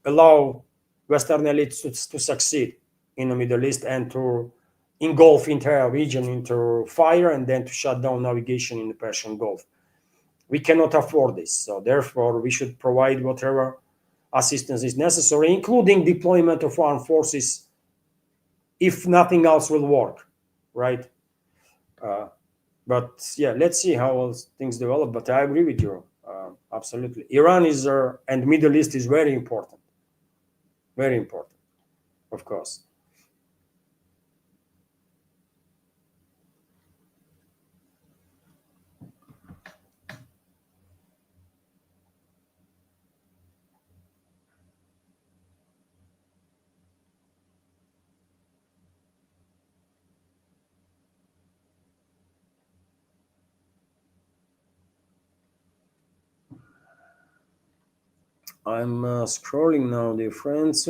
S1: allow Western elites to succeed in the Middle East and to engulf entire region into fire and then to shut down navigation in the Persian Gulf. We cannot afford this. So therefore, we should provide whatever assistance is necessary, including deployment of armed forces, if nothing else will work, right? But yeah, let's see how things develop. But I agree with you, absolutely. Iran is and Middle East is very important, of course. I'm scrolling now, dear friends.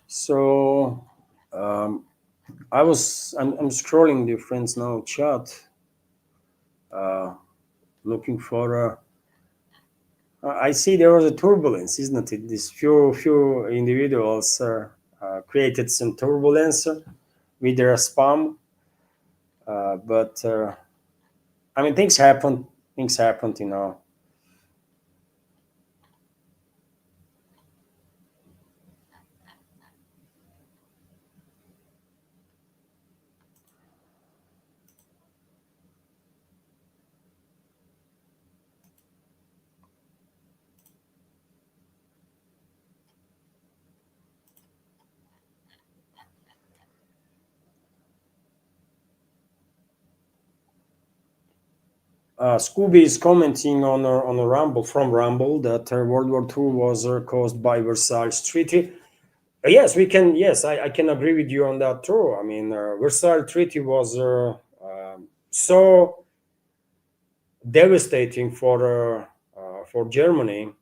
S1: So um, I'm scrolling the friends now chat, looking for. I see there was a turbulence, isn't it? These few individuals created some turbulence with their spam, but I mean things happen. Things happened, you know. Scooby is commenting on a Rumble from Rumble that World War II was caused by Versailles Treaty. Yes, we can. Yes, I can agree with you on that too. I mean, Versailles Treaty was so devastating for Germany,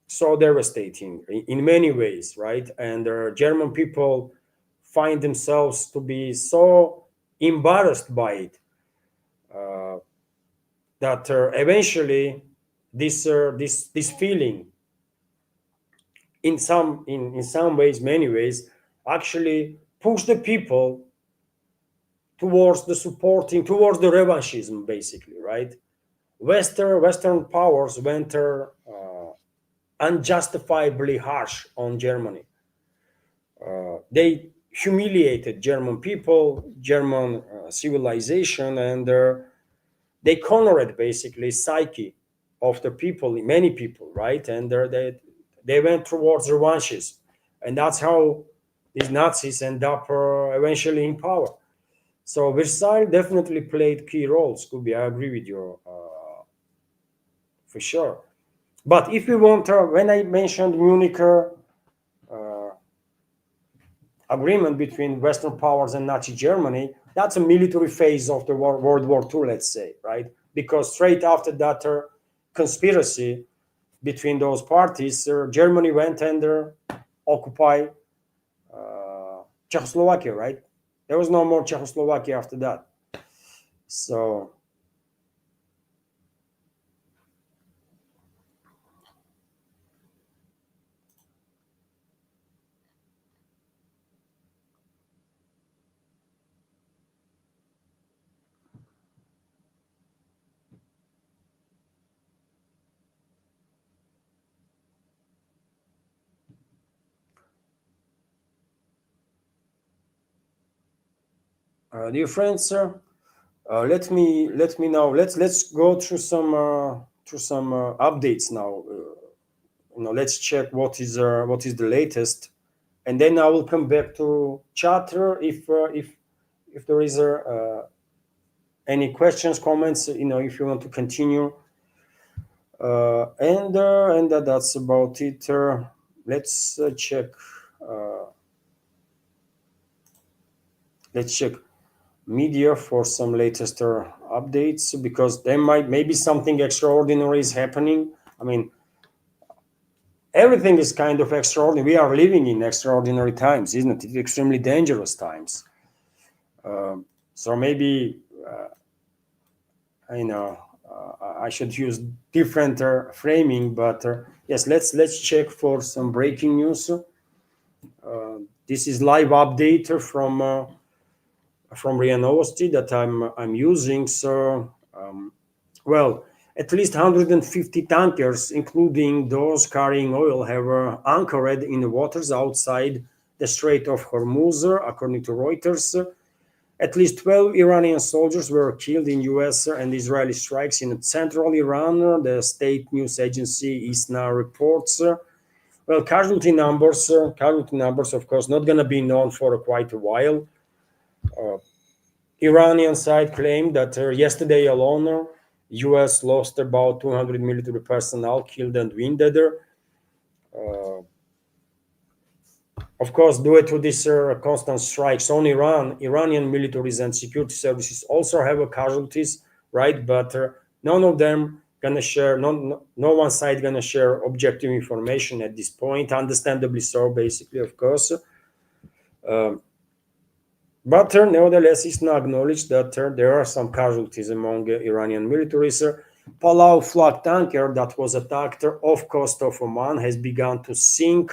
S1: so devastating in many ways, right? And German people find themselves to be so embarrassed by it uh, that eventually this feeling in some ways, many ways, actually push the people towards the supporting, towards the revanchism, basically, right? Western powers went unjustifiably harsh on Germany. They humiliated German people, German civilization, and they cornered basically psyche of the people, many people, right? And they went towards revanches, and that's how these Nazis end up eventually in power. So Versailles definitely played key roles. Scooby, I agree with you for sure. But if we want, when I mentioned Munich agreement between Western powers and Nazi Germany, that's a military phase of the World War II, let's say, right? Because straight after that conspiracy between those parties, Germany went and occupied Czechoslovakia, right? There was no more Czechoslovakia after that. So dear friends, let me now let's go through some updates now. Let's check what is the latest, and then I will come back to chatter if there is any questions, comments. If you want to continue, and that's about it. Let's check. Uh, let's check media for some latest updates because there maybe something extraordinary is happening. I mean, everything is kind of extraordinary. We are living in extraordinary times, isn't it? Extremely dangerous times. So maybe you know I should use different framing, but yes, let's check for some breaking news. This is live update from RIA Novosti that I'm using. So, well, at least 150 tankers, including those carrying oil, have anchored in the waters outside the Strait of Hormuz, according to Reuters. At least 12 Iranian soldiers were killed in US and Israeli strikes in central Iran, the state news agency ISNA reports. Well, casualty numbers, of course, not going to be known for quite a while. Iranian side claimed that yesterday alone, US lost about 200 military personnel killed and wounded. Of course, due to these constant strikes on Iran, Iranian militaries and security services also have casualties, right? But none of them gonna share, no one side gonna share objective information at this point, understandably so, basically, of course. But nevertheless, it's not acknowledged that there are some casualties among Iranian militaries. Palau flag tanker that was attacked off coast of Oman has begun to sink.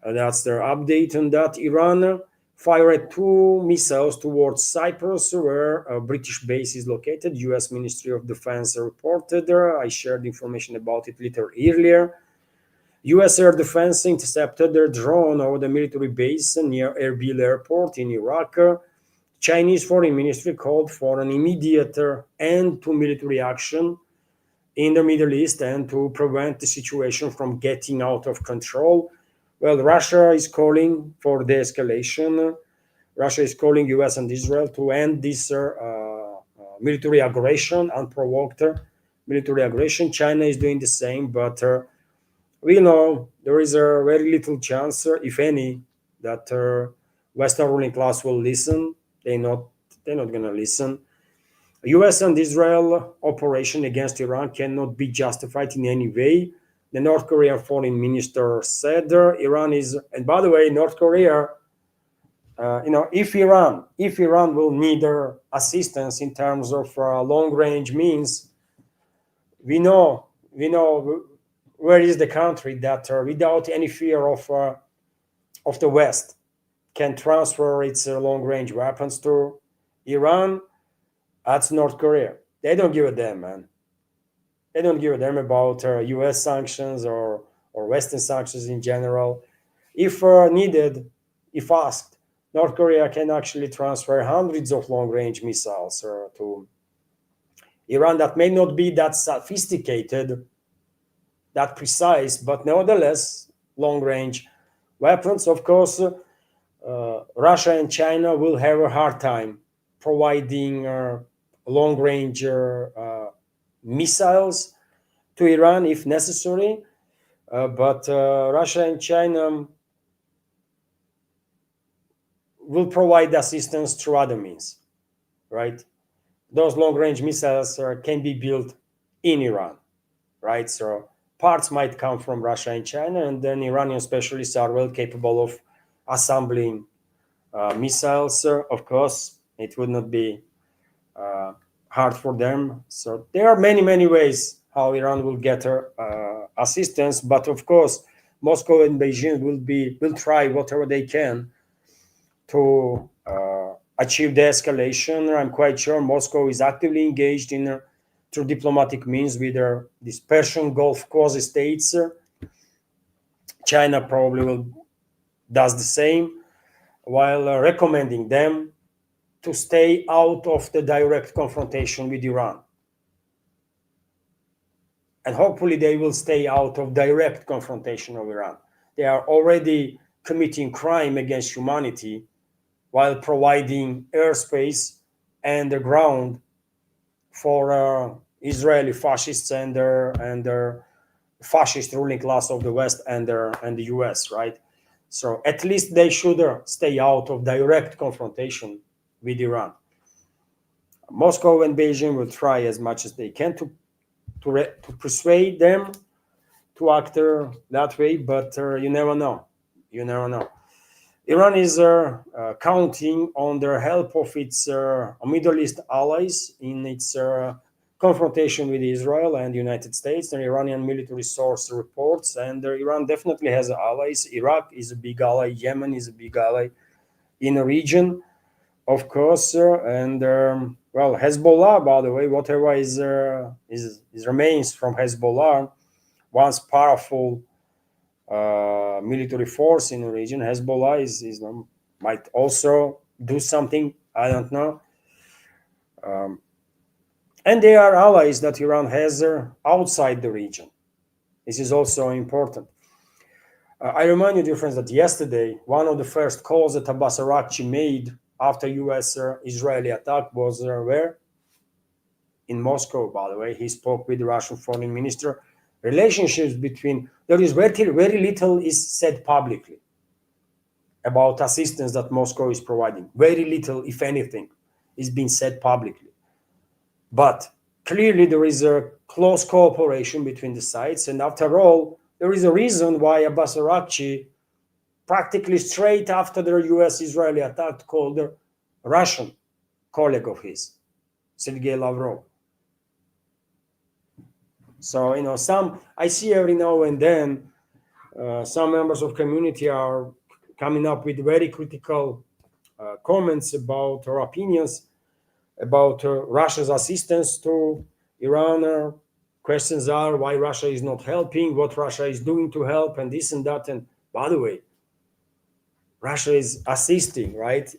S1: That's their update on that. Iran fired 2 missiles towards Cyprus, where a British base is located. U.S. Ministry of Defense reported. I shared information about it little earlier. U.S. Air Defense intercepted their drone over the military base near Erbil Airport in Iraq. Chinese Foreign Ministry called for an immediate end to military action in the Middle East and to prevent the situation from getting out of control. Well, Russia is calling for de-escalation. Russia is calling US and Israel to end this military aggression, unprovoked military aggression. China is doing the same, but we know there is a very little chance, if any, that Western ruling class will listen. They're not going to listen. US and Israel operation against Iran cannot be justified in any way. The North Korean foreign minister said Iran is, and by the way, North Korea, if Iran will need their assistance in terms of long range means, we know where is the country that without any fear of the West can transfer its long range weapons to Iran. That's North Korea. They don't give a damn, man. They don't give a damn about US sanctions or Western sanctions in general. If needed, if asked, North Korea can actually transfer hundreds of long range missiles to Iran that may not be that sophisticated, that precise, but nevertheless, long range weapons. Of course, Russia and China will have a hard time providing long range missiles to Iran if necessary. But Russia and China will provide assistance through other means, right? Those long range missiles can be built in Iran, right? So parts might come from Russia and China, and then Iranian specialists are well capable of assembling missiles. Of course, it would not be hard for them. So there are many ways how Iran will get assistance, but of course, Moscow and Beijing will try whatever they can to achieve de-escalation. I'm quite sure Moscow is actively engaged in through diplomatic means with these Persian Gulf quasi-states. China probably does the same, while recommending them to stay out of the direct confrontation with Iran. And hopefully they will stay out of direct confrontation of Iran. They are already committing crime against humanity while providing airspace and the ground for Israeli fascists and their fascist ruling class of the West and the US, right? So at least they should stay out of direct confrontation with Iran. Moscow and Beijing will try as much as they can to persuade them to act that way, but you never know. You never know. Iran is counting on the help of its Middle East allies in its confrontation with Israel and the United States. The Iranian military source reports, and Iran definitely has allies. Iraq is a big ally. Yemen is a big ally in the region, of course. And well, Hezbollah, by the way, whatever is remains from Hezbollah, once powerful military force in the region, Hezbollah might also do something. I don't know. And they are allies that Iran has outside the region. This is also important. I remind you, dear friends, that yesterday, one of the first calls that Abbas Araghchi made after US-Israeli attack was where? In Moscow, by the way. He spoke with the Russian foreign minister. Relationships between, there is very little is said publicly about assistance that Moscow is providing. Very little, if anything, is being said publicly. But clearly there is a close cooperation between the sides. And after all, there is a reason why Abbas Araghchi, practically straight after the US-Israeli attack, called a Russian colleague of his, Sergei Lavrov. So, I see every now and then some members of community are coming up with very critical comments about or opinions about Russia's assistance to Iran. Questions are why Russia is not helping, what Russia is doing to help, and this and that. And by the way, Russia is assisting, right?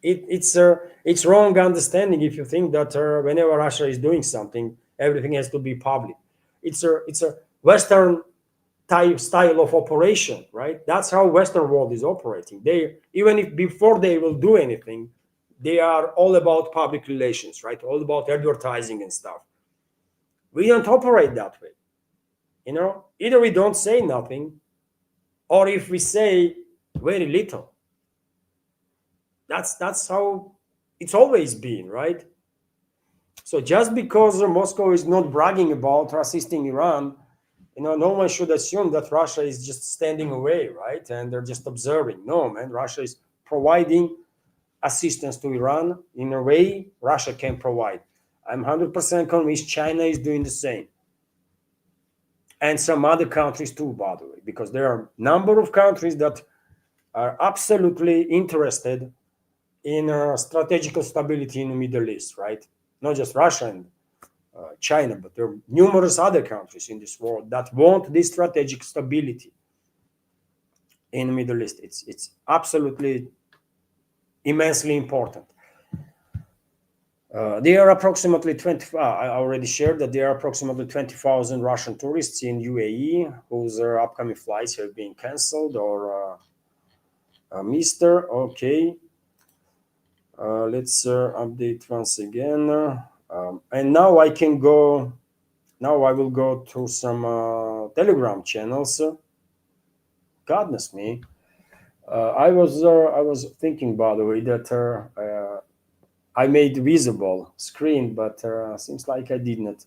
S1: It's wrong understanding if you think that whenever Russia is doing something, everything has to be public. It's a Western type style of operation, right? That's how Western world is operating. Even if before they will do anything, they are all about public relations, right? All about advertising and stuff. We don't operate that way. Either we don't say nothing, or if we say very little. That's how it's always been, right? So just because Moscow is not bragging about or assisting Iran, no one should assume that Russia is just standing away, right? And they're just observing. No, man, Russia is providing assistance to Iran in a way Russia can provide. I'm 100% convinced China is doing the same. And some other countries too, by the way, because there are a number of countries that are absolutely interested in strategical stability in the Middle East, right? Not just Russia and China, but there are numerous other countries in this world that want this strategic stability in the Middle East. It's absolutely immensely important. There are approximately 20. I already shared that there are approximately 20,000 Russian tourists in UAE whose upcoming flights have been cancelled or missed. Okay. Let's update once again. And now I can go. Now I will go to some Telegram channels. Goodness me. I was thinking, by the way, that I made visible screen, but seems like I did not.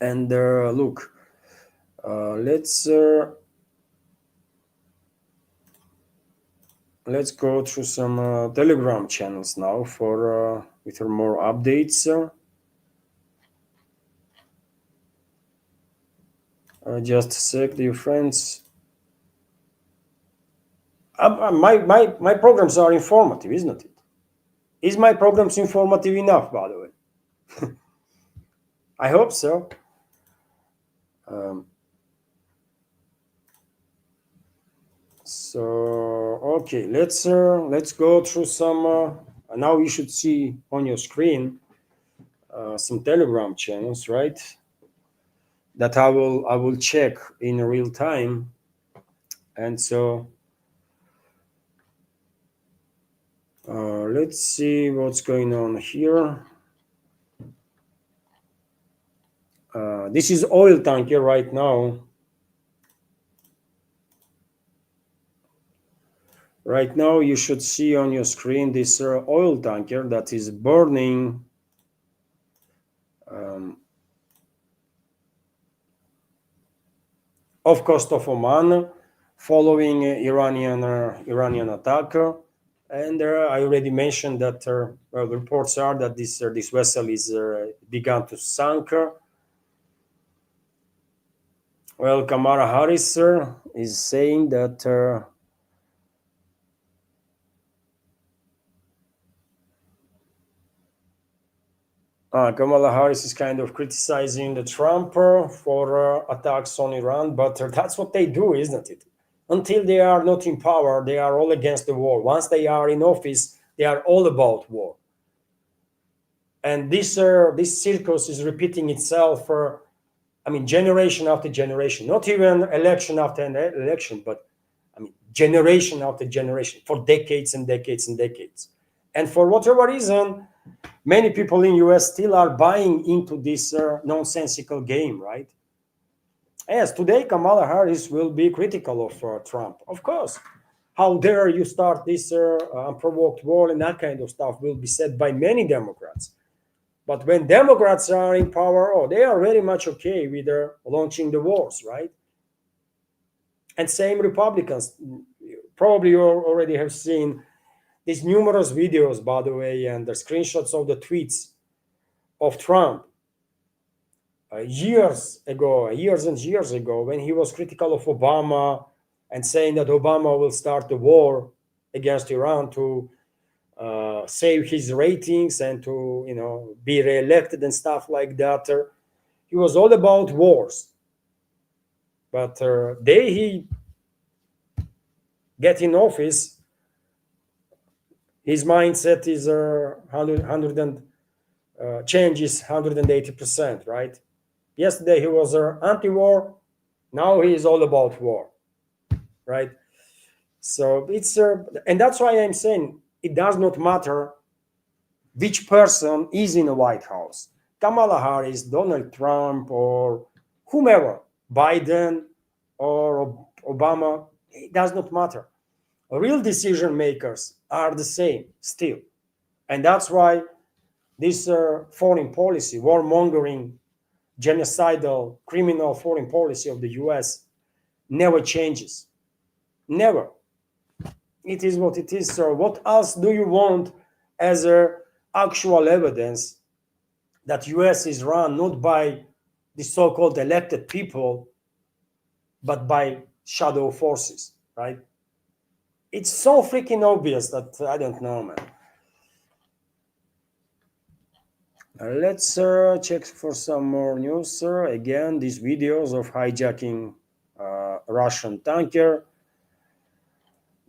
S1: And look, let's go through some Telegram channels now for with more updates. Just a sec, dear friends. My programs are informative, isn't it? Is my programs informative enough, by the way? I hope so. So okay, let's go through some. Now you should see on your screen some Telegram channels, right? That I will check in real time, and so let's see what's going on here. This is oil tanker right now. Right now, you should see on your screen this oil tanker that is burning off coast of Oman. following Iranian attack. And I already mentioned that well, reports are that this vessel is begun to sink. Well, Kamala Harris is saying that Kamala Harris is kind of criticizing the Trump for attacks on Iran, but that's what they do, isn't it? Until they are not in power, they are all against the war. Once they are in office, they are all about war. And this circus is repeating itself for, I mean, generation after generation. Not even election after election, but I mean, generation after generation, for decades and decades and decades. And for whatever reason, many people in US still are buying into this nonsensical game, right? Yes, today Kamala Harris will be critical of Trump, of course. How dare you start this unprovoked war, and that kind of stuff will be said by many Democrats. But when Democrats are in power, oh, they are very much okay with launching the wars, right? And same Republicans. Probably you already have seen these numerous videos, by the way, and the screenshots of the tweets of Trump years and years ago, when he was critical of Obama and saying that Obama will start the war against Iran to save his ratings and to, you know, be reelected and stuff like that. He was all about wars. But day he get in office, his mindset is 100 and changes 180%, right? Yesterday he was anti-war. Now he is all about war, right? So it's and that's why I'm saying it does not matter which person is in the White House. Kamala Harris, Donald Trump, or whomever, Biden or Obama, it does not matter. Real decision makers are the same still. And that's why this foreign policy, warmongering, genocidal, criminal foreign policy of the US never changes. Never. It is what it is. So what else do you want as actual evidence that US is run not by the so-called elected people, but by shadow forces, right? It's so freaking obvious that I don't know, man. Let's check for some more news. Again, these videos of hijacking Russian tanker.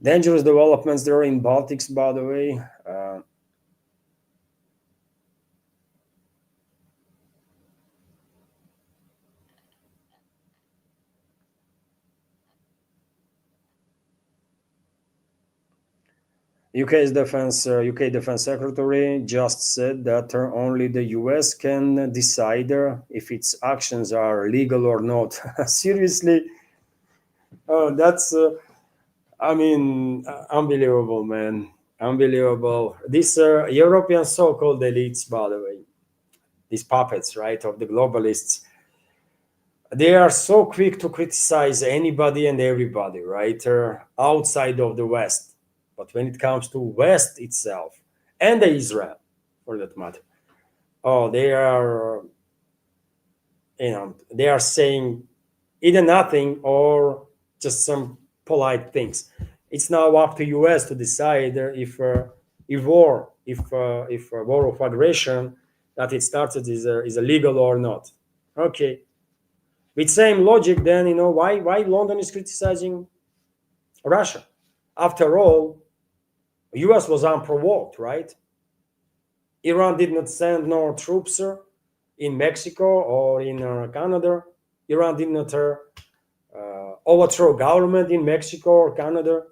S1: Dangerous developments there in Baltics, by the way. UK Defense Secretary just said that only the US can decide if its actions are legal or not. Seriously, that's I mean, unbelievable, man, unbelievable. These European so-called elites, by the way, these puppets, right, of the globalists, they are so quick to criticize anybody and everybody, right, outside of the West. But when it comes to West itself and Israel, for that matter, oh, they are, you know, they are saying either nothing or just some polite things. It's now up to US to decide if war of aggression that it started is illegal or not. Okay. With same logic, then, you know, why London is criticizing Russia? After all, US was unprovoked, right? Iran did not send no troops in Mexico or in Canada. Iran did not overthrow government in Mexico or Canada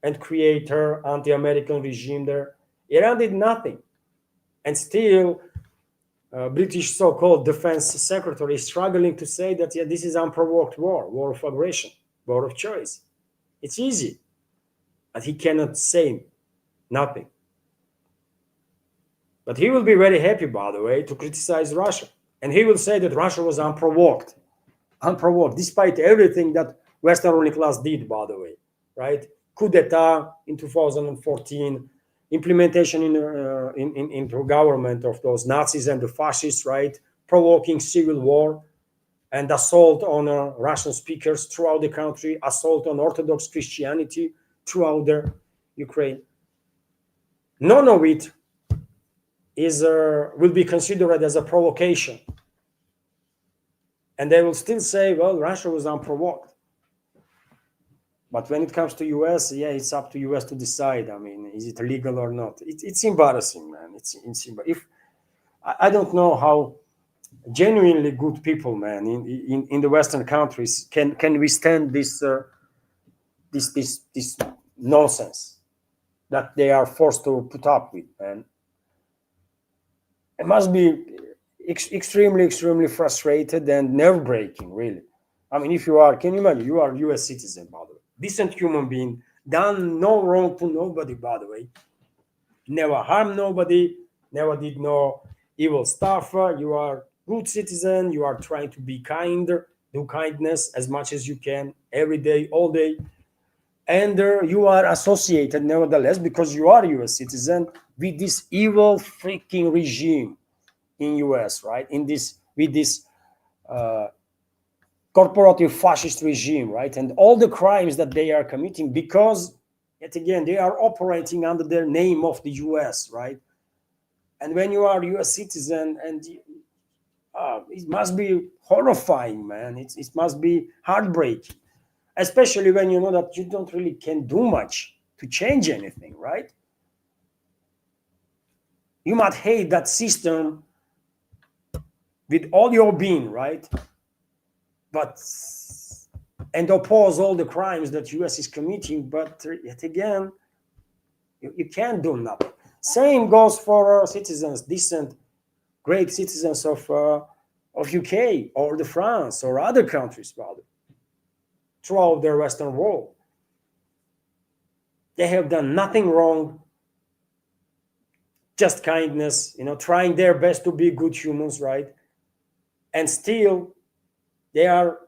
S1: and create her anti-American regime there. Iran did nothing. And still, British so-called defense secretary is struggling to say that, yeah, this is unprovoked war of aggression, war of choice. It's easy. But he cannot say nothing. But he will be very happy, by the way, to criticize Russia. And he will say that Russia was unprovoked, despite everything that Western ruling class did, by the way, right? Coup d'etat in 2014, implementation into government of those Nazis and the fascists, right? Provoking civil war and assault on Russian speakers throughout the country, assault on Orthodox Christianity throughout the Ukraine. None of it is will be considered as a provocation. And they will still say, well, Russia was unprovoked. But when it comes to US, yeah, it's up to US to decide. I mean, is it legal or not? It's embarrassing, man. It's if I don't know how genuinely good people, man, in the Western countries can withstand this this nonsense that they are forced to put up with, man. It must be extremely frustrated and nerve-breaking, really. I mean, if you are, can you imagine, you are a US citizen, by the way, decent human being, done no wrong to nobody, by the way, never harmed nobody, never did no evil stuff. You are good citizen, you are trying to be kind, do kindness as much as you can, every day, all day, and you are associated nevertheless, because you are a US citizen, with this evil freaking regime in US, right? In this, with this corporative fascist regime, right? And all the crimes that they are committing, because yet again they are operating under the name of the US, right? And when you are a US citizen, and it must be horrifying, man. It must be heartbreaking, especially when you know that you don't really can do much to change anything, right? You might hate that system with all your being, right? But and oppose all the crimes that US is committing, but yet again, you can't do nothing. Same goes for citizens, decent, great citizens of UK or the France or other countries, rather, throughout the Western world. They have done nothing wrong, just kindness, trying their best to be good humans, right? And still, they are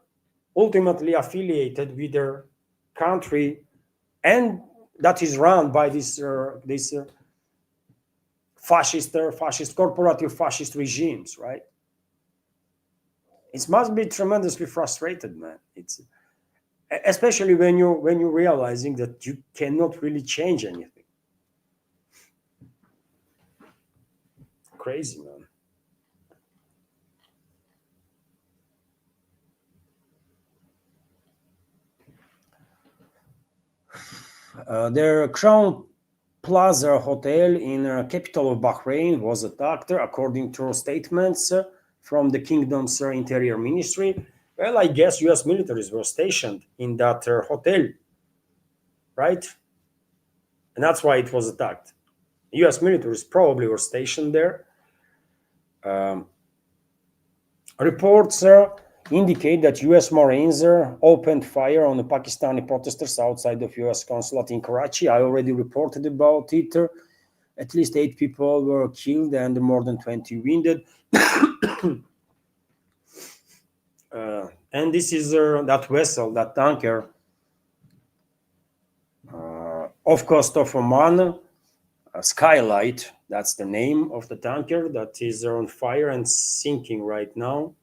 S1: ultimately affiliated with their country, and that is run by this fascist corporative fascist regimes, right? It must be tremendously frustrated, man. It's especially when you're realizing that you cannot really change anything. Crazy, man. Their Crown Plaza Hotel in the capital of Bahrain was attacked, according to statements from the kingdom's interior ministry. Well, I guess US militaries were stationed in that hotel, right? And that's why it was attacked. US militaries probably were stationed there. Reports indicate that US Marines opened fire on the Pakistani protesters outside of US consulate in Karachi. I already reported about it. At least 8 people were killed and more than 20 wounded. And this is that vessel, that tanker, off coast of Oman, Skylight, that's the name of the tanker that is on fire and sinking right now.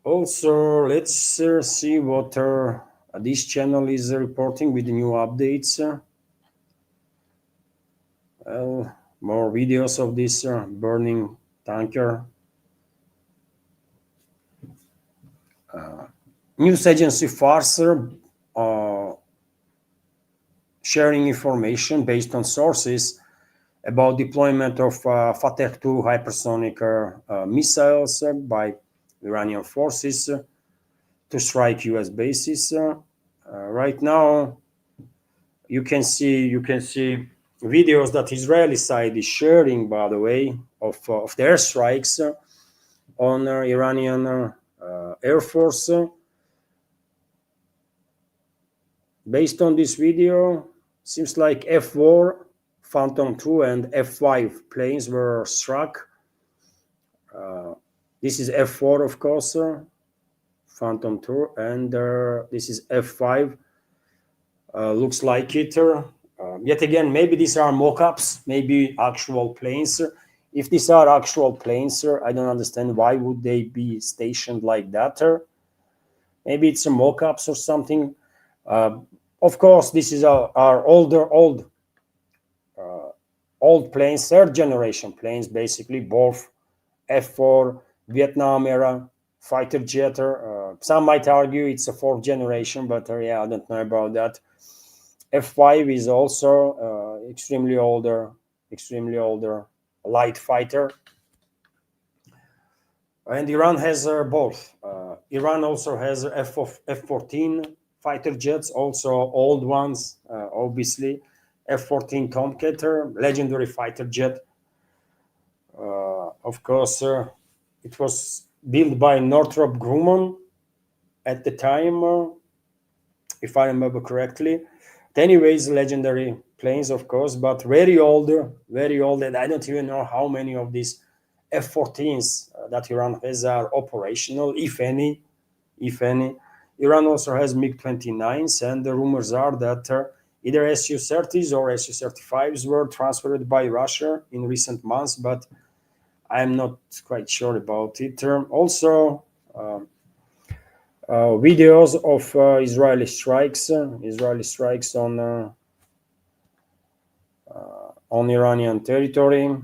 S1: Also, let's see what this channel is reporting with the new updates. Well, more videos of this burning tanker. News agency Fars sharing information based on sources about deployment of Fateh 2 hypersonic missiles by Iranian forces to strike US bases. Right now, you can see videos that Israeli side is sharing, by the way, of their strikes on Iranian Air Force. Based on this video, seems like F-4, Phantom 2, and F-5 planes were struck. This is F-4, of course. Phantom Tour, and this is F5. Looks like it. Yet again, maybe these are mock-ups, maybe actual planes. If these are actual planes, I don't understand why would they be stationed like that. Maybe it's a mock-ups or something. Of course, this is our old planes, third generation planes, basically both F4, Vietnam era fighter jet. Some might argue it's a fourth generation, but yeah, I don't know about that. F5 is also extremely older light fighter. And Iran has both. Iran also has F-14 fighter jets, also old ones, obviously. F-14 Tomcat, legendary fighter jet. Of course, it was built by Northrop Grumman at the time, if I remember correctly. Anyways, legendary planes, of course, but very old, and I don't even know how many of these F-14s that Iran has are operational, if any. Iran also has MiG-29s, and the rumors are that either Su-30s or Su-35s were transferred by Russia in recent months, but I'm not quite sure about it. Also, videos of Israeli strikes on Iranian territory.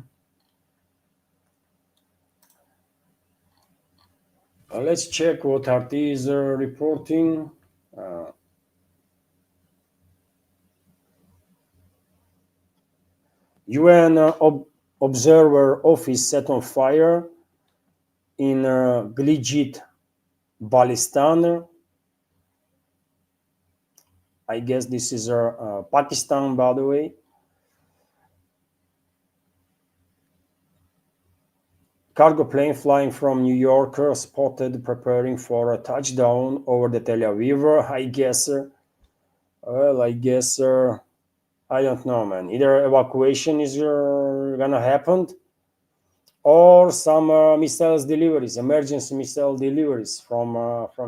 S1: Let's check what RT is reporting. UN observer office set on fire in Gilgit, Baltistan. I guess this is Pakistan, by the way. Cargo plane flying from New York spotted preparing for a touchdown over the Tel Aviv. I guess, I don't know, man. Either evacuation is gonna happen, or some missiles deliveries, emergency missile deliveries from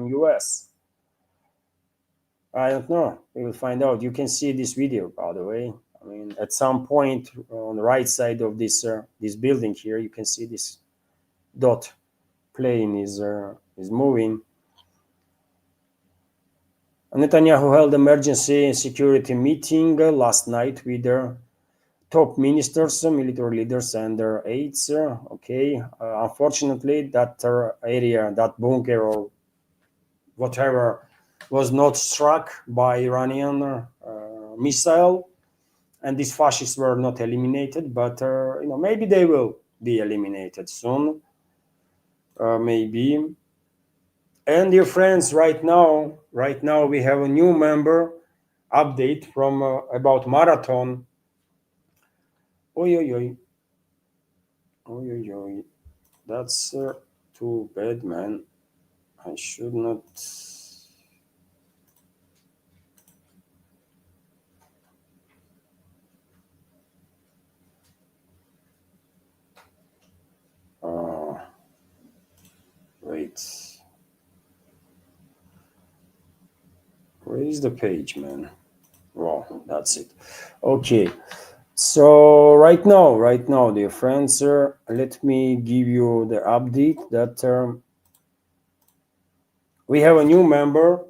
S1: US. I don't know. We will find out. You can see this video, by the way. I mean, at some point on the right side of this building here, you can see this dot plane is moving. Netanyahu held emergency security meeting last night with their top ministers, military leaders, and their aides. Okay, unfortunately, that area, that bunker or whatever, was not struck by Iranian missile, and these fascists were not eliminated. But maybe they will be eliminated soon. Maybe. And dear friends, right now we have a new member update from about marathon. Oi, oi, oi. Oi, oi, oi. That's too bad, man. I should not. Wait. Where is the page, man? Well, that's it. Okay. So right now, dear friends, let me give you the update that we have a new member.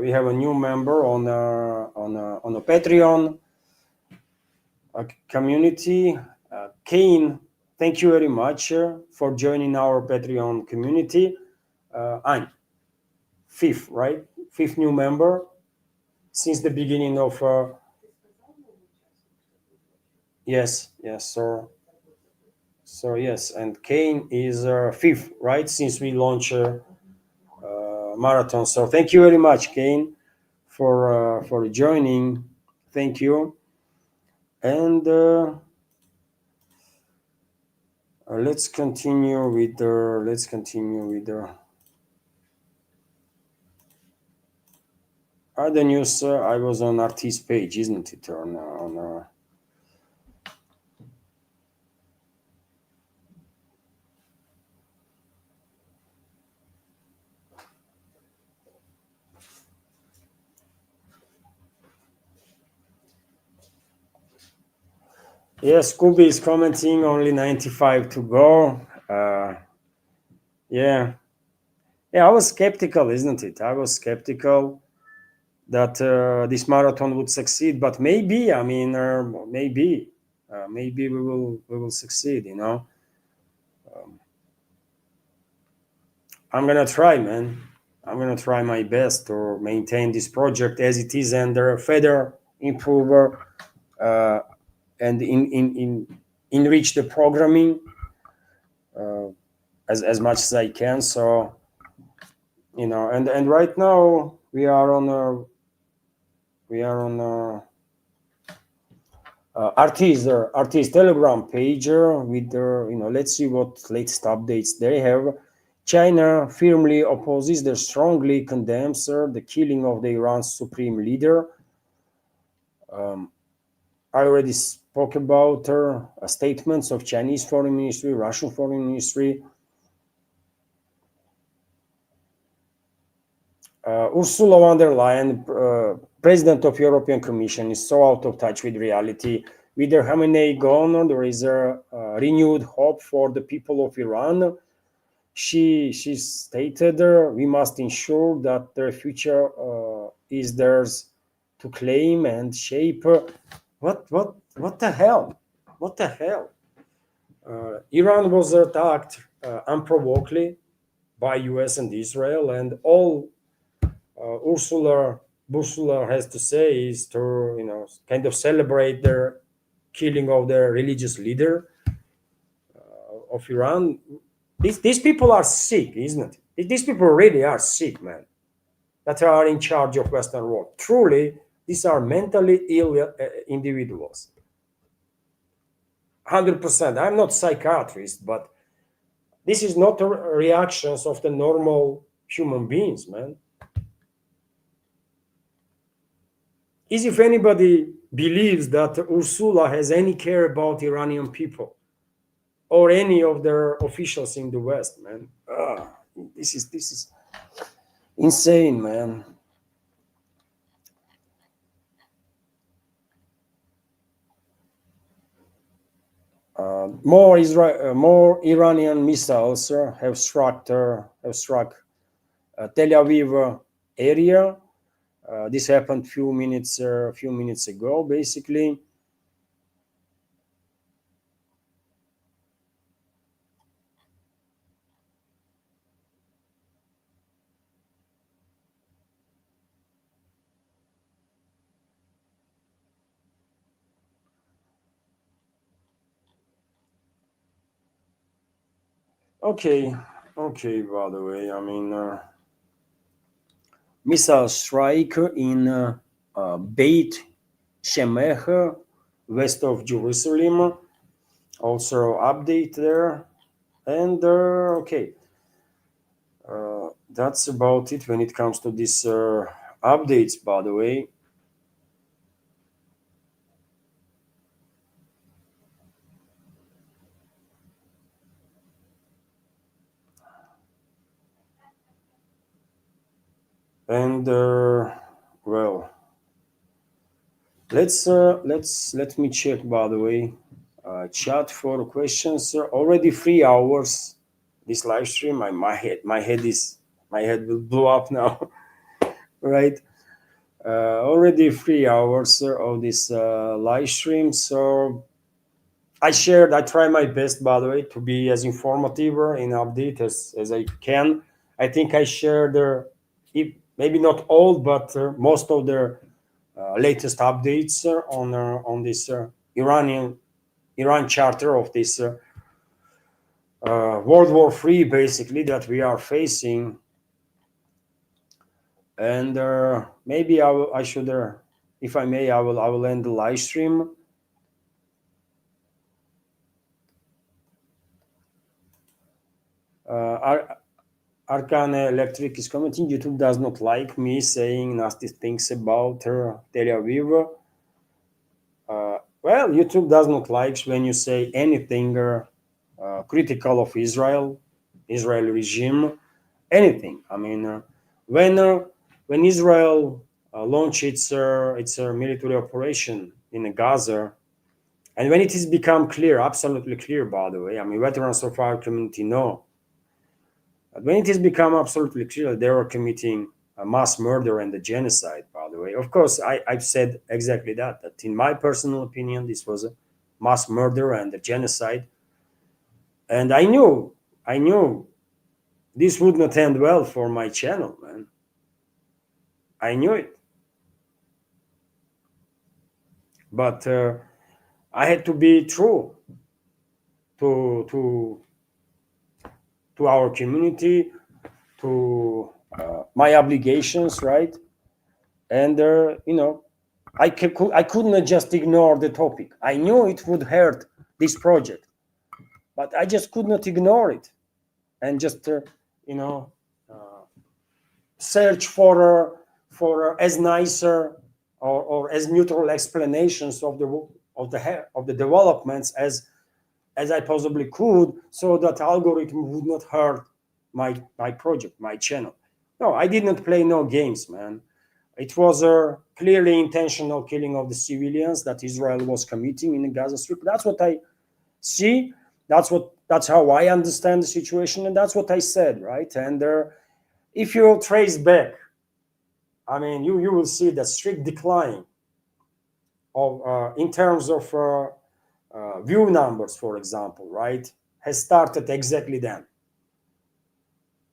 S1: We have a new member on a Patreon community. Kane, thank you very much for joining our Patreon community. I'm fifth, right? Fifth new member since the beginning of. Yes, sir. So yes, and Kane is fifth, right? Since we launched marathon. So thank you very much, Kane, for joining. Thank you. And let's continue with the other news. I was on RT's page, isn't it? Yes, Scooby is commenting only 95 to go. Yeah, yeah, I was skeptical, isn't it? I was skeptical that this marathon would succeed, but maybe, I mean, maybe we will succeed. I'm gonna try, man. I'm gonna try my best to maintain this project as it is and further improve uh, and enrich the programming uh, as much as I can. So and right now we are on artist Telegram page with let's see what latest updates they have. China firmly opposes, they strongly condemns the killing of the Iran's supreme leader. Um, I already spoke about statements of Chinese foreign ministry, Russian foreign ministry. Ursula von der Leyen, president of European Commission, is so out of touch with reality. With the Khamenei gone, there is a renewed hope for the people of Iran. She stated, we must ensure that their future is theirs to claim and shape. What the hell? What the hell? Iran was attacked unprovokedly by US and Israel, and all Ursula has to say is to kind of celebrate their killing of their religious leader of Iran. These people are sick, isn't it? These people really are sick, man. That are in charge of Western world. Truly, these are mentally ill individuals. 100%. I'm not psychiatrist, but this is not the reactions of the normal human beings, man. Is if anybody believes that Ursula has any care about Iranian people or any of their officials in the West, man. This is insane, man. More Iranian missiles have struck Tel Aviv area. This happened few minutes ago, basically. Okay, okay. By the way, I mean, missile strike in Beit Shemesh, west of Jerusalem. Also update there, and okay, that's about it when it comes to these updates. By the way, and well, let me check. By the way, chat for questions. Already 3 hours. This live stream. My head will blow up now, right? Already 3 hours of this live stream. So I try my best, by the way, to be as informative in update as I can. I think I shared maybe not all, but most of the latest updates on this Iran charter of this World War III, basically, that we are facing. And maybe I should, if I may, I will end the live stream. Arcan Electric is commenting. YouTube does not like me saying nasty things about Tel Aviv. Well, YouTube does not like when you say anything critical of Israel regime, anything. I mean, when Israel launched its military operation in Gaza, And when it has become clear, absolutely clear, by the way, I mean, veterans of our community know, but when it has become absolutely clear they were committing a mass murder and a genocide, by the way, of course, I've said exactly that, that in my personal opinion, this was a mass murder and a genocide. And I knew this would not end well for my channel, man. I knew it. But I had to be true to to to our community, to my obligations, right? And I couldn't just ignore the topic. I knew it would hurt this project, but I just could not ignore it and just you know uh, search for as nicer or as neutral explanations of the developments as I possibly could, so that algorithm would not hurt my project, my channel. No, I did not play no games, man. It was a clearly intentional killing of the civilians that Israel was committing in the Gaza Strip. That's what I see. That's how I understand the situation, and that's what I said, right? And if you trace back, I mean, you will see the strict decline of in terms of view numbers, for example, right, has started exactly then.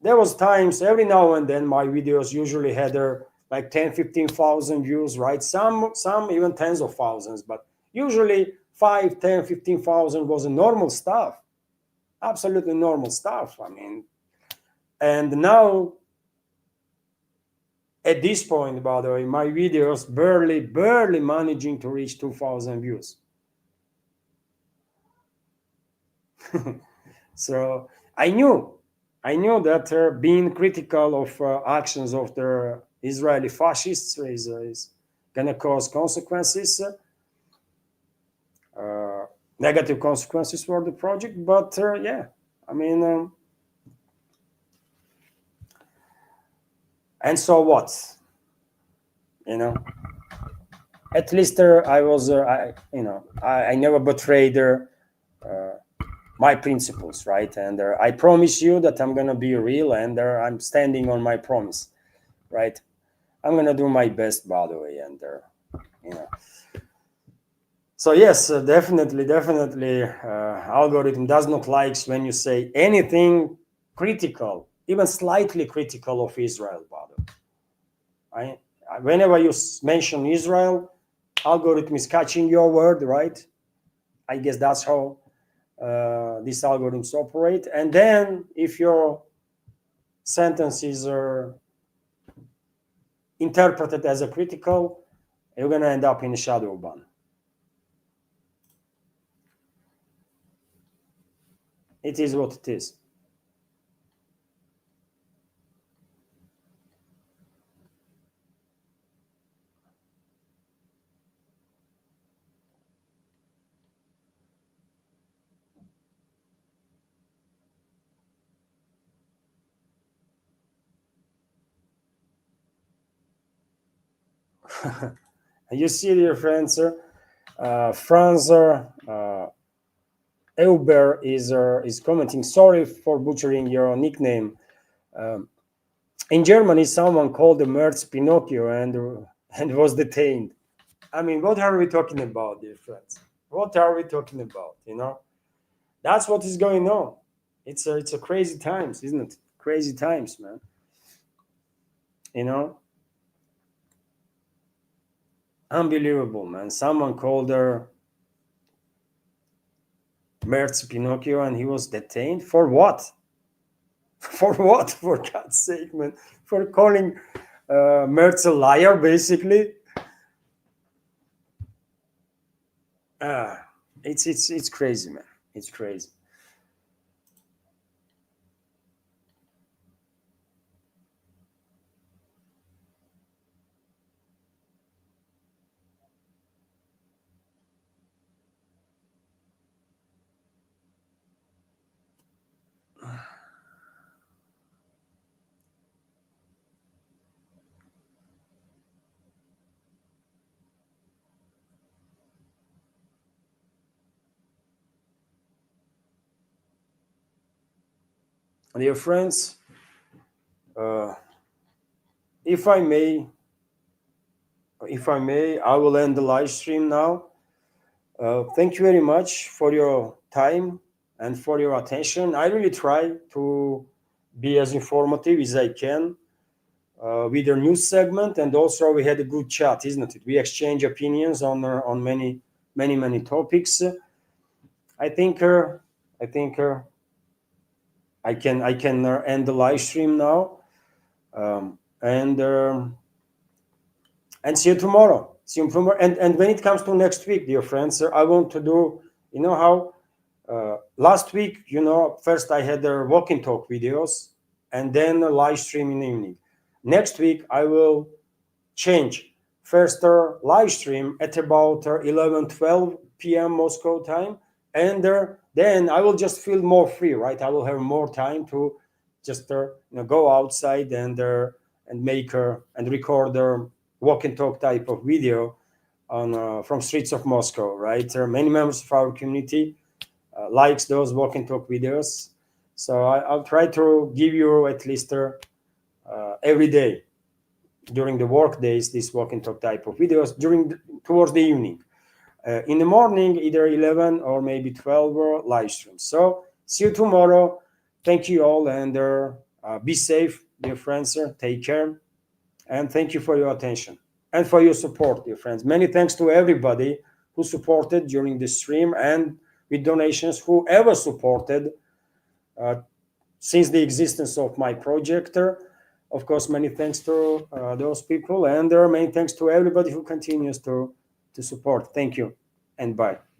S1: There was times every now and then my videos usually had like 10, 15,000 views, right? Some even tens of thousands, but usually 5, 10, 15,000 was a normal stuff, absolutely normal stuff. I mean, and now at this point, by the way, my videos barely managing to reach 2,000 views. So I knew that being critical of actions of the Israeli fascists is gonna cause consequences, uh, negative consequences for the project. But yeah, I mean, and so what? You know, at least I was, I never betrayed my principles, right? And I promise you that I'm gonna be real, and I'm standing on my promise, right? I'm gonna do my best, by the way, and you know. So yes, definitely, algorithm does not like when you say anything critical, even slightly critical of Israel, by the way. Whenever you mention Israel, algorithm is catching your word, right? I guess that's how these algorithms operate. And then if your sentences are interpreted as a critical, you're gonna end up in a shadow ban. It is what it is. You see, dear friends, Franz Euber is commenting. Sorry for butchering your nickname. Um, in Germany, someone called the Merz Pinocchio and was detained. I mean, what are we talking about, dear friends? What are we talking about? That's what is going on. It's a crazy times, isn't it? Crazy times, man. You know, unbelievable, man. Someone called her Merz Pinocchio, and he was detained for what? For what? For God's sake, man! For calling Merz a liar, basically. Uh, it's crazy, man. It's crazy. Dear friends, if I may, I will end the live stream now. Thank you very much for your time and for your attention. I really try to be as informative as I can with the news segment, and also we had a good chat, isn't it? We exchange opinions on many topics. I think I can end the live stream now, um, and um, and see you tomorrow. See you tomorrow. And when it comes to next week, dear friends, I want to do. You know how last week, first I had the walk and talk videos, and then a live stream in the evening. Next week I will change. First live stream at about 11:12 p.m. Moscow time, and then I will just feel more free, right? I will have more time to just go outside and make and record a walk and talk type of video on from streets of Moscow, right? There are many members of our community likes those walk and talk videos, so I'll try to give you at least every day during the work days this walk and talk type of videos towards the evening. In the morning, either 11 or maybe 12 live streams. So see you tomorrow. Thank you all, and be safe, dear friends. Take care, and thank you for your attention and for your support, dear friends. Many thanks to everybody who supported during the stream and with donations, whoever supported uh, since the existence of my project. Of course, many thanks to those people, and many thanks to everybody who continues to support. Thank you, and bye.